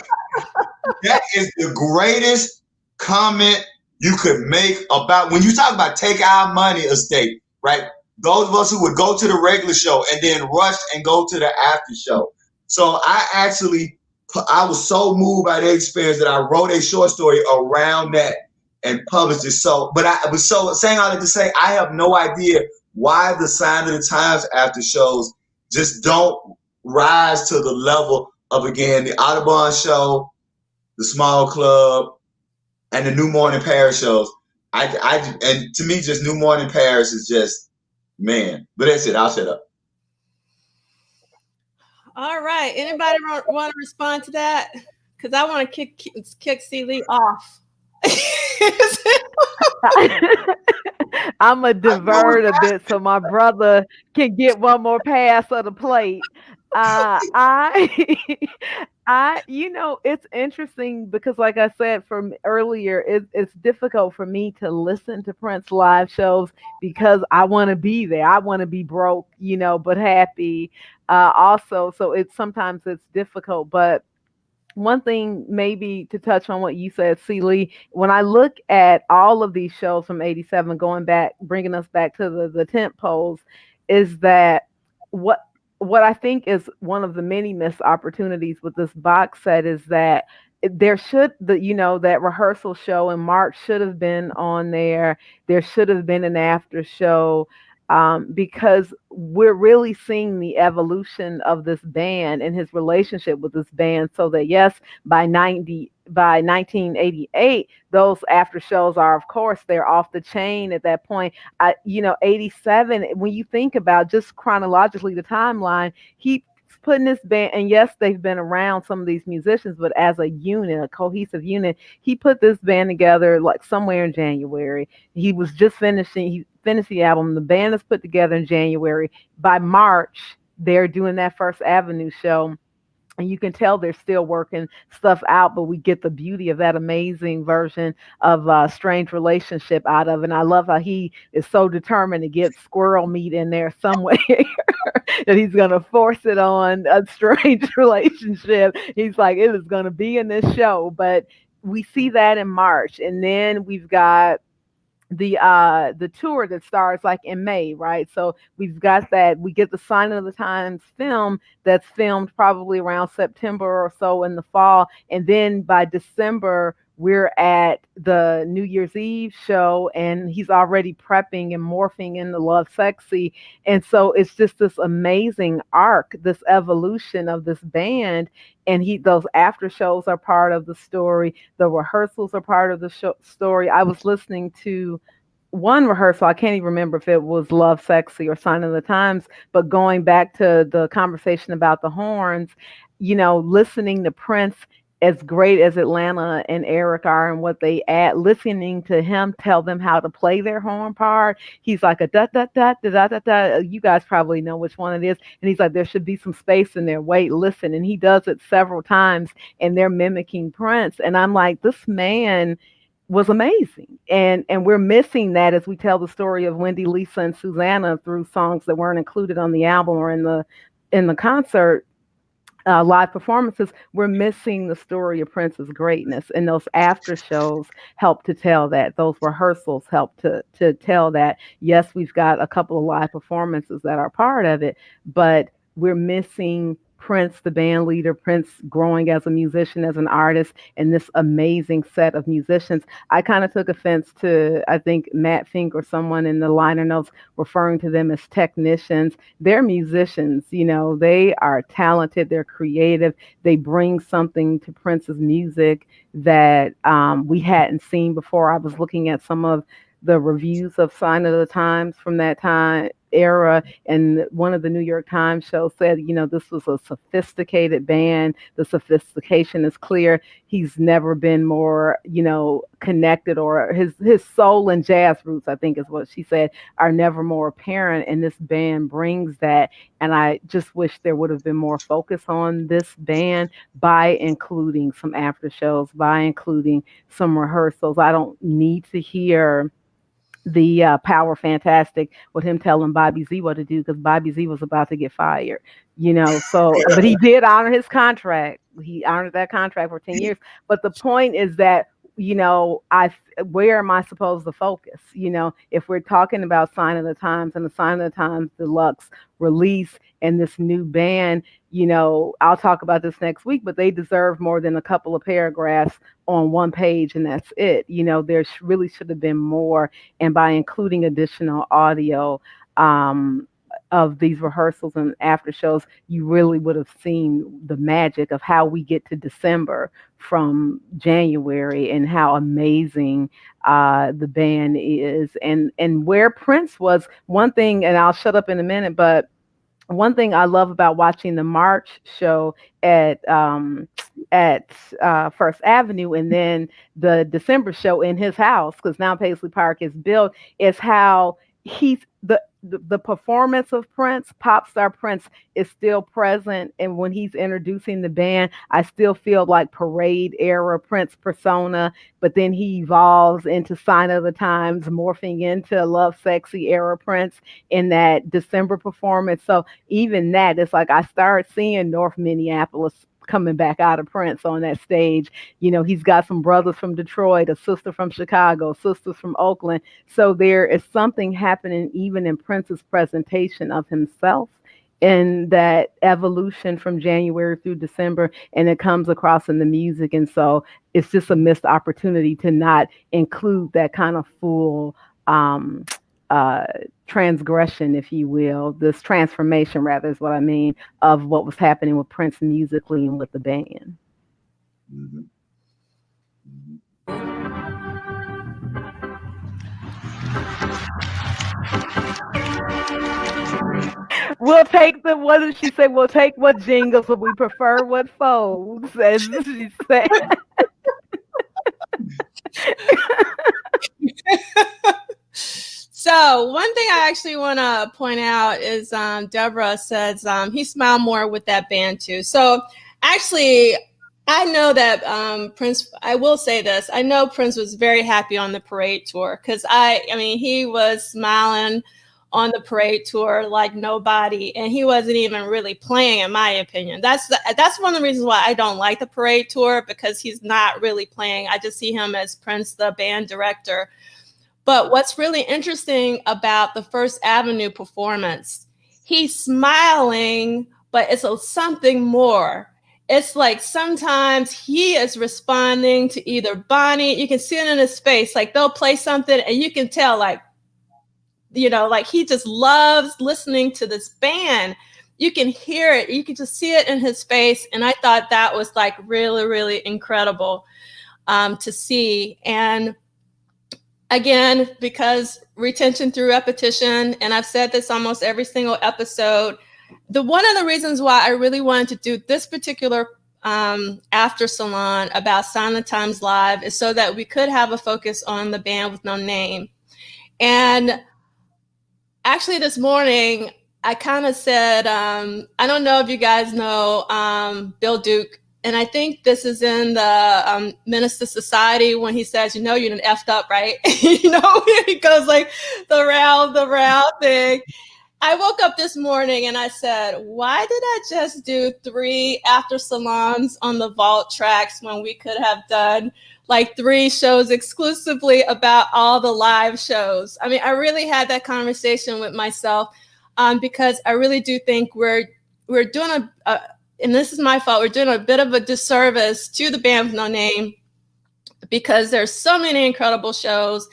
that is the greatest comment you could make about, when you talk about take our money estate, right? Those of us who would go to the regular show and then rush and go to the after show. So I was so moved by that experience that I wrote a short story around that and published it. So, but I was saying all that to say, I have no idea why the Sign of the Times after shows just don't rise to the level of, again, the Audubon show, the Small Club, and the New Morning Paris shows. And to me, just New Morning Paris is just, man. But that's it. I'll shut up. All right. Anybody want to respond to that? Because I want to kick Leigh off. I'm a divert a bit so my brother can get one more pass of the plate. You know, it's interesting because, like I said from earlier, it's difficult for me to listen to Prince live shows because I want to be there. I want to be broke, you know, but happy. Also, so sometimes it's difficult. But one thing, maybe to touch on what you said, Leigh, when I look at all of these shows from '87, going back, bringing us back to the Tentpoles, is that what what I think is one of the many missed opportunities with this box set is that there should that rehearsal show in March should have been on there. There should have been an after show, because we're really seeing the evolution of this band and his relationship with this band. So that yes, by 1988, those after shows are, of course, they're off the chain at that point. 87, when you think about just chronologically the timeline, he putting this band, and yes, they've been around, some of these musicians, but as a unit, a cohesive unit, he put this band together like somewhere in January. He was just he finished the album. The band is put together in January. By March, they're doing that First Avenue show. And you can tell they're still working stuff out, but we get the beauty of that amazing version of Strange Relationship out of it. And I love how he is so determined to get squirrel meat in there somewhere that he's going to force it on a Strange Relationship. He's like, it is going to be in this show. But we see that in March. And then we've got the tour that starts like in May, right? So we've got that. We get the Sign of the Times film that's filmed probably around September or so in the fall, and then by December we're at the New Year's Eve show, and he's already prepping and morphing into Love Sexy. And so it's just this amazing arc, this evolution of this band. And those after shows are part of the story. The rehearsals are part of the story. I was listening to one rehearsal, I can't even remember if it was Love Sexy or Sign of the Times, but going back to the conversation about the horns, listening to Prince, as great as Atlanta and Eric are and what they add, listening to him tell them how to play their horn part, he's like a da da da da da da da. You guys probably know which one it is, and he's like, there should be some space in there. Wait, listen, and he does it several times, and they're mimicking Prince, and I'm like, this man was amazing, and we're missing that as we tell the story of Wendy, Lisa, and Susanna through songs that weren't included on the album or in the concert. Live performances, we're missing the story of Prince's greatness, and those after shows help to tell that. Those rehearsals help to tell that. Yes, we've got a couple of live performances that are part of it, but we're missing Prince, the band leader, Prince growing as a musician, as an artist, and this amazing set of musicians. I kind of took offense to, I think, Matt Fink or someone in the liner notes referring to them as technicians. They're musicians, they are talented, they're creative, they bring something to Prince's music that we hadn't seen before. I was looking at some of the reviews of Sign of the Times from that time era, and one of the New York Times shows said, this was a sophisticated band. The sophistication is clear. He's never been more, connected, or his soul and jazz roots, I think is what she said, are never more apparent. And this band brings that. And I just wish there would have been more focus on this band by including some after shows, by including some rehearsals. I don't need to hear the Power Fantastic with him telling Bobby Z what to do, because Bobby Z was about to get fired, so, but he did honor his contract. He honored that contract for 10 years. But the point is that, where am I supposed to focus? If we're talking about Sign of the Times and the Sign of the Times Deluxe release and this new band, I'll talk about this next week, but they deserve more than a couple of paragraphs on one page, and that's it. There really should have been more. And by including additional audio of these rehearsals and after shows, you really would have seen the magic of how we get to December from January, and how amazing the band is, and where Prince was. One thing, and I'll shut up in a minute, but one thing I love about watching the March show at First Avenue, and then the December show in his house, because now Paisley Park is built, is how he's the performance of Prince, pop star Prince, is still present. And when he's introducing the band, I still feel like parade era Prince persona, but then he evolves into Sign of the Times, morphing into Love Sexy era Prince in that December performance. So even that, it's like I start seeing North Minneapolis coming back out of Prince on that stage. He's got some brothers from Detroit, a sister from Chicago, sisters from Oakland. So there is something happening even in Prince's presentation of himself in that evolution from January through December, and it comes across in the music. And so it's just a missed opportunity to not include that kind of full transgression, if you will, this transformation rather is what I mean, of what was happening with Prince musically and with the band. Mm-hmm. We'll take the, what did she say? We'll take what jingles, but we prefer what folds, as she said. So one thing I actually want to point out is Deborah says he smiled more with that band too. So actually, I know that Prince, I will say this, I know Prince was very happy on the Parade tour because I mean, he was smiling on the Parade tour like nobody, and he wasn't even really playing, in my opinion. That's one of the reasons why I don't like the Parade tour, because he's not really playing. I just see him as Prince, the band director. But what's really interesting about the First Avenue performance, he's smiling, but it's something more. It's like sometimes he is responding to either Boni, you can see it in his face, like they'll play something and you can tell, like, you know, like he just loves listening to this band. You can hear it, you can just see it in his face. And I thought that was like really, really incredible to see. And again, because retention through repetition, and I've said this almost every single episode, one of the reasons why I really wanted to do this particular After Salon about Silent Times Live is so that we could have a focus on the band with no name. And actually this morning, I kind of said, I don't know if you guys know Bill Duke, and I think this is in the Menace to Society when he says, you know, you done effed up, right? You know, he goes like the round thing. I woke up this morning and I said, why did I just do 3 After Salons on the Vault tracks when we could have done like 3 shows exclusively about all the live shows? I mean, I really had that conversation with myself because I really do think we're doing and this is my fault, we're doing a bit of a disservice to the band with no name because there's so many incredible shows.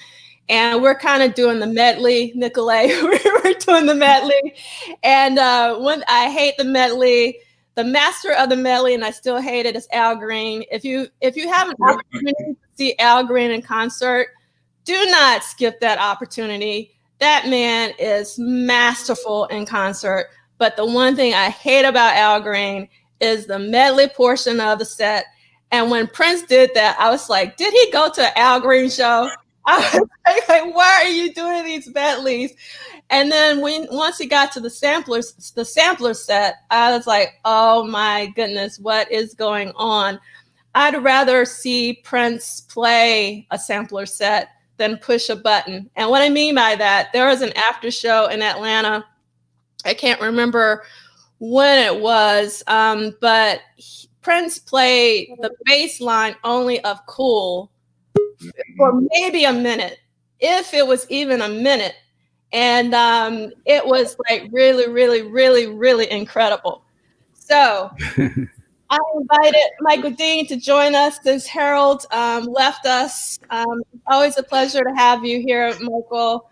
And we're kind of doing the medley, Nicolay. We're doing the medley. And when I hate the medley, the master of the medley, and I still hate it, is Al Green. If you have an opportunity to see Al Green in concert, do not skip that opportunity. That man is masterful in concert. But the one thing I hate about Al Green is the medley portion of the set. And when Prince did that, I was like, did he go to an Al Green show? I was like, why are you doing these medleys? And then once he got to the sampler set, I was like, oh my goodness, what is going on? I'd rather see Prince play a sampler set than push a button. And what I mean by that, there was an after show in Atlanta. I can't remember when it was, but Prince played the bass line only of Cool for maybe a minute, if it was even a minute. And it was like really, really, really, really incredible. So I invited Michael Dean to join us since Harold left us. Always a pleasure to have you here, Michael.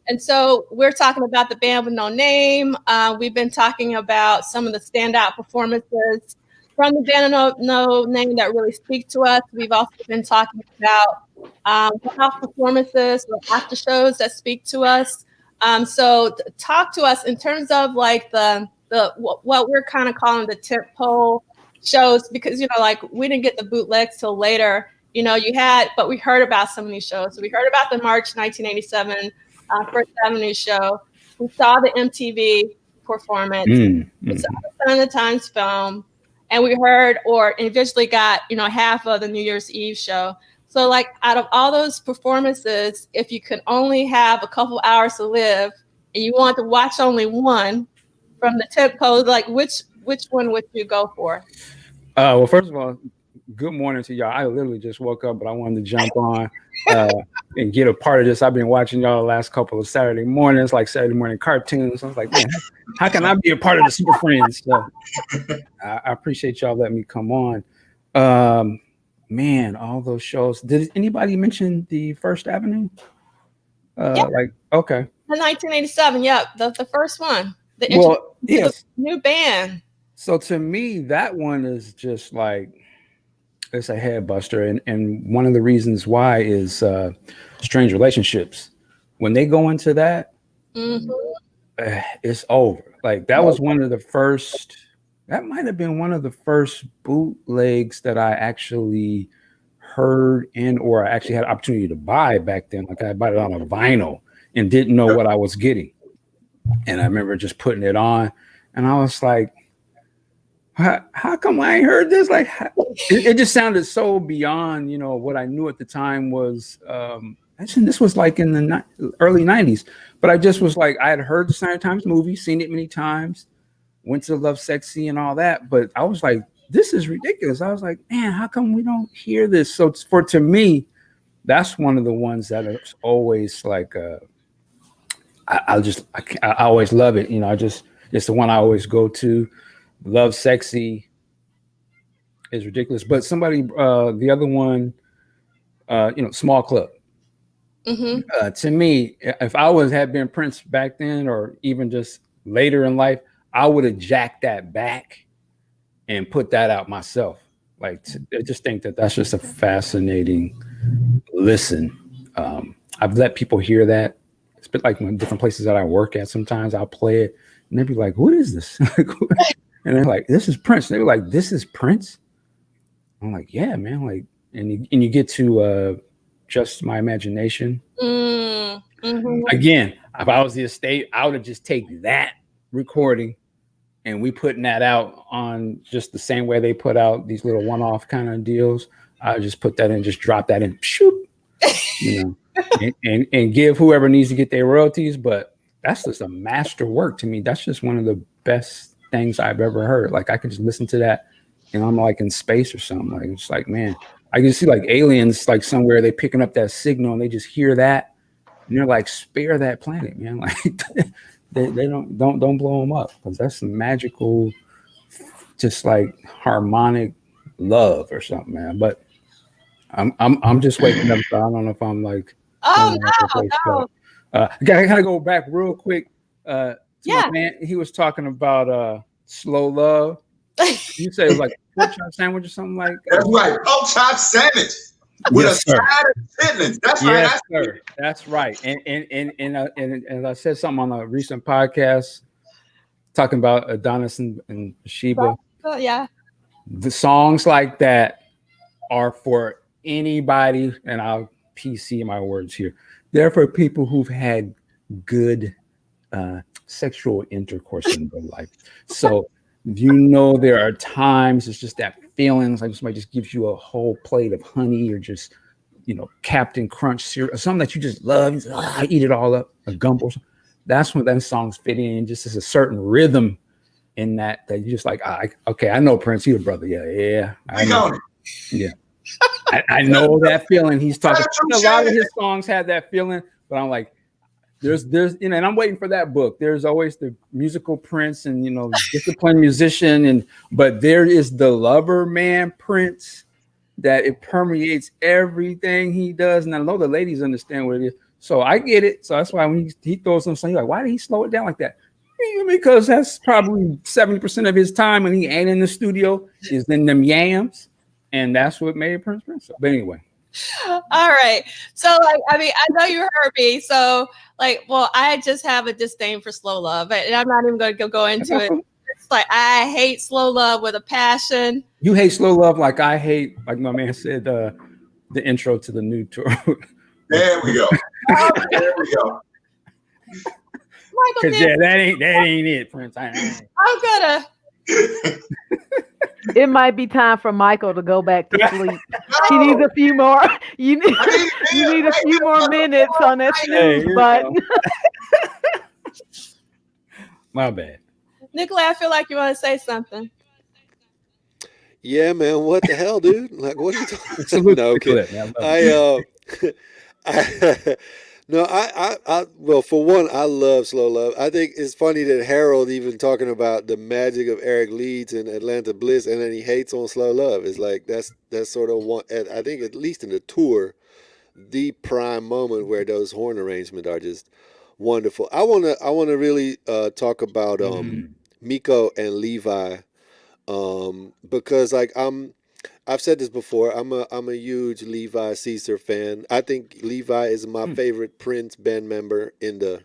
And so we're talking about the band with no name. We've been talking about some of the standout performances from the band with no name that really speak to us. We've also been talking about house performances or after shows that speak to us. So talk to us in terms of like what we're kind of calling the tentpole shows, because, you know, like we didn't get the bootlegs till later. You know, but we heard about some of these shows. So we heard about the March 1987 First Avenue show. We saw the MTV performance. We saw the Sign of the Times film. And we heard or eventually got, you know, half of the New Year's Eve show. So like out of all those performances, if you could only have a couple hours to live and you want to watch only one from the tentpole, like which one would you go for? Well, first of all, good morning to y'all. I literally just woke up, but I wanted to jump on and get a part of this. I've been watching y'all the last couple of Saturday mornings, like Saturday morning cartoons. I was like, man, how can I be a part of the Super Friends? So I appreciate y'all letting me come on. Man, all those shows. Did anybody mention the First Avenue? Like, okay. The 1987, yep, the first one. Yes. The new band. So to me, that one is just like, it's a head buster. And one of the reasons why is Strange Relationships. When they go into that, it's over. Like that was one of the first, that might have been one of the first bootlegs that I actually heard or I actually had an opportunity to buy back then. Like I bought it on a vinyl and didn't know what I was getting. And I remember just putting it on and I was like, how come I ain't heard this? Like it just sounded so beyond, what I knew at the time was, actually this was like in the early 90s, but I just was like, I had heard the Sign of Times movie, seen it many times, went to Love Sexy and all that. But I was like, this is ridiculous. I was like, man, how come we don't hear this? So to me, that's one of the ones that is always like, I always love it. It's the one I always go to. Love Sexy is ridiculous. But somebody, the other one, Small Club. To me, if I had been Prince back then, or even just later in life, I would have jacked that back and put that out myself. Like, I just think that's just a fascinating listen. I've let people hear that. It's been like in different places that I work at. Sometimes I'll play it and they'll be like, what is this? And they're like, this is Prince. They were like, this is Prince? I'm like, yeah, man. Like, and you get to Just My Imagination. Again, if I was the estate, I would have just taken that recording and we putting that out on just the same way they put out these little one-off kind of deals. I would just put that in, just drop that in, shoot, and give whoever needs to get their royalties. But that's just a master work to me. That's just one of the best things I've ever heard. Like I can just listen to that and I'm like in space or something. Like it's like, man, I can see like aliens like somewhere they picking up that signal and they just hear that and they're like, spare that planet, man. Like they don't blow them up, because that's some magical, just like harmonic love or something, man. But I'm just waking up, so I don't know if I'm like, no. I gotta go back real quick. My man, he was talking about slow love. You said it was like pork chop sandwich or something like that. That's right, pork chop sandwich with a side of chitlins. That's right. Yes, sir. That's right. And I said something on a recent podcast talking about Adonis and Sheba. Yeah. The songs like that are for anybody, and I'll PC my words here. They're for people who've had good sexual intercourse in their life. So there are times it's just that feelings like somebody just gives you a whole plate of honey, or just Captain Crunch cereal, or something that you just love. You say, I eat it all up, a gumbo. That's when them songs fit in. Just as a certain rhythm in that you just like, okay, I know Prince, he's a brother. Yeah, I know. Yeah, I know that feeling he's talking. A lot of his songs had that feeling, but I'm like, there's and I'm waiting for that book. There's always the musical Prince and disciplined musician, but there is the lover man Prince that it permeates everything he does. And I know the ladies understand what it is, so I get it. So that's why when he throws some song, you're like, why did he slow it down like that? Because that's probably 70% of his time when he ain't in the studio is in them yams, and that's what made Prince Prince. But anyway. All right. So I know you heard me. So I just have a disdain for slow love, and I'm not even going to go into it. It's like I hate slow love with a passion. You hate slow love like I hate, like my man said, the intro to the new tour. There we go. There we go. Because that ain't it, Prince. I'm gonna. It might be time for Michael to go back to sleep. He needs a few more. You need a few more minutes on that snooze button. My bad. Nicolay, I feel like you want to say something. Yeah, man. What the hell, dude? Like, what are you talking? Salute No, the okay. clip, man. I love it. No, well, for one, I love Slow Love. I think it's funny that Harold even talking about the magic of Eric Leeds and Atlanta Bliss, and then he hates on Slow Love. It's like that's sort of one. I think at least in the tour, the prime moment where those horn arrangements are just wonderful. I wanna really talk about Miko and Levi, because like I've said this before. I'm a huge Levi Seacer fan. I think Levi is my favorite Prince band member in the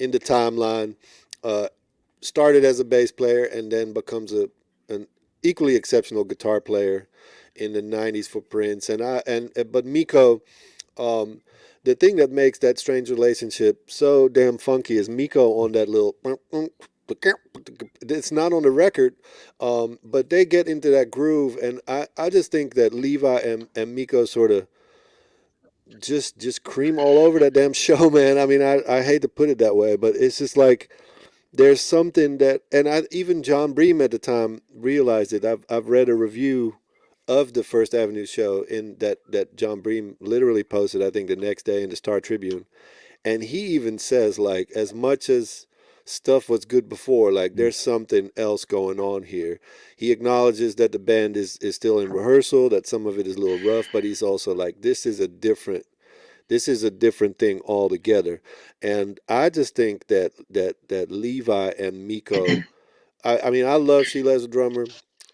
timeline. Uh, Started as a bass player and then becomes an equally exceptional guitar player in the '90s for Prince. But Miko, um, the thing that makes that strange relationship so damn funky is Miko on that little. It's not on the record, but they get into that groove, and I just think that Levi and Miko sort of just cream all over that damn show, man. I mean, I hate to put it that way, but it's just like there's something that, and even John Bream at the time realized it. I've read a review of the First Avenue show in that John Bream literally posted, I think, the next day in the Star Tribune, and he even says like, as much as stuff was good before, like there's something else going on here. He acknowledges that the band is still in rehearsal, that some of it is a little rough, but he's also like, this is a different thing altogether. And I just think that Levi and Miko, I mean, I love Sheila as a drummer.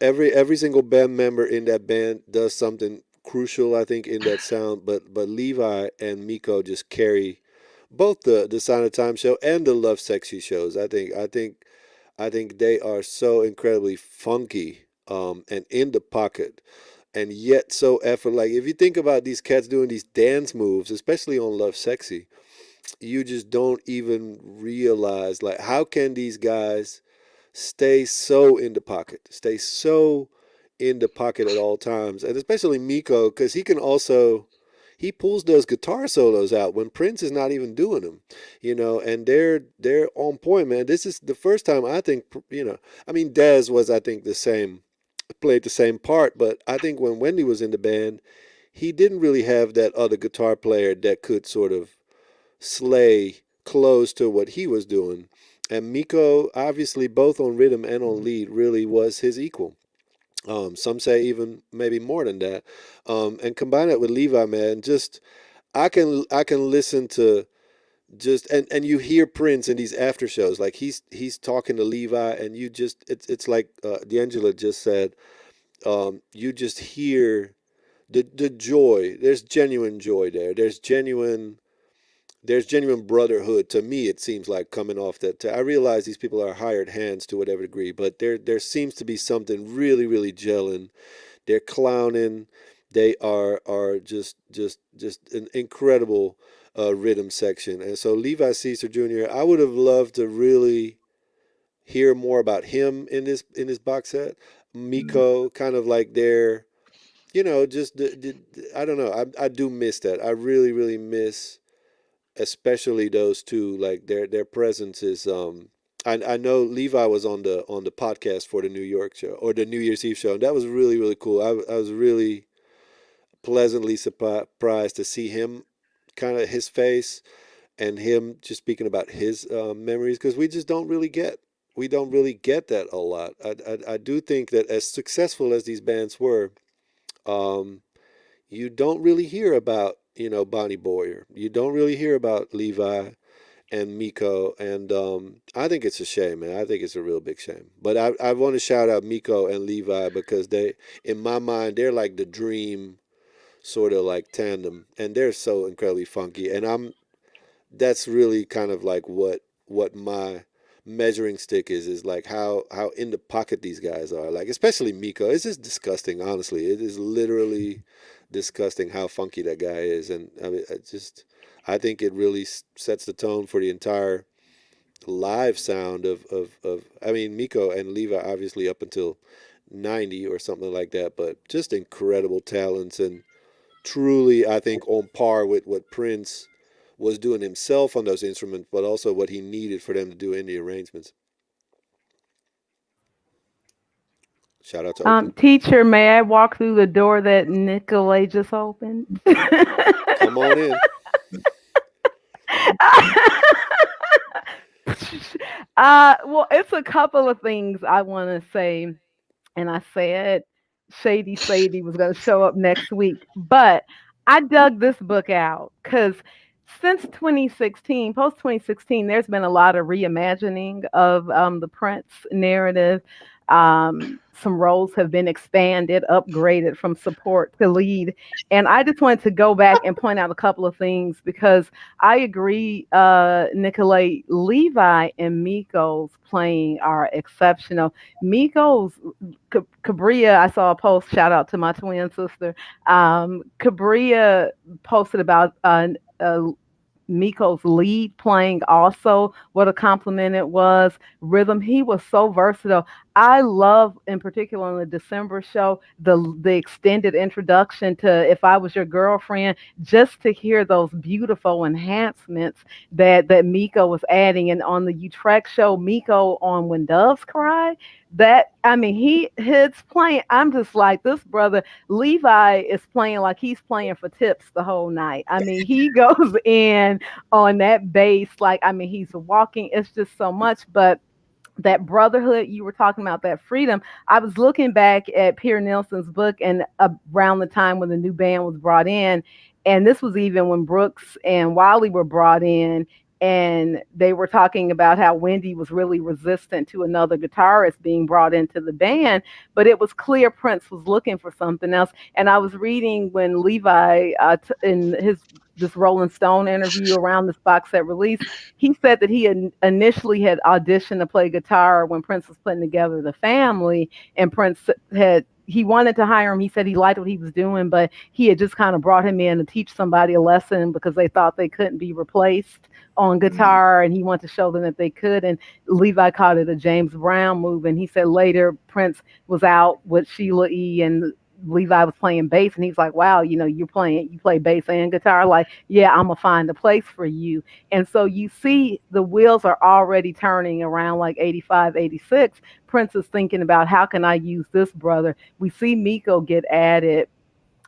Every single band member in that band does something crucial, I think, in that sound. But Levi and Miko just carry both the Sign of Time show and the Love Sexy shows. I think they are so incredibly funky, and in the pocket, and yet so effort. Like if you think about these cats doing these dance moves, especially on Love Sexy, you just don't even realize like how can these guys stay so in the pocket, stay so in the pocket at all times, and especially Miko because he pulls those guitar solos out when Prince is not even doing them, and they're on point, man. This is the first time I think, I mean, Dez was, I think, played the same part, but I think when Wendy was in the band, he didn't really have that other guitar player that could sort of slay close to what he was doing. And Miko, obviously, both on rhythm and on lead, really was his equal. Some say even maybe more than that. And combine it with Levi, man, just I can listen to just and you hear Prince in these after shows, like he's talking to Levi, and you just it's like D'Angelo just said, you just hear the joy. There's genuine joy there. There's genuine brotherhood to me. It seems like coming off that. I realize these people are hired hands to whatever degree, but there seems to be something really really gelling. They're clowning. They are just an incredible rhythm section. And so Levi Seacer Jr., I would have loved to really hear more about him in this box set. Miko, kind of like their, just I don't know. I do miss that. I really really miss, especially those two. Like their presence is. I know Levi was on the podcast for the New York show or the New Year's Eve show, and that was really really cool. I was really pleasantly surprised to see him, kind of his face, and him just speaking about his memories, because we don't really get that a lot. I do think that as successful as these bands were, um, you don't really hear about Bonnie Boyer. You don't really hear about Levi and Miko, and I think it's a shame, man. I think it's a real big shame. But I want to shout out Miko and Levi because in my mind, they're like the dream sort of like tandem, and they're so incredibly funky. And that's really kind of like what my measuring stick is like how in the pocket these guys are. Like especially Miko, it's just disgusting. Honestly, it is literally disgusting how funky that guy is, and I mean, I think it really sets the tone for the entire live sound of I mean, Miko and Levi obviously up until 90 or something like that, but just incredible talents, and truly I think on par with what Prince was doing himself on those instruments, but also what he needed for them to do in the arrangements. Shout out to Oakland. Teacher, may I walk through the door that Nicolay just opened? Come on in. Well, it's a couple of things I want to say, and I said Shady Sadie was going to show up next week, but I dug this book out because since 2016, post 2016, there's been a lot of reimagining of the Prince narrative. Some roles have been expanded, upgraded from support to lead. And I just wanted to go back and point out a couple of things because I agree, Nicolay, Levi and Miko's playing are exceptional. Miko's Cabria, I saw a post, shout out to my twin sister. Cabria posted about Miko's lead playing also, what a compliment it was. Rhythm, he was so versatile. I love, in particular on the December show, the extended introduction to If I Was Your Girlfriend, just to hear those beautiful enhancements that Miko was adding. And on the Utrecht show, Miko on When Doves Cry, his playing, I'm just like, this brother, Levi is playing like he's playing for tips the whole night. I mean, he goes in on that bass, he's walking, it's just so much, but that brotherhood you were talking about, that freedom. I was looking back at Pierre Nelson's book and around the time when the new band was brought in, and this was even when Brooks and Wally were brought in, and they were talking about how Wendy was really resistant to another guitarist being brought into the band, but it was clear Prince was looking for something else. And I was reading when Levi, in this Rolling Stone interview around this box set release, he said that he initially had auditioned to play guitar when Prince was putting together The Family, and Prince he wanted to hire him. He said he liked what he was doing, but he had just kind of brought him in to teach somebody a lesson because they thought they couldn't be replaced on guitar, and he wanted to show them that they could. And Levi called it a James Brown move. And he said later Prince was out with Sheila E. and Levi was playing bass, and he's like, wow, you play bass and guitar. Like, yeah, I'm gonna find a place for you. And so you see the wheels are already turning around like 85, 86. Prince is thinking about, how can I use this brother? We see Miko get added.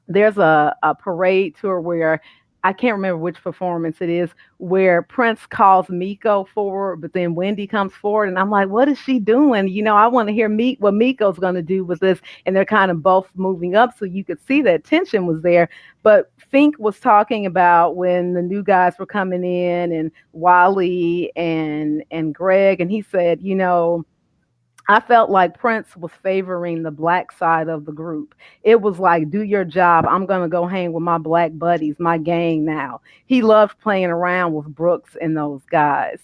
There's a parade tour where I can't remember which performance it is, where Prince calls Miko forward, but then Wendy comes forward, and I'm like, what is she doing? I want to hear what Miko's going to do with this. And they're kind of both moving up, so you could see that tension was there. But Fink was talking about when the new guys were coming in, and Wally and Greg, and he said, I felt like Prince was favoring the black side of the group. It was like, do your job. I'm going to go hang with my black buddies, my gang now. He loved playing around with Brooks and those guys.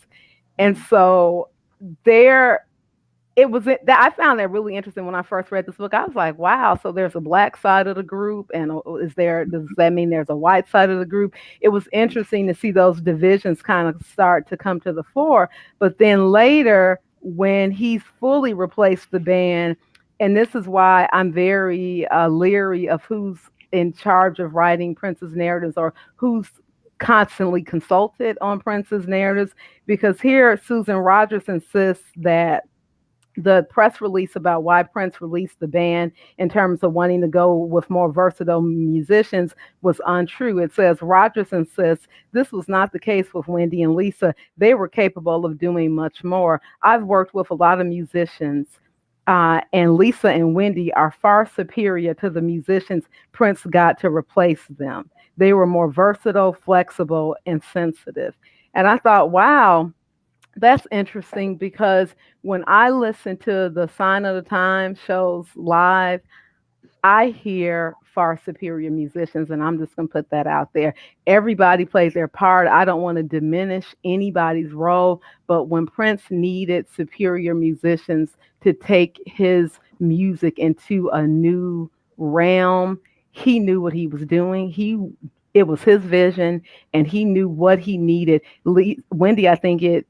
And so I found that really interesting when I first read this book. I was like, wow, so there's a black side of the group, and does that mean there's a white side of the group? It was interesting to see those divisions kind of start to come to the fore. But then later, when he's fully replaced the band, and this is why I'm very leery of who's in charge of writing Prince's narratives or who's constantly consulted on Prince's narratives, because here Susan Rogers insists that the press release about why Prince released the band in terms of wanting to go with more versatile musicians was untrue. It says, Rogers insists this was not the case with Wendy and Lisa. They were capable of doing much more. I've worked with a lot of musicians, and Lisa and Wendy are far superior to the musicians Prince got to replace them. They were more versatile, flexible, and sensitive. And I thought, wow, that's interesting, because when I listen to the Sign of the Times shows live, I hear far superior musicians, and I'm just going to put that out there. Everybody plays their part. I don't want to diminish anybody's role, but when Prince needed superior musicians to take his music into a new realm, he knew what he was doing. It was his vision, and he knew what he needed. Wendy, I think it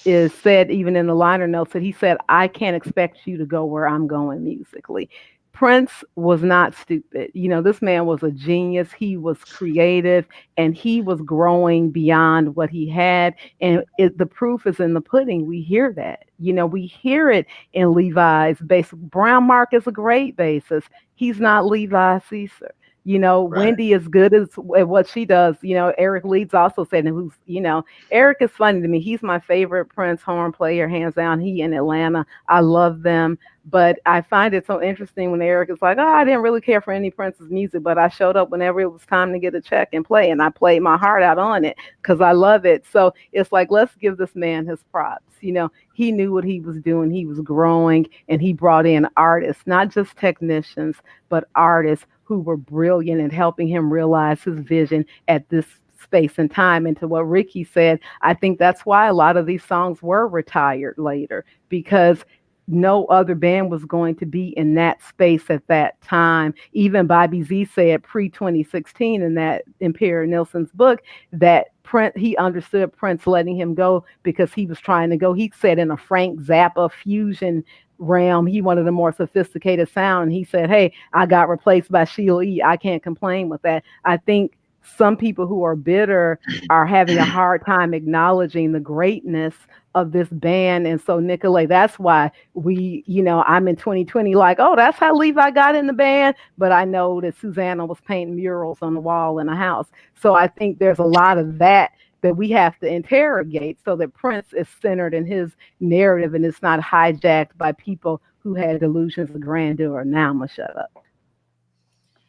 is said even in the liner notes that he said, I can't expect you to go where I'm going musically. Prince was not stupid. You know, this man was a genius. He was creative and he was growing beyond what he had. And the proof is in the pudding. We hear that. You know, we hear it in Levi's bass. Brown Mark is a great bassist. He's not Levi Seacer. You know, Right. Wendy is good at what she does. You know, Eric Leeds also said, who's, you know, Eric is funny to me. He's my favorite Prince horn player, hands down. He in Atlanta. I love them. But I find it so interesting when Eric is like, oh, I didn't really care for any Prince's music, but I showed up whenever it was time to get a check and play. And I played my heart out on it because I love it. So it's like, let's give this man his props. You know, he knew what he was doing. He was growing and he brought in artists, not just technicians, but artists who were brilliant in helping him realize his vision at this space and time. And to what Ricky said, I think that's why a lot of these songs were retired later, because no other band was going to be in that space at that time. Even Bobby Z said pre-2016 in that Imperial Nilsson's book that he understood Prince letting him go because he was trying to go, he said, in a Frank Zappa fusion realm. He wanted a more sophisticated sound. And he said, hey, I got replaced by Sheila E. I can't complain with that. I think some people who are bitter are having a hard time acknowledging the greatness of this band. And so, Nicolay, that's why we, you know, I'm in 2020 like, oh, that's how Levi got in the band. But I know that Susanna was painting murals on the wall in a house. So I think there's a lot of that we have to interrogate so that Prince is centered in his narrative and it's not hijacked by people who had delusions of grandeur. Now I'm going to shut up.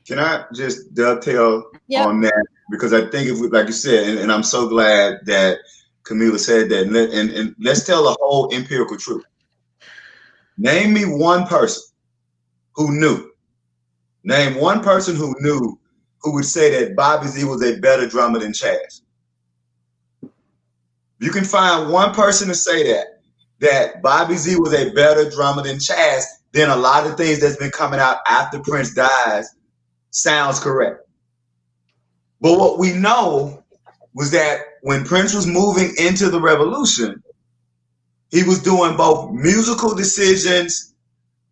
Can I just dovetail on that? Because I think, if we, like you said, and I'm so glad that Kamilah said that, and let's tell the whole empirical truth. Name me one person who knew. Name one person who knew who would say that Bobby Z was a better drummer than Chaz. You can find one person to say that Bobby Z was a better drummer than Chaz, then a lot of things that's been coming out after Prince dies sounds correct. But what we know was that when Prince was moving into the revolution, he was doing both musical decisions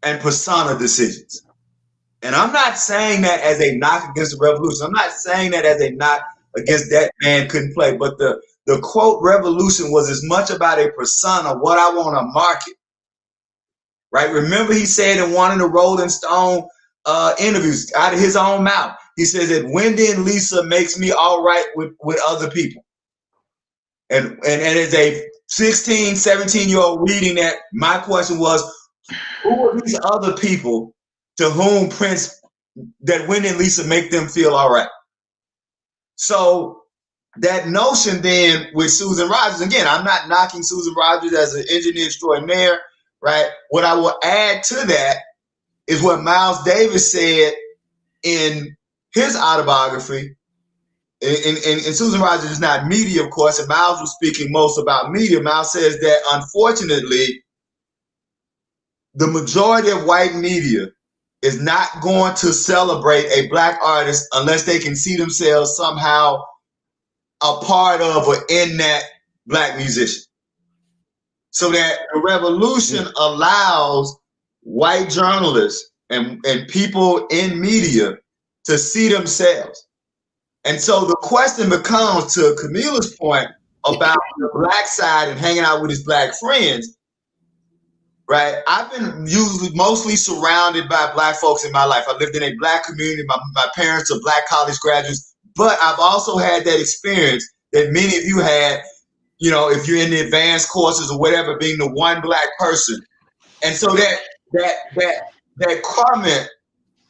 and persona decisions. And I'm not saying that as a knock against the revolution. I'm not saying that as a knock against that man couldn't play, but the quote revolution was as much about a persona, what I want to market, right? Remember he said in one of the Rolling Stone interviews out of his own mouth, he says that Wendy and Lisa makes me all right with other people. And as a 16, 17-year-old reading that, my question was, who are these other people to whom Prince, that Wendy and Lisa make them feel all right? So that notion then with Susan Rogers, again, I'm not knocking Susan Rogers as an engineer extraordinaire, right? What I will add to that is what Miles Davis said in his autobiography. And Susan Rogers is not media, of course, and Miles was speaking most about media. Miles says that, unfortunately, the majority of white media is not going to celebrate a black artist unless they can see themselves somehow a part of or in that black musician. So that the revolution allows white journalists and people in media to see themselves. And so the question becomes, to Kamilah's point about the black side and hanging out with his black friends, right? I've been mostly surrounded by black folks in my life. I lived in a black community. My parents are black college graduates, but I've also had that experience that many of you had, you know, if you're in the advanced courses or whatever, being the one black person. And so that comment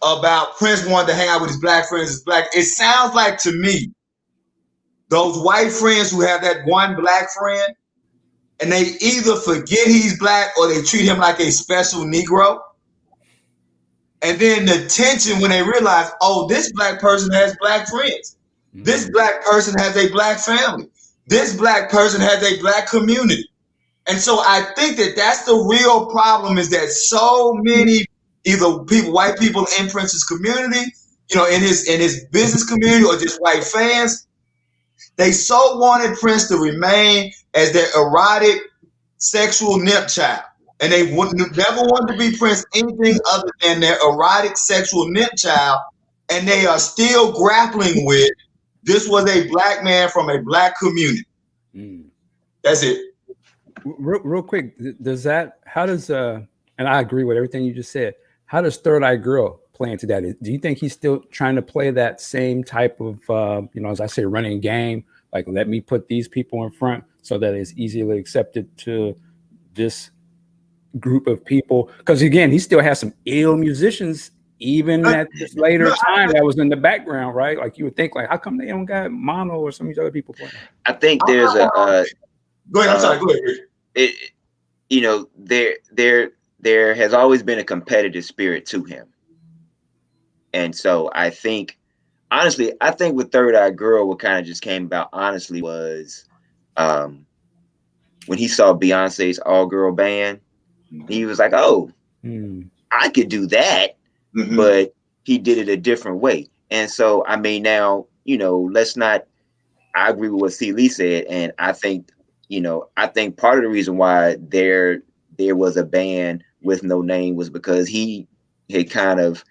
about Prince wanted to hang out with his black friends, it sounds like to me, those white friends who have that one black friend, and they either forget he's black or they treat him like a special Negro. And then the tension when they realize, oh, this black person has black friends. This black person has a black family. This black person has a black community. And so I think that that's the real problem, is that so many either white people in Prince's community, you know, in his business community, or just white fans, they so wanted Prince to remain as their erotic, sexual nymph child. and they never wanted to be Prince anything other than their erotic sexual nymph child, and they are still grappling with this was a black man from a black community. That's it. Real quick, how does and I agree with everything you just said. How does Third Eye Girl play into that? Do you think he's still trying to play that same type of, as I say, running game? Like, let me put these people in front so that it's easily accepted to this group of people. Because again, he still has some ill musicians, even at this later time that was in the background, right? Like you would think, like, how come they don't got Mono or some of these other people playing? I think there's Go ahead. I'm sorry. Go ahead. There has always been a competitive spirit to him. And so I think, honestly, with Third Eye Girl, what kind of just came about, honestly, was when he saw Beyonce's all-girl band, he was like, oh, I could do that, but he did it a different way. And so, I mean, now, I agree with what C. Lee said, and I think part of the reason why there was a band with no name was because he had kind of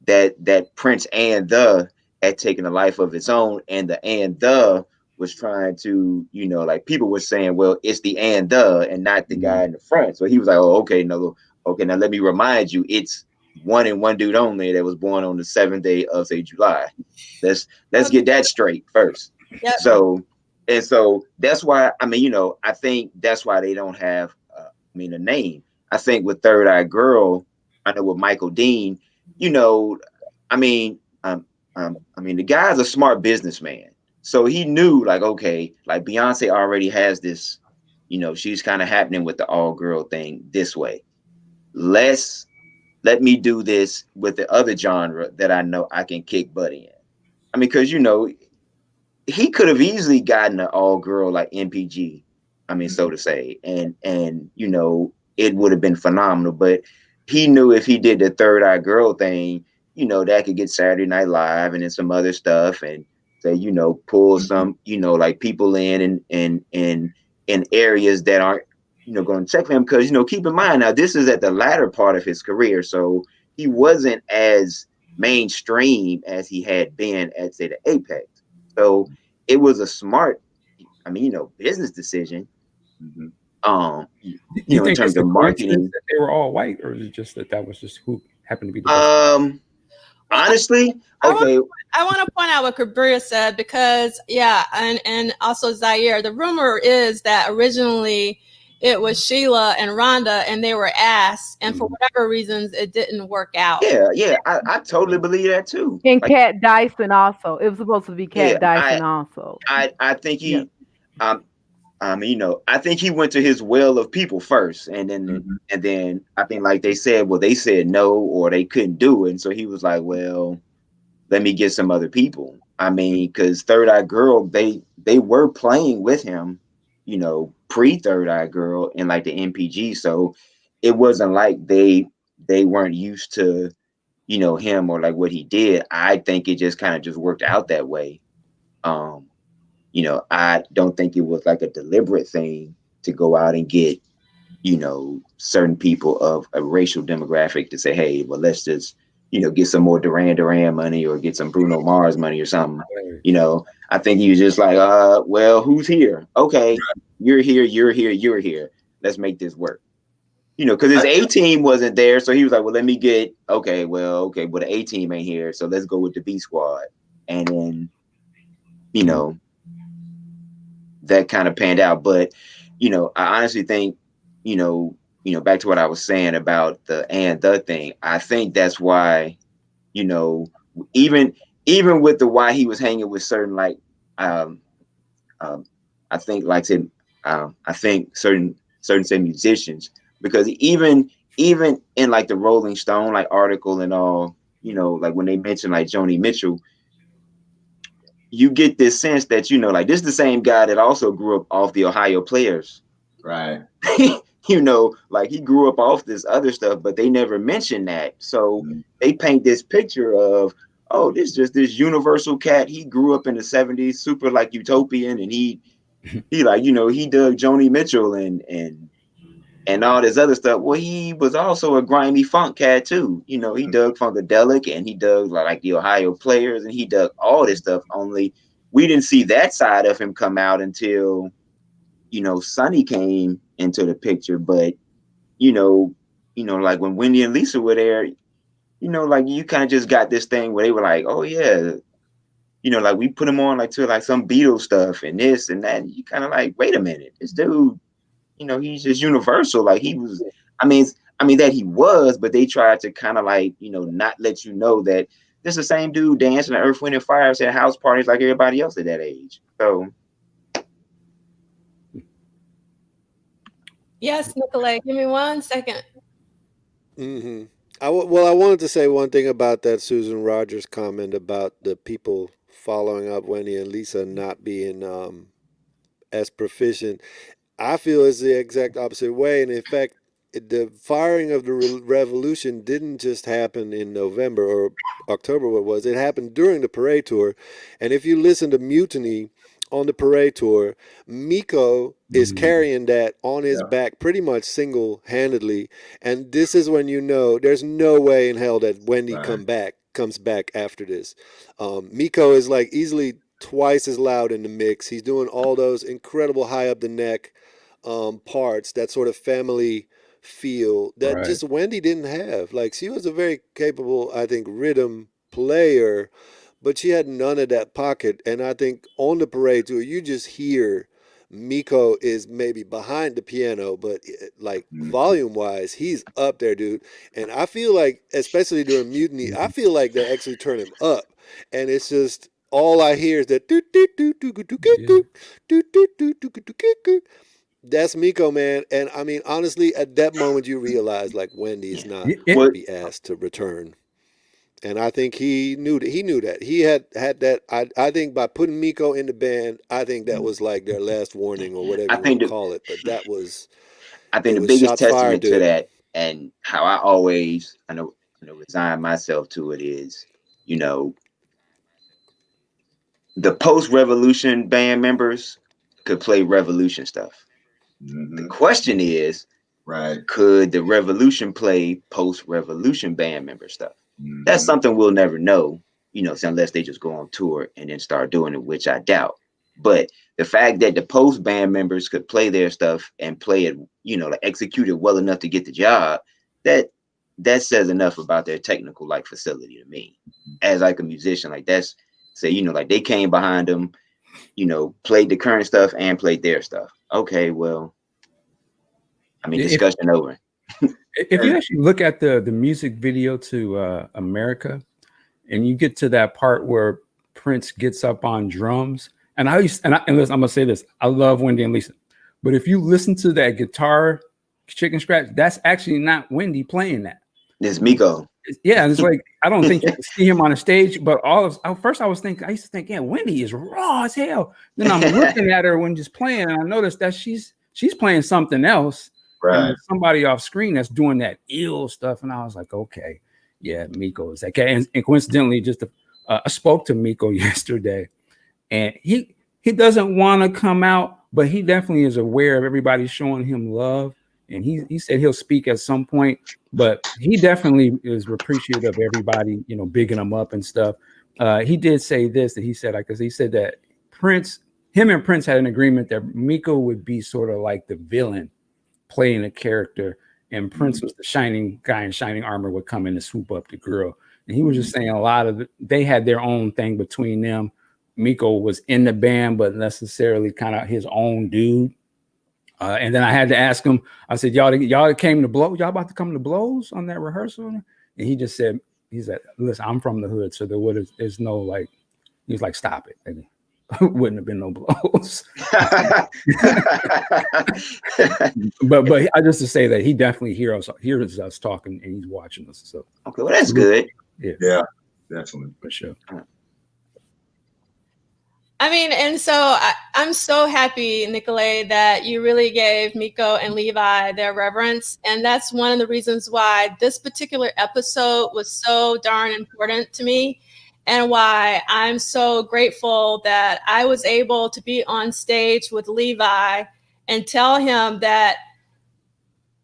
that Prince and the had taken a life of its own, and the was trying to, like people were saying, well, it's the and not the guy in the front. So he was like, oh, okay, now let me remind you, it's one and one dude only that was born on the 7th day of July. Let's get that straight first. Yep. So that's why, I think that's why they don't have, a name. I think with Third Eye Girl, I know with Michael Dean, the guy's a smart businessman. So he knew, like, okay, like Beyonce already has this, she's kind of happening with the all girl thing this way. Let me do this with the other genre that I know I can kick butt in. Because, he could have easily gotten an all girl like MPG, so to say, and it would have been phenomenal. But he knew if he did the Third Eye Girl thing, that could get Saturday Night Live and then some other stuff, and say, pull some, like people in areas that aren't, going to check for him. Because, keep in mind now, this is at the latter part of his career, so he wasn't as mainstream as he had been at, say, the Apex. So it was a smart, business decision. You in think terms of marketing, that they were all white, or is it just that was just who happened to be the best? Honestly, okay. I want to point out what Kabria said, because and also Zaire. The rumor is that originally it was Sheila and Rhonda, and they were asked, and for whatever reasons, it didn't work out. Yeah, I totally believe that too. And Cat Dyson also. It was supposed to be Cat Dyson also. I think he, I think he went to his well of people first, and then I think, like they said no, or they couldn't do it, and so he was like, well, let me get some other people. Because Third Eye Girl, they were playing with him, pre Third Eye Girl and like the MPG, so it wasn't like they weren't used to, him or like what he did. I think it just kind of just worked out that way. I don't think it was like a deliberate thing to go out and get, certain people of a racial demographic to say, hey, well, let's just, get some more Duran Duran money or get some Bruno Mars money or something. I think he was just like, well, who's here? Okay, you're here, you're here, you're here. Let's make this work. Because his A team wasn't there. So he was like, well, let me get, but the A team ain't here. So let's go with the B squad. And then, that kind of panned out. But, I honestly think, back to what I was saying about the and the thing, I think that's why, even with the why he was hanging with certain, like, I think, like, I think certain say musicians, because even in like the Rolling Stone like article and all, like when they mention like Joni Mitchell, you get this sense that, like, this is the same guy that also grew up off the Ohio Players. Right. Like he grew up off this other stuff, but they never mentioned that. So they paint this picture of, oh, this just this universal cat. He grew up in the 70s, super like utopian, and he like, he dug Joni Mitchell and and all this other stuff. Well, he was also a grimy funk cat too. You know, he dug Funkadelic and he dug like the Ohio Players and he dug all this stuff. Only we didn't see that side of him come out until, you know, Sonny came into the picture. But you know, like when Wendy and Lisa were there, you know, like you kind of just got this thing where they were like, oh yeah, you know, like we put him on like to like some Beatles stuff and this and that. And you kind of like, wait a minute, this dude, you know, he's just universal. Like he was, I mean that he was, but they tried to kind of like, you know, not let you know that this is the same dude dancing at Earth, Wind and Fire at house parties like everybody else at that age. So. Yes, Nicolay, give me 1 second. Mm-hmm. I wanted to say one thing about that Susan Rogers comment about the people following up Wendy and Lisa not being as proficient. I feel it's the exact opposite way. And in fact, the firing of the revolution didn't just happen in November or October, what was it? Happened during the parade tour. And if you listen to Mutiny on the parade tour, Miko is carrying that on his back pretty much single-handedly. And this is when you know there's no way in hell that Wendy comes back after this. Miko is like easily twice as loud in the mix. He's doing all those incredible high up the neck parts, that sort of family feel that just Wendy didn't have. Like she was a very capable, I think, rhythm player, but she had none of that pocket. And I think on the parade tour, you just hear Miko is maybe behind the piano, but like volume wise, he's up there, dude. And I feel like, especially during Mutiny, I feel like they actually turn him up, and it's just all I hear is that that's Miko, man. And I mean, honestly, at that moment, you realize like Wendy is not going to be asked to return. And I think he knew that. He had that. I think by putting Miko in the band, I think that was like their last warning or whatever you want to call it. But that was, I think the biggest testament to that, and how I always, I know resign myself to it is, you know, the post-revolution band members could play revolution stuff. The question is, could the revolution play post-revolution band member stuff? That's something we'll never know, you know, unless they just go on tour and then start doing it, which I doubt. But the fact that the post band members could play their stuff and play it, you know, like execute it well enough to get the job, that says enough about their technical like facility to me. As like a musician, like that's say, you know, like they came behind them, you know, played the current stuff and played their stuff. Okay, well, I mean, discussion over. If you actually look at the music video to America, and you get to that part where Prince gets up on drums, and listen, I'm gonna say this: I love Wendy and Lisa, but if you listen to that guitar chicken scratch, that's actually not Wendy playing that. It's Miko. Yeah, it's like I don't think you can see him on the stage, but first I used to think, yeah, Wendy is raw as hell. Then I'm looking at her when she's playing, and I noticed that she's playing something else. Right. Somebody off screen that's doing that ill stuff. And I was like, okay, yeah, Miko is that guy. And coincidentally, I spoke to Miko yesterday, and he doesn't want to come out, but he definitely is aware of everybody showing him love. And he said he'll speak at some point, but he definitely is appreciative of everybody, you know, bigging him up and stuff. He did say this, that he said, because he said that him and Prince had an agreement that Miko would be sort of like the villain playing a character, and Prince was the shining guy in shining armor, would come in and swoop up the girl. And he was just saying they had their own thing between them. Miko was in the band, but necessarily kind of his own dude. And then I had to ask him, I said, y'all came to blow, y'all about to come to blows on that rehearsal? And he just said, listen, I'm from the hood, so there's no like, he was like, stop it. And wouldn't have been no blows. but I just to say that he definitely hears us talking, and he's watching us. So okay, well that's good. Yeah, definitely, for sure. I mean, and so I'm so happy, Nicolay, that you really gave Miko and Levi their reverence. And that's one of the reasons why this particular episode was so darn important to me, and why I'm so grateful that I was able to be on stage with Levi and tell him that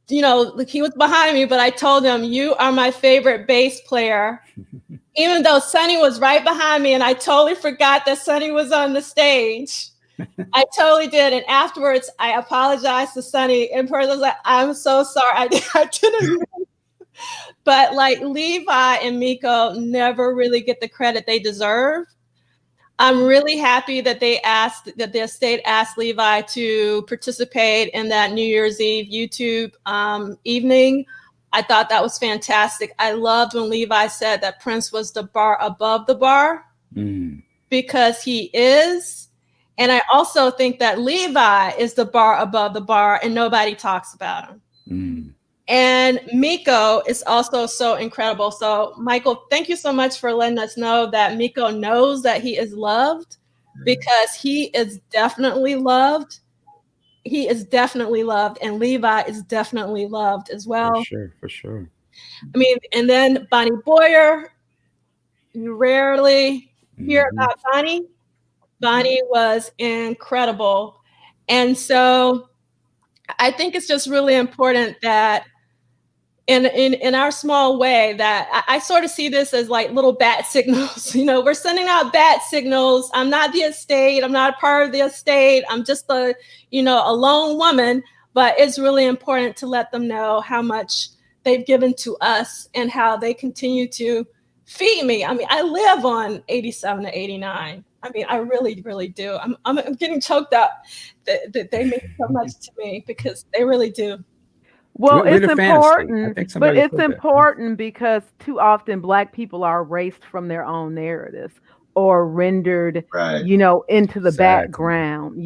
you know, he was behind me, but I told him, you are my favorite bass player. Even though Sonny was right behind me, and I totally forgot that Sonny was on the stage. I totally did. And afterwards, I apologized to Sonny in person. I was like, I'm so sorry. I didn't mean. But like Levi and Miko never really get the credit they deserve. I'm really happy that the estate asked Levi to participate in that New Year's Eve YouTube evening. I thought that was fantastic. I loved when Levi said that Prince was the bar above the bar, because he is. And I also think that Levi is the bar above the bar and nobody talks about him. And Miko is also so incredible. So Michael, thank you so much for letting us know that Miko knows that he is loved, because he is definitely loved. He is definitely loved, and Levi is definitely loved as well. For sure. I mean, and then Bonnie Boyer, you rarely hear about Bonnie. Bonnie was incredible. And so I think it's just really important that in our small way, that I sort of see this as like little bat signals. You know, we're sending out bat signals. I'm not the estate. I'm not a part of the estate. I'm just a lone woman. But it's really important to let them know how much they've given to us and how they continue to feed me. I mean, I live on 87 to 89. I mean, I really, really do. I'm getting choked up that they mean so much to me, because they really do. Well, it's important, but it's important because too often Black people are erased from their own narratives or rendered, into the background,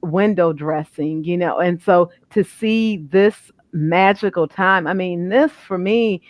window dressing, and so to see this magical time, I mean, this for me,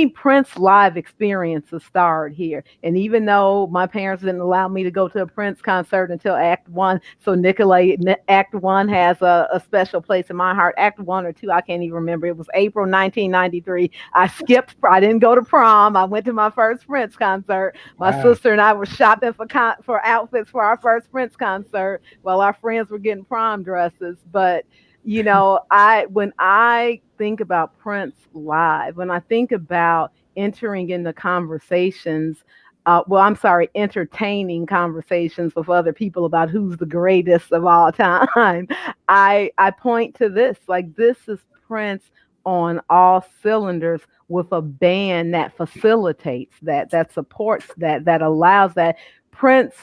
Prince live experiences started here. And even though my parents didn't allow me to go to a Prince concert until Act 1, so Nicolay, Act 1 has a special place in my heart. Act 1 or 2, I can't even remember. It was April 1993. I didn't go to prom. I went to my first Prince concert. My sister and I were shopping for outfits for our first Prince concert while our friends were getting prom dresses. But when I think about Prince live, when I think about entering into conversations, entertaining conversations with other people about who's the greatest of all time, I point to this. Like, this is Prince on all cylinders, with a band that facilitates that supports that allows that. Prince,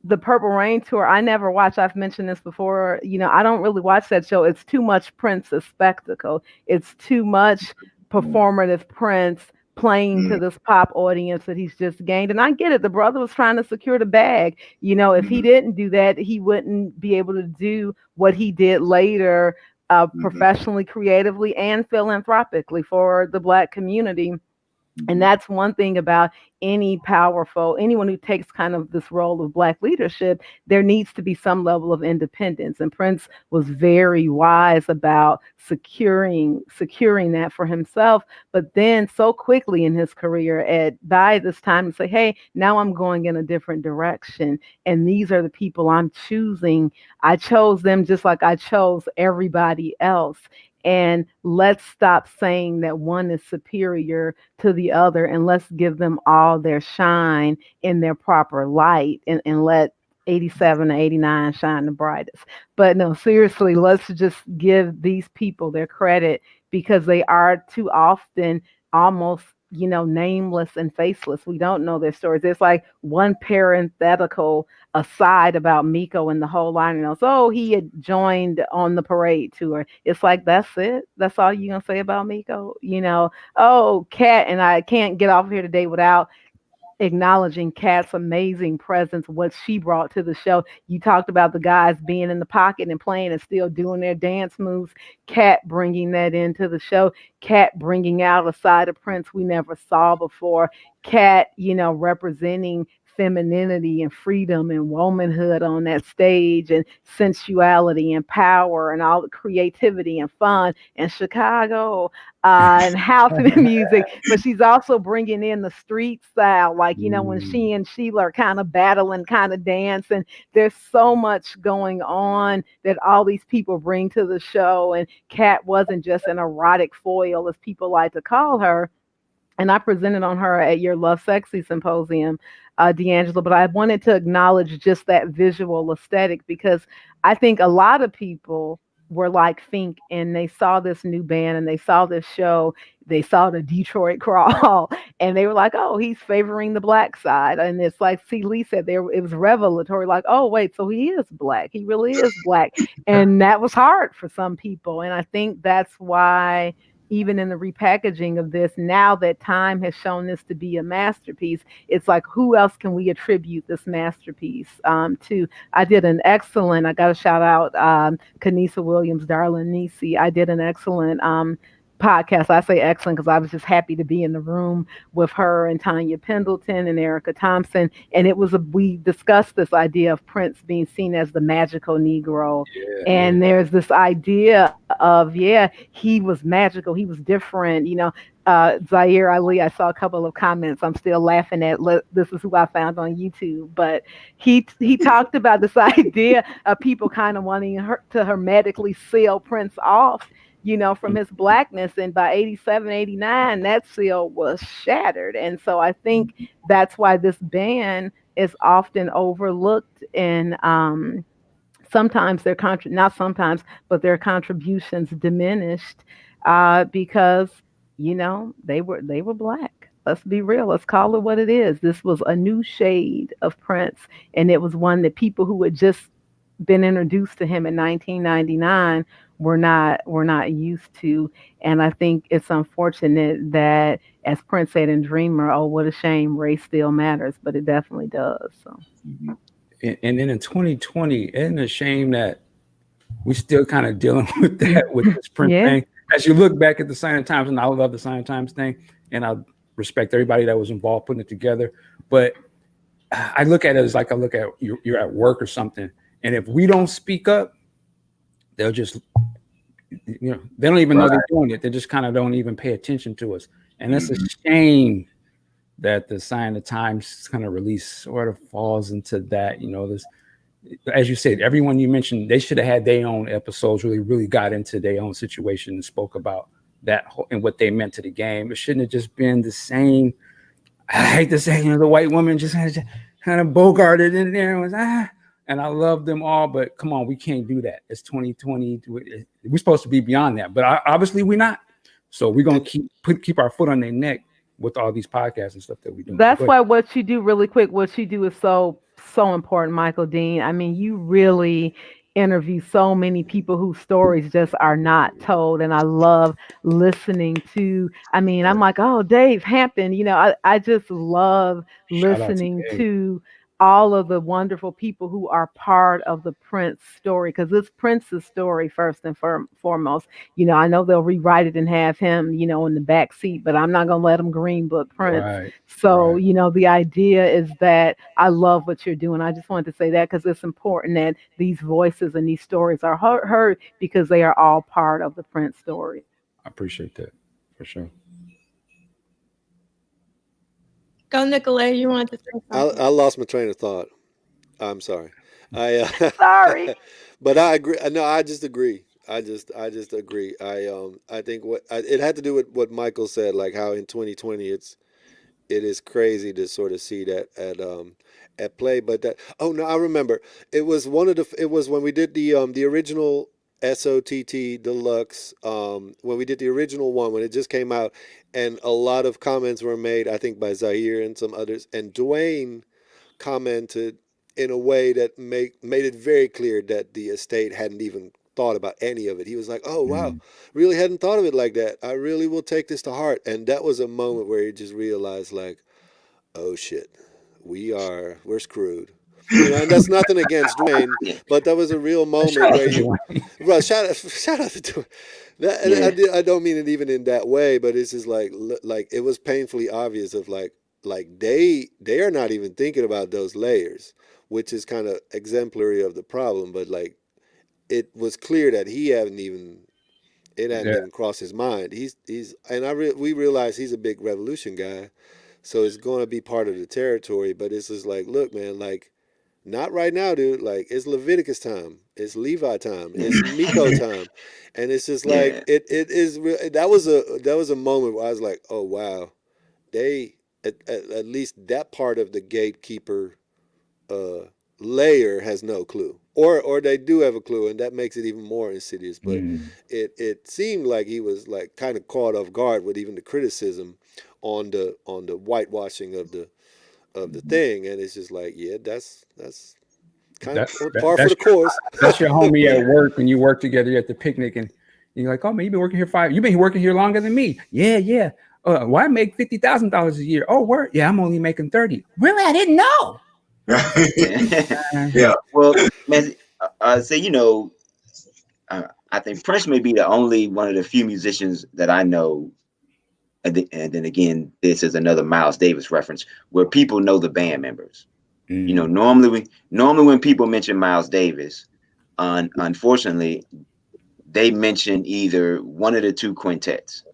the Purple Rain tour, I never watched. I've mentioned this before. I don't really watch that show. It's too much Prince's spectacle. It's too much performative Prince playing to this pop audience that he's just gained. And I get it. The brother was trying to secure the bag. If he didn't do that, he wouldn't be able to do what he did later, professionally, creatively, and philanthropically for the Black community. And that's one thing about anyone who takes kind of this role of Black leadership. There needs to be some level of independence. And Prince was very wise about securing that for himself. But then so quickly in his career, by this time, to say, hey, now I'm going in a different direction. And these are the people I'm choosing. I chose them just like I chose everybody else. And let's stop saying that one is superior to the other, and let's give them all their shine in their proper light, and let 87 to 89 shine the brightest. But no, seriously, let's just give these people their credit, because they are too often almost nameless and faceless. We don't know their stories. There's like one parenthetical aside about Miko in the whole line. He had joined on the parade tour. It's like, that's it? That's all you're going to say about Miko? Kat, and I can't get off here today without acknowledging Kat's amazing presence, what she brought to the show. You talked about the guys being in the pocket and playing and still doing their dance moves. Kat bringing that into the show. Kat bringing out a side of Prince we never saw before. Kat, representing femininity and freedom and womanhood on that stage, and sensuality and power and all the creativity and fun and Chicago and house music. But she's also bringing in the street style, like, you know, when she and Sheila are kind of battling, kind of dancing. There's so much going on that all these people bring to the show. And Kat wasn't just an erotic foil, as people like to call her. And I presented on her at your Love Sexy Symposium, D'Angelo, but I wanted to acknowledge just that visual aesthetic, because I think a lot of people were like Fink, and they saw this new band and they saw this show, they saw the Detroit Crawl, and they were like, oh, he's favoring the black side. And it's like Leigh said, there it was revelatory, like, oh, wait, so he is black. He really is black. And that was hard for some people. And I think that's why, even in the repackaging of this, now that time has shown this to be a masterpiece, it's like, who else can we attribute this masterpiece to? I did an excellent, I got to shout out Kanisa Williams, Darlene Nisi. I did an excellent podcast. I say excellent because I was just happy to be in the room with her and Tanya Pendleton and Erica Thompson. And it was we discussed this idea of Prince being seen as the magical Negro. And there's this idea of, he was magical. He was different. You know, Zaire Ali, I saw a couple of comments I'm still laughing at. This is who I found on YouTube. But he talked about this idea of people kind of wanting to hermetically seal Prince off, you know, from his blackness. And by 87, 89, that seal was shattered. And so I think that's why this band is often overlooked, and sometimes their not sometimes, but their contributions diminished because, you know, they were black. Let's be real. Let's call it what it is. This was a new shade of Prince, and it was one that people who had just been introduced to him in 1999 were not used to. And I think it's unfortunate that, as Prince said in Dreamer, oh, what a shame, race still matters, but it definitely does. So. And then in 2020, isn't it a shame that we still kind of dealing with that, with this Prince thing? As you look back at the Sign of Times, and I love the Sign of Times thing, and I respect everybody that was involved putting it together, but I look at it as like, I look at you're at work or something, and if we don't speak up, they'll just, you know, they don't even know they're doing it. They just kind of don't even pay attention to us. And it's a shame that the Sign of Times kind of release sort of falls into that, you know, this, as you said, everyone you mentioned, they should have had their own episodes, really got into their own situation and spoke about that and what they meant to the game. It shouldn't have just been the same. I hate to say, you know, the white woman just kind of bogarted in there and was, and I love them all, but come on, we can't do that. It's 2020. We're supposed to be beyond that, but obviously we're not. So we're going to keep our foot on their neck with all these podcasts and stuff that we do. That's why what you do, really quick, what you do is so important, Michael Dean. I mean, you really interview so many people whose stories just are not told. And I love listening to, I mean, I'm like, oh, Dave Hampton, you know, I just love listening to all of the wonderful people who are part of the Prince story, because it's Prince's story first and foremost. You know, I know they'll rewrite it and have him, you know, in the back seat, but I'm not going to let him green book Prince. So, you know, the idea is that I love what you're doing. I just wanted to say that because it's important that these voices and these stories are heard because they are all part of the Prince story. I appreciate that, for sure. Go, Nicolay. You wanted to say something? I lost my train of thought. I'm sorry. Sorry. But I agree. No, I just agree. I just agree. I think it had to do with what Michael said, like how in 2020 it is crazy to sort of see that at play. But I remember it was when we did the original SOTT Deluxe, when we did the original one, when it just came out, and a lot of comments were made, I think by Zaire and some others, and Dwayne commented in a way that made it very clear that the estate hadn't even thought about any of it. He was like, oh wow, really hadn't thought of it like that. I really will take this to heart. And that was a moment where he just realized, like, oh shit, we're screwed. You know, and that's nothing against Dwayne, but that was a real moment where you, well, shout out to Dwayne. And I don't mean it even in that way, but it's just like it was painfully obvious of like, like they are not even thinking about those layers, which is kind of exemplary of the problem. But like, it was clear that he hadn't even crossed his mind. He's and we realize he's a big revolution guy, so it's going to be part of the territory. But it's just like, look, man, like, not right now, dude. Like, it's Leviticus time, it's Levi time, it's Miko time, and it's just like it is. That was a moment where I was like, oh wow, they at least that part of the gatekeeper layer has no clue, or they do have a clue, and that makes it even more insidious. But it seemed like he was like kind of caught off guard with even the criticism on the whitewashing of the thing, and it's just like, yeah, that's kind of par for the course. That's your homie at work when you work together at the picnic, and you're like, oh man, you've been working here longer than me. Yeah. Well, I make $50,000 a year. Oh, word? Yeah, I'm only making 30. Really? I didn't know. Yeah. Well, man, so I think Prince may be the only one of the few musicians that I know, and then again, this is another Miles Davis reference, where people know the band members. You know, normally when people mention Miles Davis, unfortunately, they mention either one of the two quintets.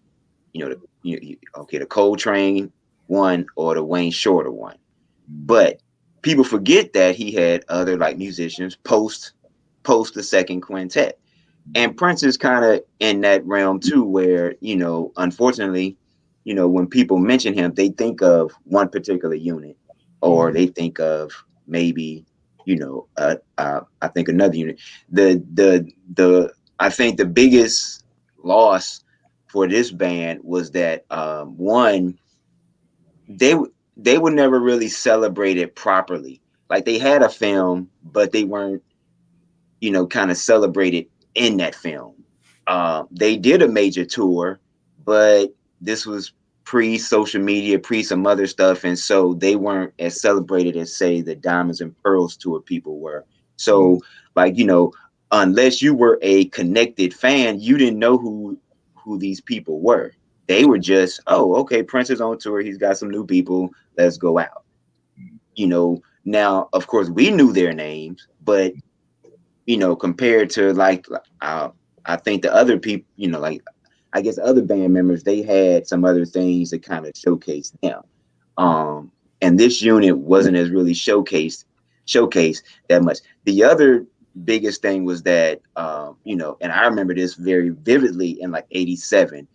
The Coltrane one or the Wayne Shorter one. But people forget that he had other like musicians post the second quintet. And Prince is kind of in that realm too, where, unfortunately, when people mention him, they think of one particular unit, or they think of maybe, I think another unit. I think the biggest loss for this band was that one, they were never really celebrated properly. Like, they had a film, but they weren't, kind of celebrated in that film. They did a major tour, but this was pre-social media, pre some other stuff, and so they weren't as celebrated as, say, the Diamonds and Pearls tour people were. So, unless you were a connected fan, you didn't know who these people were. They were just, oh, okay, Prince is on tour. He's got some new people. Let's go out. Now, of course, we knew their names, but, compared to I think the other people, I guess other band members, they had some other things that kind of showcased them. And this unit wasn't as really showcased that much. The other biggest thing was that, and I remember this very vividly in like 87,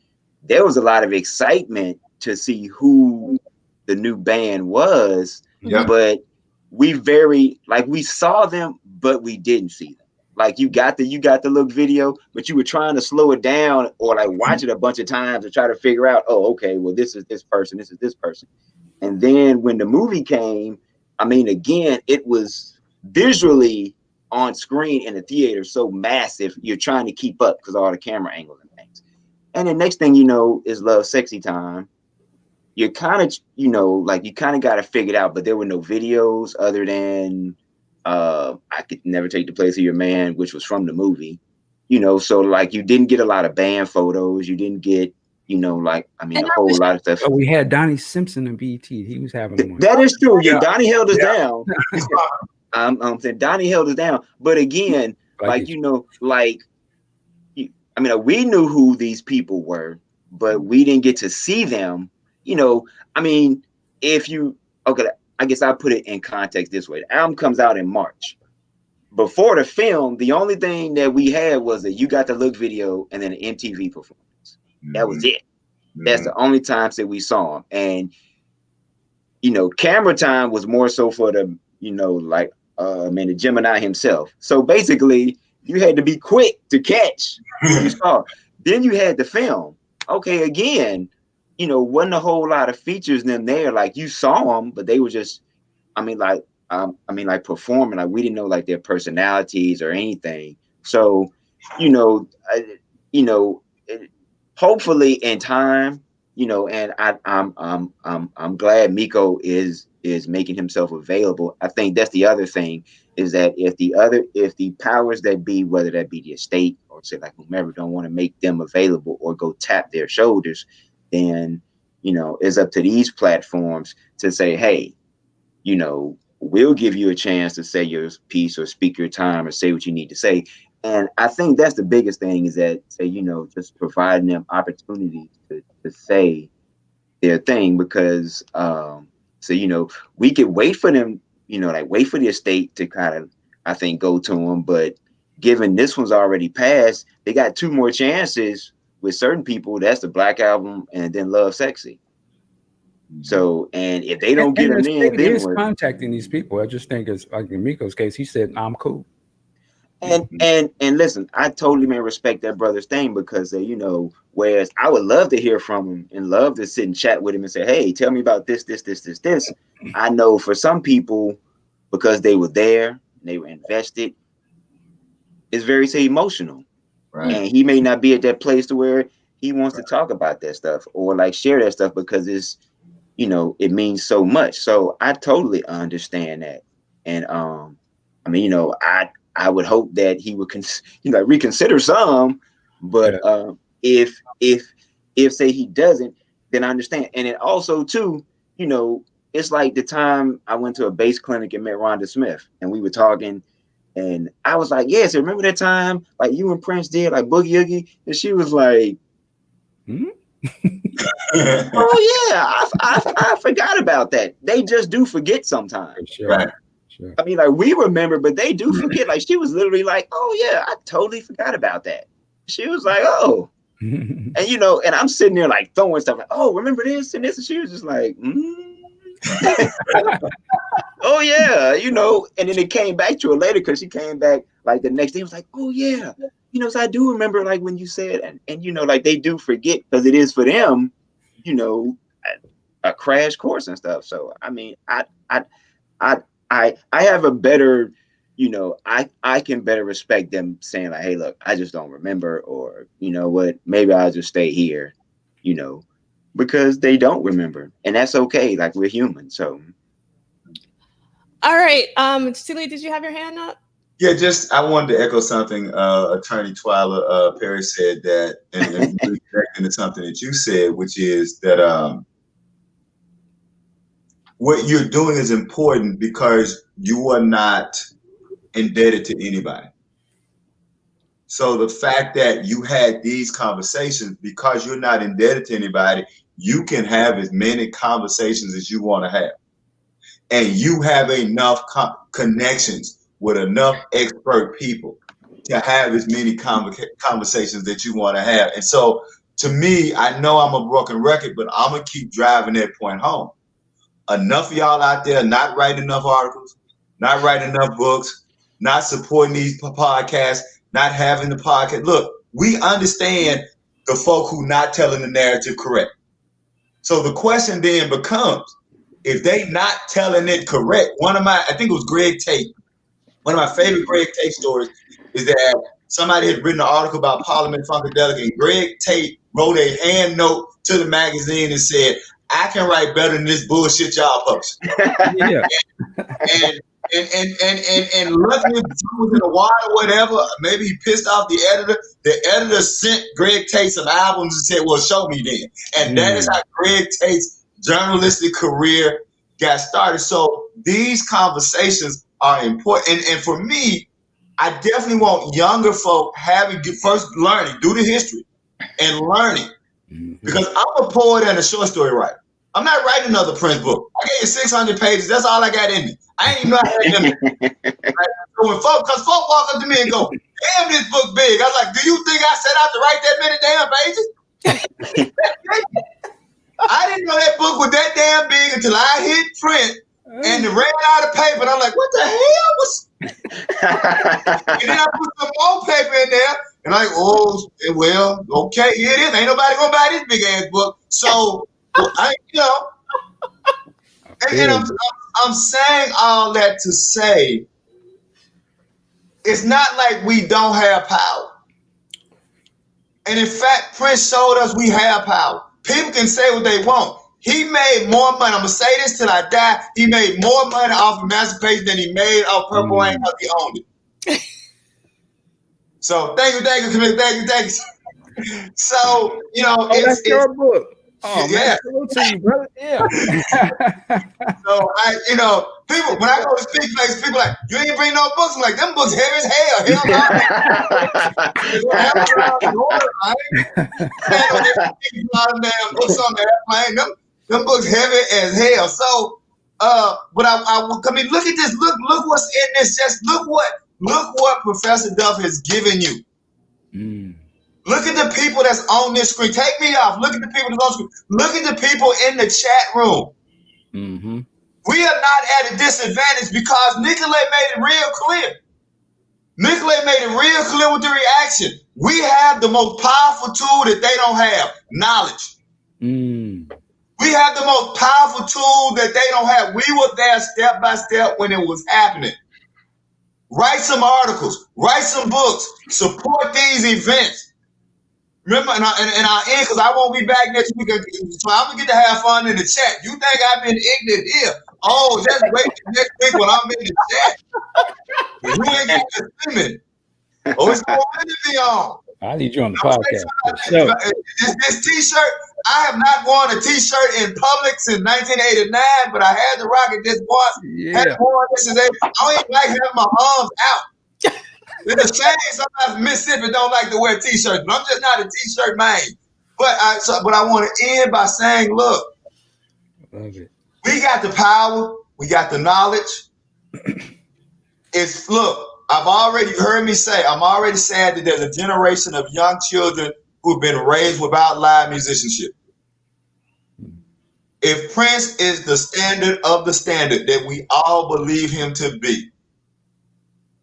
there was a lot of excitement to see who the new band was, but we saw them, but we didn't see them. Like, you got the look video, but you were trying to slow it down or like watch it a bunch of times to try to figure out, oh, okay, well, this is this person, this is this person. And then when the movie came, I mean, again, it was visually on screen in the theater so massive, you're trying to keep up because of all the camera angles and things. And the next thing you know is Love Sexy Time. You're kind of, you kind of got to figure it out, but there were no videos other than I Could Never Take the Place of Your Man, which was from the movie, so like you didn't get a lot of band photos. You didn't get, a whole lot of stuff. Oh, we had Donnie Simpson in BET. He was having one. That is true. Yeah, Donnie held us down. I'm saying Donnie held us down. But again, we knew who these people were, but we didn't get to see them. I guess I'll put it in context this way. The album comes out in March. Before the film, the only thing that we had was that You Got the Look video and then an MTV performance. That was it. That's the only times that we saw him. And, camera time was more so for the, the Gemini himself. So basically, you had to be quick to catch what you saw. Then you had the film. Okay, again, wasn't a whole lot of features in them there. Like, you saw them, but they were just, performing. Like, we didn't know like their personalities or anything. So, hopefully in time, and I'm glad Miko is making himself available. I think that's the other thing, is that if the powers that be, whether that be the estate or say like whomever, don't want to make them available or go tap their shoulders, then you know, it's up to these platforms to say, hey, you know, we'll give you a chance to say your piece or speak your time or say what you need to say. And I think that's the biggest thing, is that, say, you know, just providing them opportunities to say their thing, because so, you know, we could wait for them, you know, like wait for the estate to kind of, I think, go to them. But given this one's already passed, they got 2 more chances with certain people. That's the Black Album and then Love Sexy. So, and if they don't get them in, then is contacting these people. I just think it's like in Miko's case, he said, I'm cool. And listen, I totally respect that brother's thing, because you know, whereas I would love to hear from him and love to sit and chat with him and say, hey, tell me about this. I know for some people, because they were there and they were invested, it's very, say, emotional. Right. And he may not be at that place to where he wants to talk about that stuff or like share that stuff, because it's, you know, it means so much. So I totally understand that. And I mean, you know, I would hope that he would reconsider some, but if say he doesn't, then I understand. And it also too, you know, it's like the time I went to a bass clinic and met Rhonda Smith, and we were talking, and I was like, yes, remember that time like you and Prince did like Boogie Oogie? And she was like, oh yeah, I forgot about that. They just do forget sometimes. Sure. Right. Sure. I mean, like, we remember, but they do forget. Like, she was literally like, oh yeah, I totally forgot about that. She was like, oh. And you know, and I'm sitting there like throwing stuff like, oh, remember this and this, and she was just like, oh yeah, you know. And then it came back to her later, because she came back like the next day, was like, oh yeah, you know, so I do remember like when you said, and you know, like they do forget, because it is for them, you know, a crash course and stuff. So I mean, I have a better, you know, I can better respect them saying like, hey, look, I just don't remember, or you know what, maybe I'll just stay here, you know, because they don't remember, and that's okay. Like, we're human. So, all right, Sheila, did you have your hand up? Yeah, just I wanted to echo something Attorney Twyla Perry said, that, and connecting to something that you said, which is that what you're doing is important because you are not indebted to anybody. So the fact that you had these conversations, because you're not indebted to anybody, you can have as many conversations as you want to have. And you have enough connections with enough expert people to have as many conversations that you want to have. And so to me, I know I'm a broken record, but I'm going to keep driving that point home. Enough of y'all out there not writing enough articles, not writing enough books, not supporting these podcasts, not having the podcast. Look, we understand the folk who not telling the narrative correct. So the question then becomes, if they not telling it correct, I think it was Greg Tate. One of my favorite Greg Tate stories is that somebody had written an article about Parliament Funkadelic, and Greg Tate wrote a hand note to the magazine and said, I can write better than this bullshit y'all publish. Yeah. And luckily, if he was in the water or whatever, maybe he pissed off the editor. The editor sent Greg Tate some albums and said, well, show me then. And that is how Greg Tate's journalistic career got started. So these conversations are important. And for me, I definitely want younger folk first learning, do the history and learning. Because I'm a poet and a short story writer. I'm not writing another Prince book. I gave you 600 pages. That's all I got in me. I ain't even know I had them. Right? So when folk walk up to me and go, damn, this book big. I was like, do you think I set out to write that many damn pages? I didn't know that book was that damn big until I hit print and it ran out of paper. And I'm like, what the hell? And then I put some more paper in there. And I'm like, oh, well, okay, here it is. Ain't nobody gonna buy this big ass book. So, I'm saying all that to say, it's not like we don't have power. And in fact, Prince showed us we have power. People can say what they want. He made more money. I'm gonna say this till I die. He made more money off Emancipation than he made off Purple Rain because he owned it. So thank you, Kamilah. Thank you. So, it's your book. Oh Yeah. man, salute to you, brother. Yeah. So people, when I go to speak places, people like, you ain't bring no books. I'm like, them books heavy as hell. Hell no. I ain't a lot of damn books on the airplane. Them books heavy as hell. So, but I mean, look at this. Look what's in this. Just look what Professor Duff has given you. Mm. Look at the people that's on this screen. Take me off. Look at the people that's on screen. Look at the people in the chat room. Mm-hmm. We are not at a disadvantage because Nicolay made it real clear. Nicolay made it real clear with the reaction. We have the most powerful tool that they don't have, knowledge. Mm. We have the most powerful tool that they don't have. We were there step by step when it was happening. Write some articles, write some books, support these events. Remember, and I'll end because I won't be back next week. So I'm going to get to have fun in the chat. You think I've been ignorant here? Oh, just wait till next week when I'm in the chat. You ain't got to stream it. Oh, it's going to be on. I need you on the podcast. This t-shirt, I have not worn a t-shirt in public since 1989, but I had to rock it this once. Yeah. I don't even like having my arms out. It's a shame sometimes Mississippi don't like to wear t-shirts, but I'm just not a t-shirt man. But I want to end by saying, look, Love it. we got the power, we got the knowledge. I've already heard me say, I'm already sad that there's a generation of young children who've been raised without live musicianship. If Prince is the standard of the standard that we all believe him to be,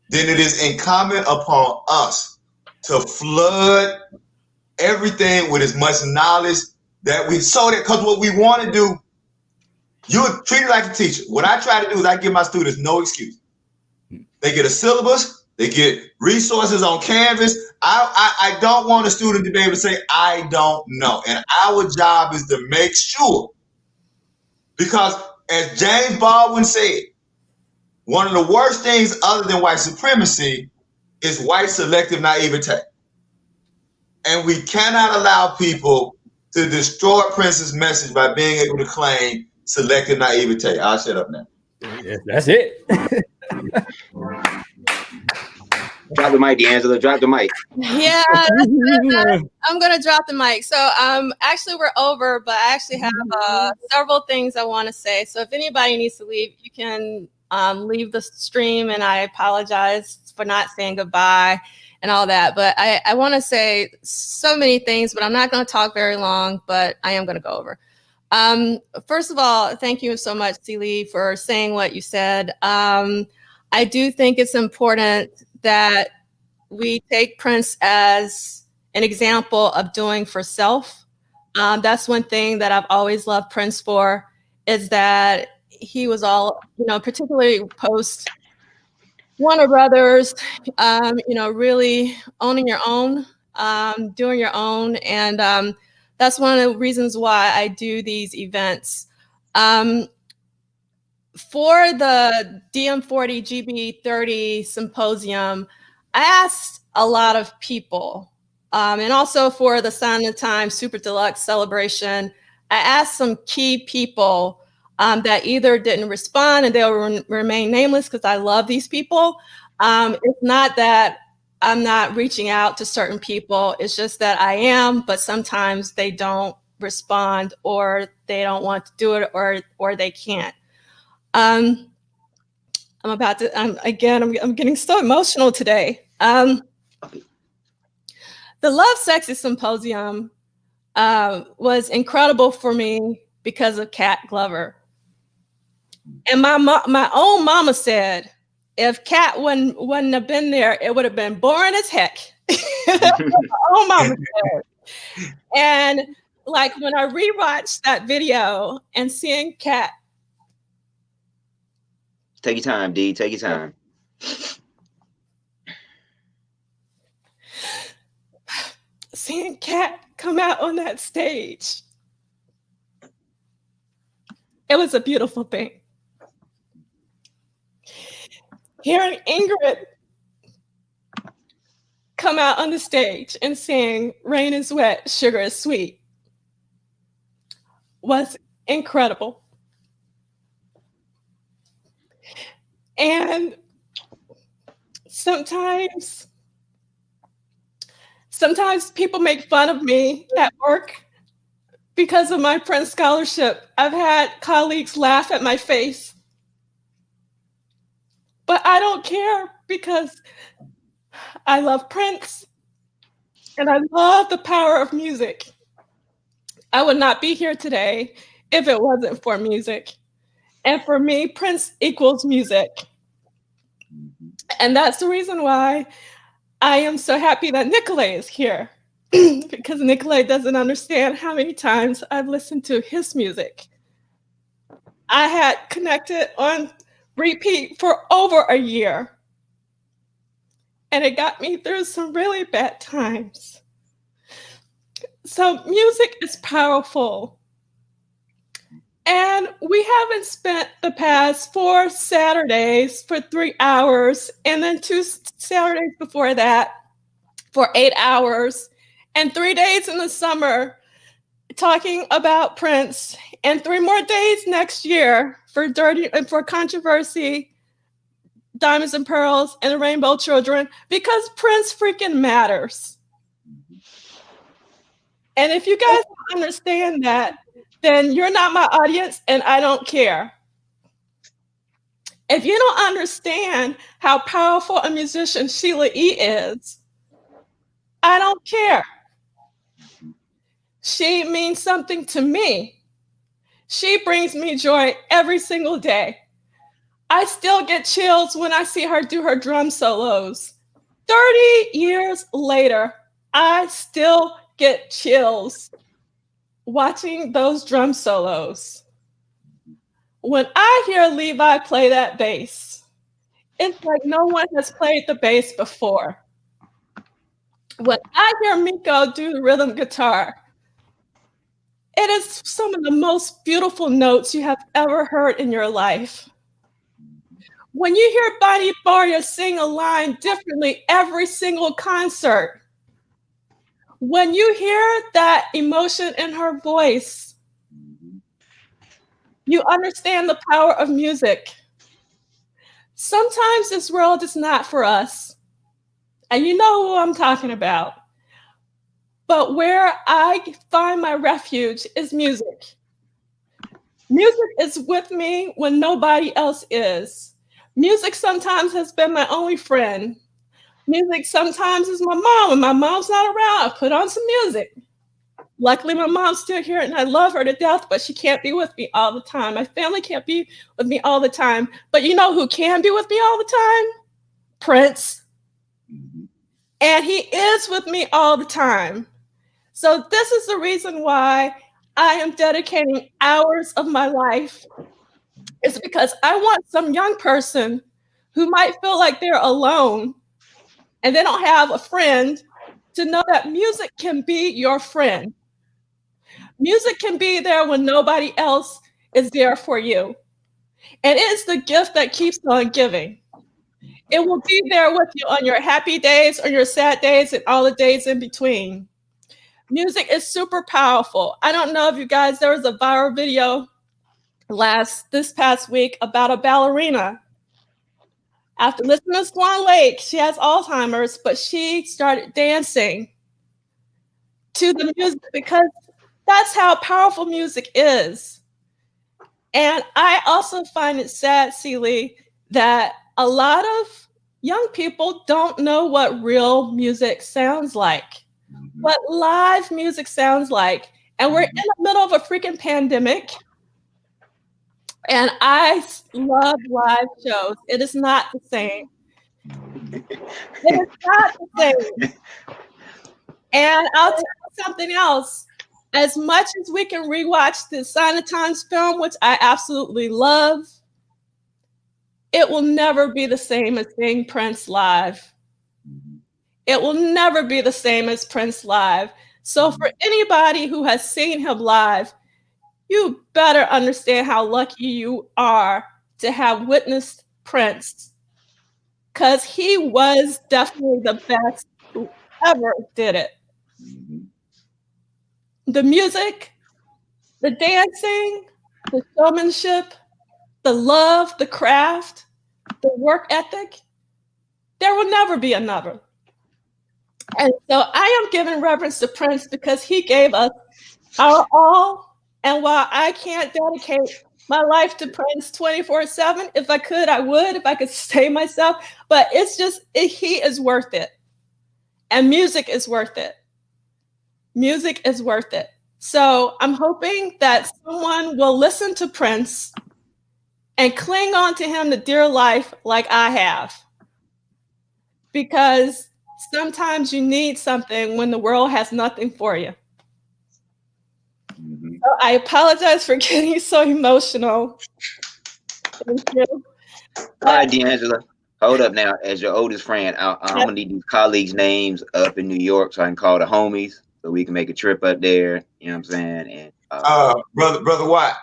then it is incumbent upon us to flood everything with as much knowledge because what we want to do, you're treated like a teacher. What I try to do is I give my students no excuse. They get a syllabus, they get resources on Canvas. I don't want a student to be able to say, I don't know. And our job is to make sure, because as James Baldwin said, one of the worst things other than white supremacy is white selective naivete. And we cannot allow people to destroy Prince's message by being able to claim selective naivete. I'll shut up now. Yeah, that's it. Drop the mic, D'Angelo. Drop the mic. Yeah, I'm gonna drop the mic. So actually we're over, but I actually have several things I want to say. So if anybody needs to leave, you can leave the stream, and I apologize for not saying goodbye and all that. But I want to say so many things, but I'm not going to talk very long, but I am going to go over. First of all, thank you so much, Leigh, for saying what you said. I do think it's important that we take Prince as an example of doing for self. That's one thing that I've always loved Prince for, is that he was all, particularly post Warner Brothers, really owning your own, doing your own. And that's one of the reasons why I do these events. For the DM40 GB30 symposium, I asked a lot of people, and also for the Sign of the Times Super Deluxe celebration, I asked some key people that either didn't respond, and they'll remain nameless because I love these people. It's not that I'm not reaching out to certain people, it's just that I am, but sometimes they don't respond, or they don't want to do it, or they can't. I'm getting so emotional today. The Love Sexy Symposium was incredible for me because of Cat Glover. And my own mama said, if Cat wouldn't have been there, it would have been boring as heck. My own mama said. And like when I rewatched that video and seeing Cat. Take your time, D. Take your time. Seeing Cat come out on that stage, it was a beautiful thing. Hearing Ingrid come out on the stage and sing "Rain is Wet, Sugar is Sweet," was incredible. And sometimes people make fun of me at work because of my Prince scholarship. I've had colleagues laugh at my face. But I don't care because I love Prince and I love the power of music. I would not be here today if it wasn't for music. And for me, Prince equals music. And that's the reason why I am so happy that Nicolay is here. Because Nicolay doesn't understand how many times I've listened to his music. I had connected on repeat for over a year. And it got me through some really bad times. So music is powerful. And we haven't spent the past 4 Saturdays for 3 hours, and then 2 Saturdays before that for 8 hours, and 3 days in the summer talking about Prince, and 3 more days next year for Controversy, Diamonds and Pearls, and the Rainbow Children, because Prince freaking matters. And if you guys don't understand that, then you're not my audience and I don't care. If you don't understand how powerful a musician Sheila E. is, I don't care. She means something to me. She brings me joy every single day. I still get chills when I see her do her drum solos. 30 years later, I still get chills watching those drum solos. When I hear Levi play that bass, it's like no one has played the bass before. When I hear Miko do the rhythm guitar, it is some of the most beautiful notes you have ever heard in your life. When you hear Boni Barya sing a line differently every single concert, when you hear that emotion in her voice, you understand the power of music. Sometimes this world is not for us, and you know who I'm talking about. But where I find my refuge is music. Music is with me when nobody else is. Music sometimes has been my only friend. Music sometimes is my mom. When my mom's not around, I put on some music. Luckily, my mom's still here and I love her to death, but she can't be with me all the time. My family can't be with me all the time. But you know who can be with me all the time? Prince. And he is with me all the time. So this is the reason why I am dedicating hours of my life. It's because I want some young person who might feel like they're alone and they don't have a friend to know that music can be your friend. Music can be there when nobody else is there for you. And it's the gift that keeps on giving. It will be there with you on your happy days, or your sad days, and all the days in between. Music is super powerful. I don't know if you guys, there was a viral video this past week about a ballerina. After listening to Swan Lake, she has Alzheimer's, but she started dancing to the music because that's how powerful music is. And I also find it sad, Sealy, that a lot of young people don't know what real music sounds like, what live music sounds like. And we're in the middle of a freaking pandemic. And I love live shows. It is not the same. It is not the same. And I'll tell you something else. As much as we can rewatch the Sign of Times film, which I absolutely love, it will never be the same as seeing Prince live. It will never be the same as Prince live. So for anybody who has seen him live, you better understand how lucky you are to have witnessed Prince, because he was definitely the best who ever did it. The music, the dancing, the showmanship, the love, the craft, the work ethic, there will never be another. And so I am giving reverence to Prince because he gave us our all. And while I can't dedicate my life to Prince 24/7, if I could, I would, if I could stay myself. But it's just, he is worth it. And music is worth it. Music is worth it. So I'm hoping that someone will listen to Prince and cling on to him to dear life like I have. Because sometimes you need something when the world has nothing for you. Mm-hmm. So I apologize for getting so emotional. Thank you. All right, D'Angela. Hold up now. As your oldest friend, I'm gonna need these colleagues' names up in New York so I can call the homies so we can make a trip up there. You know what I'm saying? And brother Wyatt,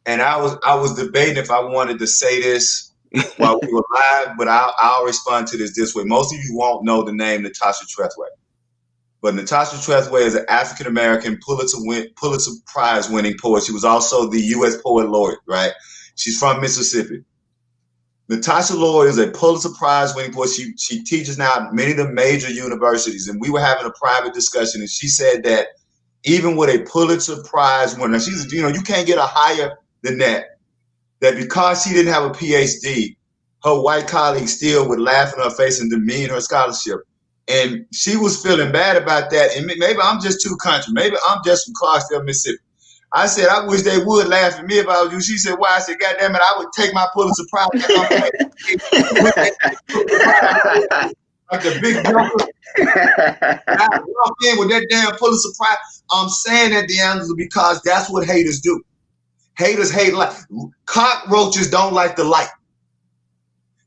and I was debating if I wanted to say this while we were live, but I'll respond to this way. Most of you won't know the name Natasha Trethway, but Natasha Trethway is an African American Pulitzer Prize winning poet. She was also the U.S. Poet Laureate, right? She's from Mississippi. Natasha Lloyd is a Pulitzer Prize winning poet. She teaches now at many of the major universities, and we were having a private discussion, and she said that even with a Pulitzer Prize winner, she's, you can't get a higher than that. That because she didn't have a PhD, her white colleagues still would laugh in her face and demean her scholarship. And she was feeling bad about that. And maybe I'm just too country. Maybe I'm just from Clarksville, Mississippi. I said, I wish they would laugh at me if I was you. She said, why? I said, God damn it, I would take my Pulitzer Prize. Like the big jumper. I walk in with that damn Pulitzer Prize. I'm saying that, D'Angelo, because that's what haters do. Haters hate light. Cockroaches don't like the light.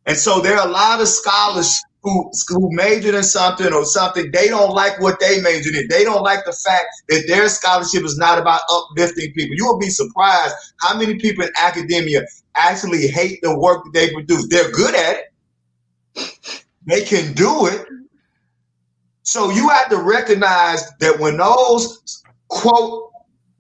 And so there are a lot of scholars who majored in something or something. They don't like what they majored in. They don't like the fact that their scholarship is not about uplifting people. You will be surprised how many people in academia actually hate the work that they produce. They're good at it. They can do it. So you have to recognize that when those, quote,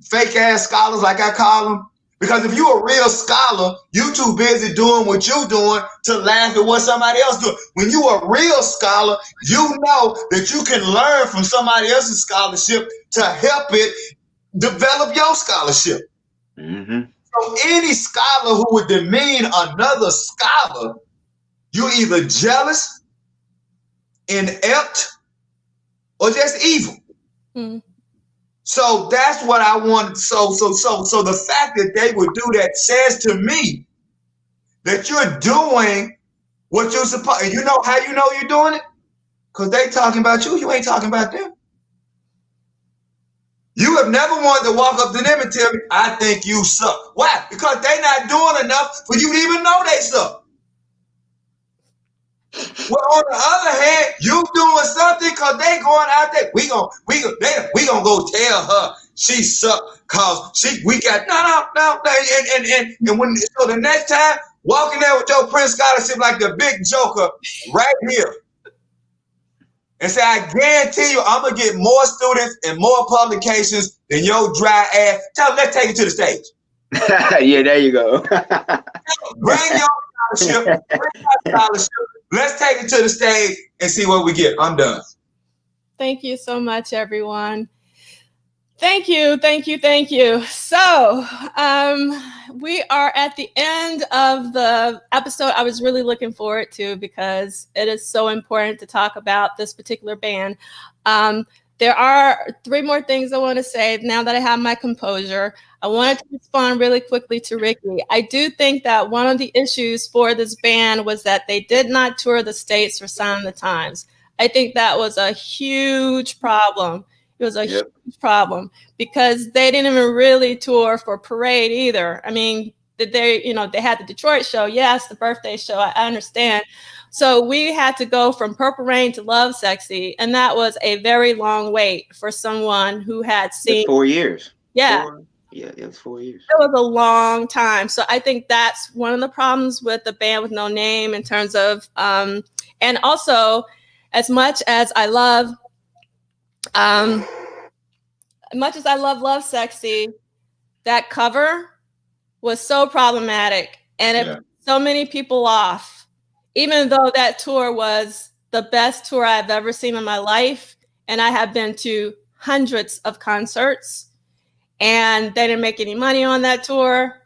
fake ass scholars, like I call them, because if you're a real scholar, you too busy doing what you're doing to laugh at what somebody else doing. When you're a real scholar, you know that you can learn from somebody else's scholarship to help it develop your scholarship. Mm-hmm. So any scholar who would demean another scholar, you're either jealous, inept, or just evil. Mm. So that's what I want. So the fact that they would do that says to me that you're doing what you're supposed. You know how you know you're doing it? Because they talking about you. You ain't talking about them. You have never wanted to walk up to them and tell me, I think you suck. Why? Because they not doing enough for you to even know they suck. Well, on the other hand, you doing something because they going out there. We gonna go tell her she suck cause we got no. And when so the next time, walking there with your Prince scholarship like the big joker right here, and say, I guarantee you, I'm gonna get more students and more publications than your dry ass. Tell them, let's take it to the stage. Yeah, there you go. Bring your scholarship. Bring my scholarship. Let's take it to the stage and see what we get. I'm done. Thank you so much, everyone. Thank you. So we are at the end of the episode I was really looking forward to because it is so important to talk about this particular band. There are 3 more things I want to say now that I have my composure. I wanted to respond really quickly to Ricky. I do think that one of the issues for this band was that they did not tour the States for Sign of the Times. I think that was a huge problem. It was a huge problem because they didn't even really tour for Parade either. I mean, they had the Detroit show. Yes, the birthday show. I understand. So we had to go from Purple Rain to Love Sexy. And that was a very long wait for someone who had seen 4 years. Yeah. Yeah, it was 4 years. It was a long time. So I think that's one of the problems with the band with no name in terms of, and also as much as I love Love Sexy, that cover was so problematic, and it put so many people off, even though that tour was the best tour I've ever seen in my life. And I have been to hundreds of concerts, and they didn't make any money on that tour.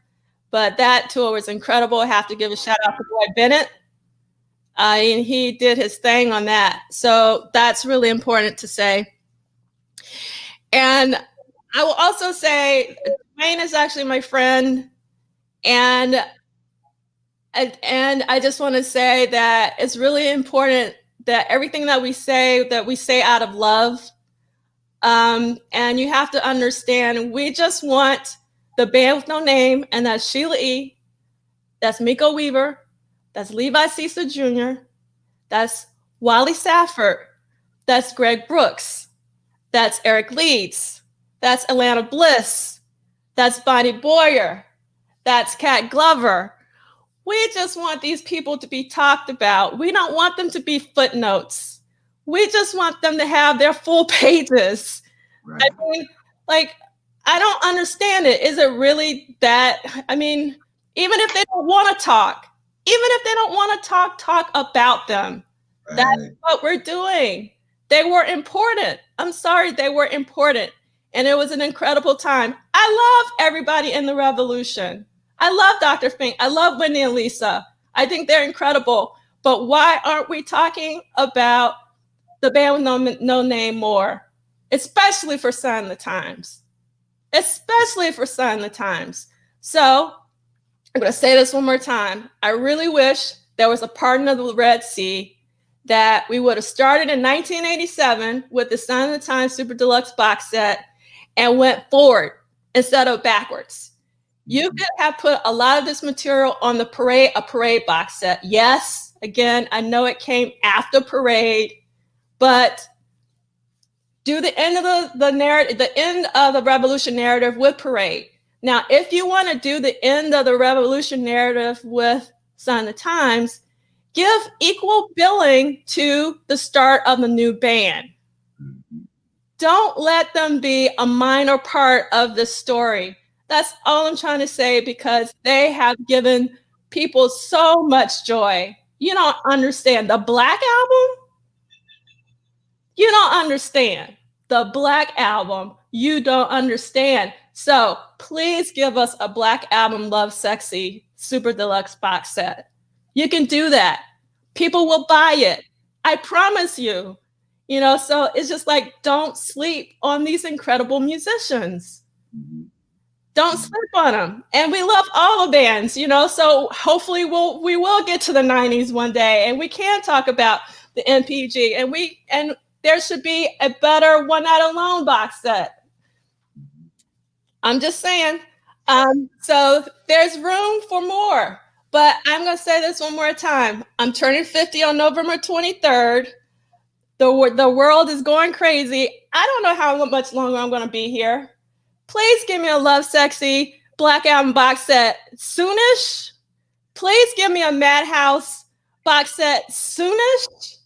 But that tour was incredible. I have to give a shout out to Boy Bennett. And he did his thing on that. So that's really important to say. And I will also say, Dwayne is actually my friend. And I just want to say that it's really important that everything that we say out of love. And you have to understand, we just want the band with no name, and that's Sheila E., that's Miko Weaver, that's Levi Seacer Jr., that's Wally Safford, that's Greg Brooks, that's Eric Leeds, that's Atlanta Bliss, that's Bonnie Boyer, that's Kat Glover. We just want these people to be talked about. We don't want them to be footnotes. We just want them to have their full pages. Right. I mean, like, I don't understand it. Is it really that? I mean, even if they don't want to talk, talk about them. Right. That's what we're doing. They were important. I'm sorry, they were important. And it was an incredible time. I love everybody in the revolution. I love Dr. Fink. I love Wendy and Lisa. I think they're incredible. But why aren't we talking about the band with no name more? Especially for Sign the Times. Especially for Sign the Times. So I'm going to say this one more time. I really wish there was a Pardon of the Red Sea, that we would have started in 1987 with the Sign of the Times Super Deluxe box set and went forward instead of backwards. You could have put a lot of this material on the Parade box set. Yes, again, I know it came after Parade, but do the end of the narrative, the end of the Revolution narrative with Parade. Now, if you want to do the end of the Revolution narrative with Sign of the Times, give equal billing to the start of the new band. Don't let them be a minor part of the story. That's all I'm trying to say, because they have given people so much joy. You don't understand. The Black Album? You don't understand. The Black Album, you don't understand. So please give us a Black Album Love Sexy Super Deluxe box set. You can do that. People will buy it. I promise you. You know, so it's just like, don't sleep on these incredible musicians. Don't sleep on them. And we love all the bands, you know, so hopefully we will get to the 90s one day, and we can talk about the NPG, and there should be a better One Night Alone box set. I'm just saying. So there's room for more, but I'm going to say this one more time. I'm turning 50 on November 23rd. The world is going crazy. I don't know how much longer I'm going to be here. Please give me a Love Sexy Black Album box set soonish. Please give me a Madhouse box set soonish.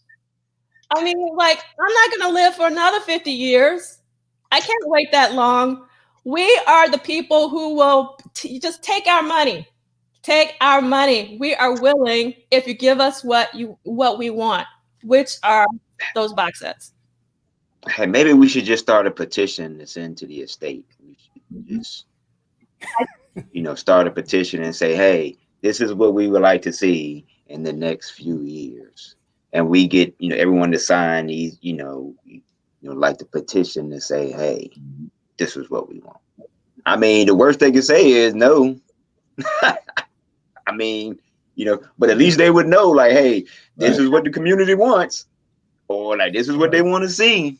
I mean, like, I'm not going to live for another 50 years. I can't wait that long. We are the people who will just take our money. Take our money. We are willing if you give us what we want, which are those box sets. Hey, maybe we should just start a petition to send to the estate. We should just, start a petition and say, hey, this is what we would like to see in the next few years. And we get, everyone to sign these, like the petition to say, hey, this is what we want. I mean, the worst they can say is no. I mean, but at least they would know, like, hey, this is what the community wants. Or like, this is what they want to see,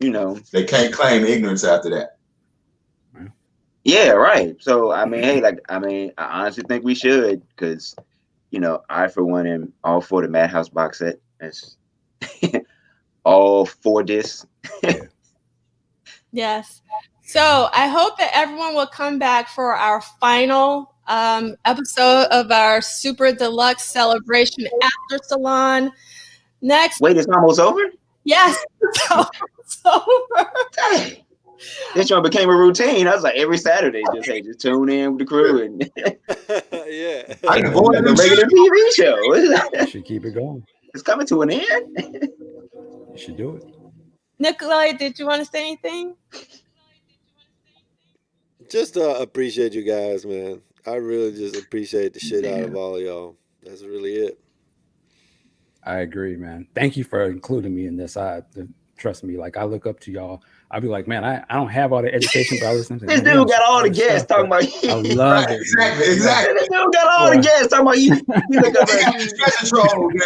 They can't claim ignorance after that. Yeah, right. So, I mean, hey, I honestly think we should, because, I, for one, am all for the Madhouse box set. That's all for this. Yes. So I hope that everyone will come back for our final episode of our Super Deluxe Celebration After Salon. Next. Wait, it's almost over? Yes, it's almost over. Dang. this one became a routine. I was like, every Saturday, just tune in with the crew and Yeah. I can vote like a regular TV show. You should keep it going. It's coming to an end. You should do it. Nicolay, did you want to say anything? Just appreciate you guys, man. I really just appreciate the shit out of all of y'all. That's really it. I agree, man. Thank you for including me in this. Trust me, like I look up to y'all. I'll be like, man, I don't have all the education, but I listen to This dude got all the guests talking about you. I love Right, it. exactly. This dude got all the guests talking about you. You look up He got the stress control down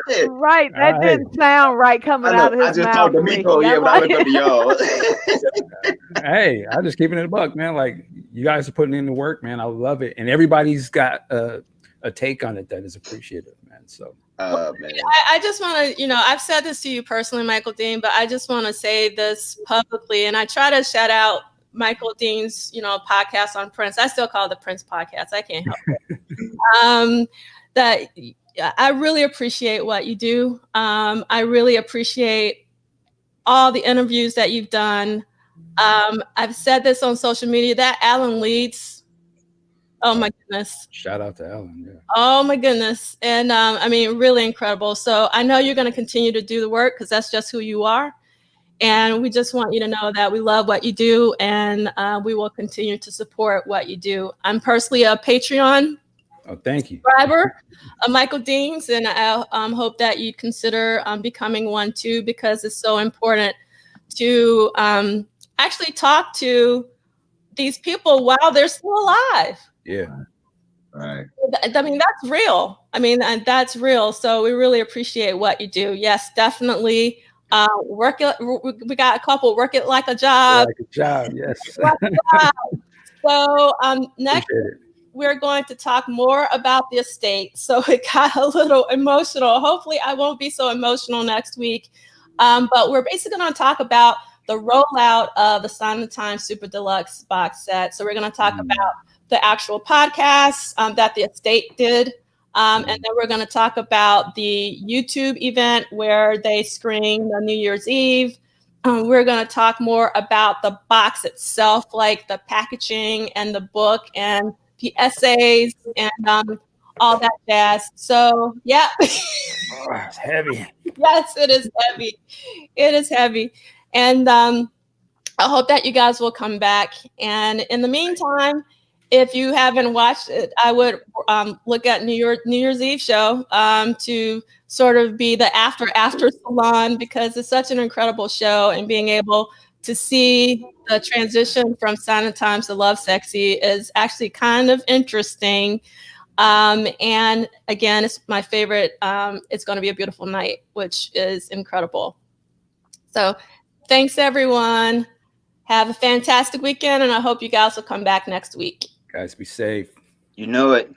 there. Right, that All didn't sound right coming out of I his just mouth. talked to Ricky. Miko, yeah, but I look up to y'all. Hey, I'm just keeping it a buck, man. Like you guys are putting in the work, man. I love it, and everybody's got a take on it that is appreciative, man. So. Man. I just want to, I've said this to you personally, Michael Dean, but I just want to say this publicly. And I try to shout out Michael Dean's, podcast on Prince. I still call it the Prince podcast. I can't help it. That I really appreciate what you do. I really appreciate all the interviews that you've done. I've said this on social media, that Alan Leeds. Oh my goodness. Shout out to Ellen. Yeah. Oh my goodness. And really incredible. So I know you're going to continue to do the work because that's just who you are. And we just want you to know that we love what you do and we will continue to support what you do. I'm personally a Patreon Thank you. subscriber of Michael Dean's, and I hope that you consider becoming one too, because it's so important to actually talk to these people while they're still alive. Yeah. Right. I mean, that's real. That's real. So we really appreciate what you do. Yes, definitely. Work it. We got a couple. Work it like a job. Like a job. Yes. So next, we're going to talk more about the estate. So it got a little emotional. Hopefully, I won't be so emotional next week. But we're basically going to talk about the rollout of the Sign of the Times Super Deluxe box set. So we're going to talk about the actual podcasts that the estate did. And then we're going to talk about the YouTube event where they screened the New Year's Eve. We're going to talk more about the box itself, like the packaging and the book and the essays and all that jazz. So, yeah. It's heavy. Yes, it is heavy. It is heavy. And I hope that you guys will come back. And in the meantime, if you haven't watched it, I would look at New Year's Eve show to sort of be the After Salon, because it's such an incredible show, and being able to see the transition from Sign of the Times to Love Sexy is actually kind of interesting. And again, it's my favorite. It's going to be a beautiful night, which is incredible. So thanks, everyone. Have a fantastic weekend, and I hope you guys will come back next week. Guys, be safe. You know it.